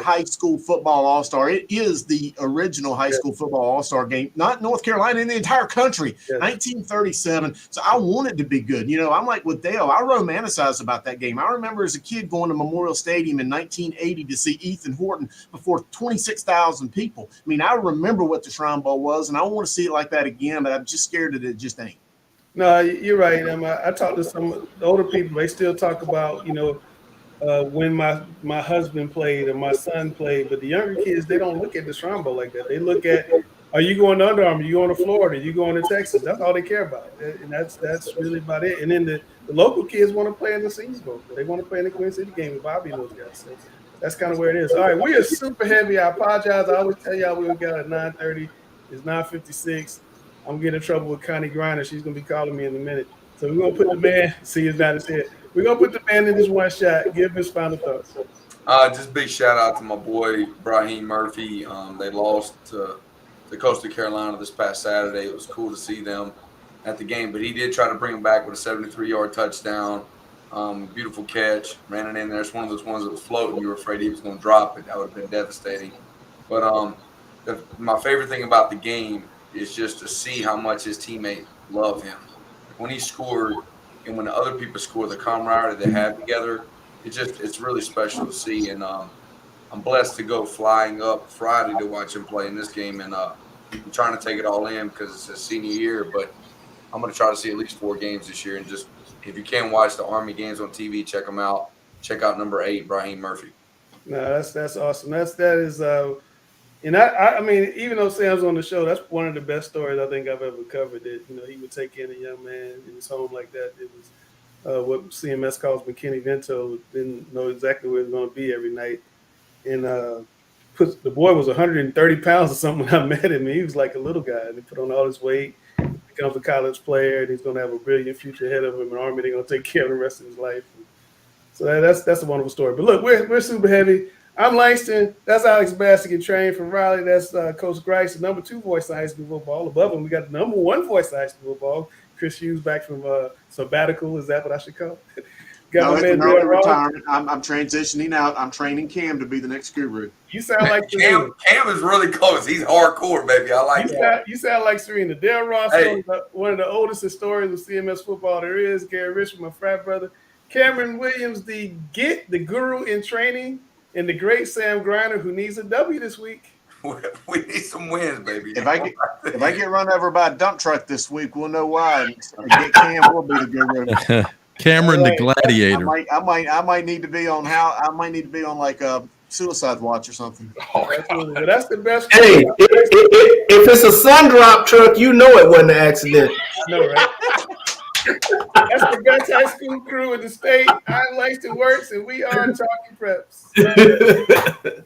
high school football all-star. It is the original high school football all-star game, not North Carolina, in the entire country, 1937. So I want it to be good. You know, I'm like with Dale. I romanticize about that game. I remember as a kid going to Memorial Stadium in 1980 to see Ethan Horton before 26,000 people. I mean, I remember what the Shrine Bowl was, and I want to see it like that again, but I'm just scared that it just ain't. No, you're right. I talked to some older people. They still talk about, you know, when my husband played or my son played, but the younger kids, they don't look at the Shrine Bowl like that. They look at, are you going to Under Armour? Are you going to Florida? Are you going to Texas? That's all they care about, and that's really about it. And then the local kids want to play in the Senior Bowl. They want to play in the Queen City game with Bobby and those guys. So that's kind of where it is. All right, we are super heavy. I apologize. I always tell y'all we got at 9:30. It's 9:56. I'm getting in trouble with Connie Griner. She's gonna be calling me in a minute. So we're gonna put the man. See, it's not his head. We're going to put the man in this one shot. Give his final thoughts. Just big shout out to my boy, Brahim Murphy. They lost to Coastal Carolina this past Saturday. It was cool to see them at the game, but he did try to bring him back with a 73-yard touchdown. Beautiful catch. Ran it in there. It's one of those ones that was floating. You were afraid he was going to drop it. That would have been devastating. But my favorite thing about the game is just to see how much his teammates love him. When he scored, and when the other people score, the camaraderie they have together, it's really special to see. And I'm blessed to go flying up Friday to watch him play in this game. And I'm trying to take it all in because it's his senior year. But I'm going to try to see at least 4 games this year. And just if you can watch the Army games on TV, check them out. Check out number 8, Brahim Murphy. No, that's awesome. That is. And I mean, even though Sam's on the show, that's one of the best stories I think I've ever covered. That, you know, he would take in a young man in his home like that. It was what CMS calls McKinney-Vento. Didn't know exactly where he was going to be every night. And the boy was 130 pounds or something when I met him. He was like a little guy. And he put on all his weight, becomes a college player, and he's going to have a brilliant future ahead of him in the Army. They're going to take care of the rest of his life. So that's a wonderful story. But look, we're super heavy. I'm Langston. That's Alex Bassick, trained from Raleigh. That's Coach Grice, the number 2 voice of high school football. Above him, we got the number 1 voice of high school football, Chris Hughes, back from sabbatical. Is that what I should call it? No, it's no retirement. I'm transitioning out. I'm training Cam to be the next guru. You sound like Cam is really close. He's hardcore, baby. I like it. You sound like Serena. Dale Ross, one of the oldest historians of CMS football there is. Gary Richmond, my frat brother. Cameron Williams, the guru in training. And the great Sam Griner, who needs a W this week. We need some wins, baby. If I get run over by a dump truck this week, we'll know why. Get Cam will be the guru. Cameron the Gladiator. I might need to be on like a suicide watch or something. But that's the best. Hey, if it's a sun drop truck, you know it wasn't an accident. I know, right? That's the best high school crew in the state. I'm Langston Works, and we are Talking Preps.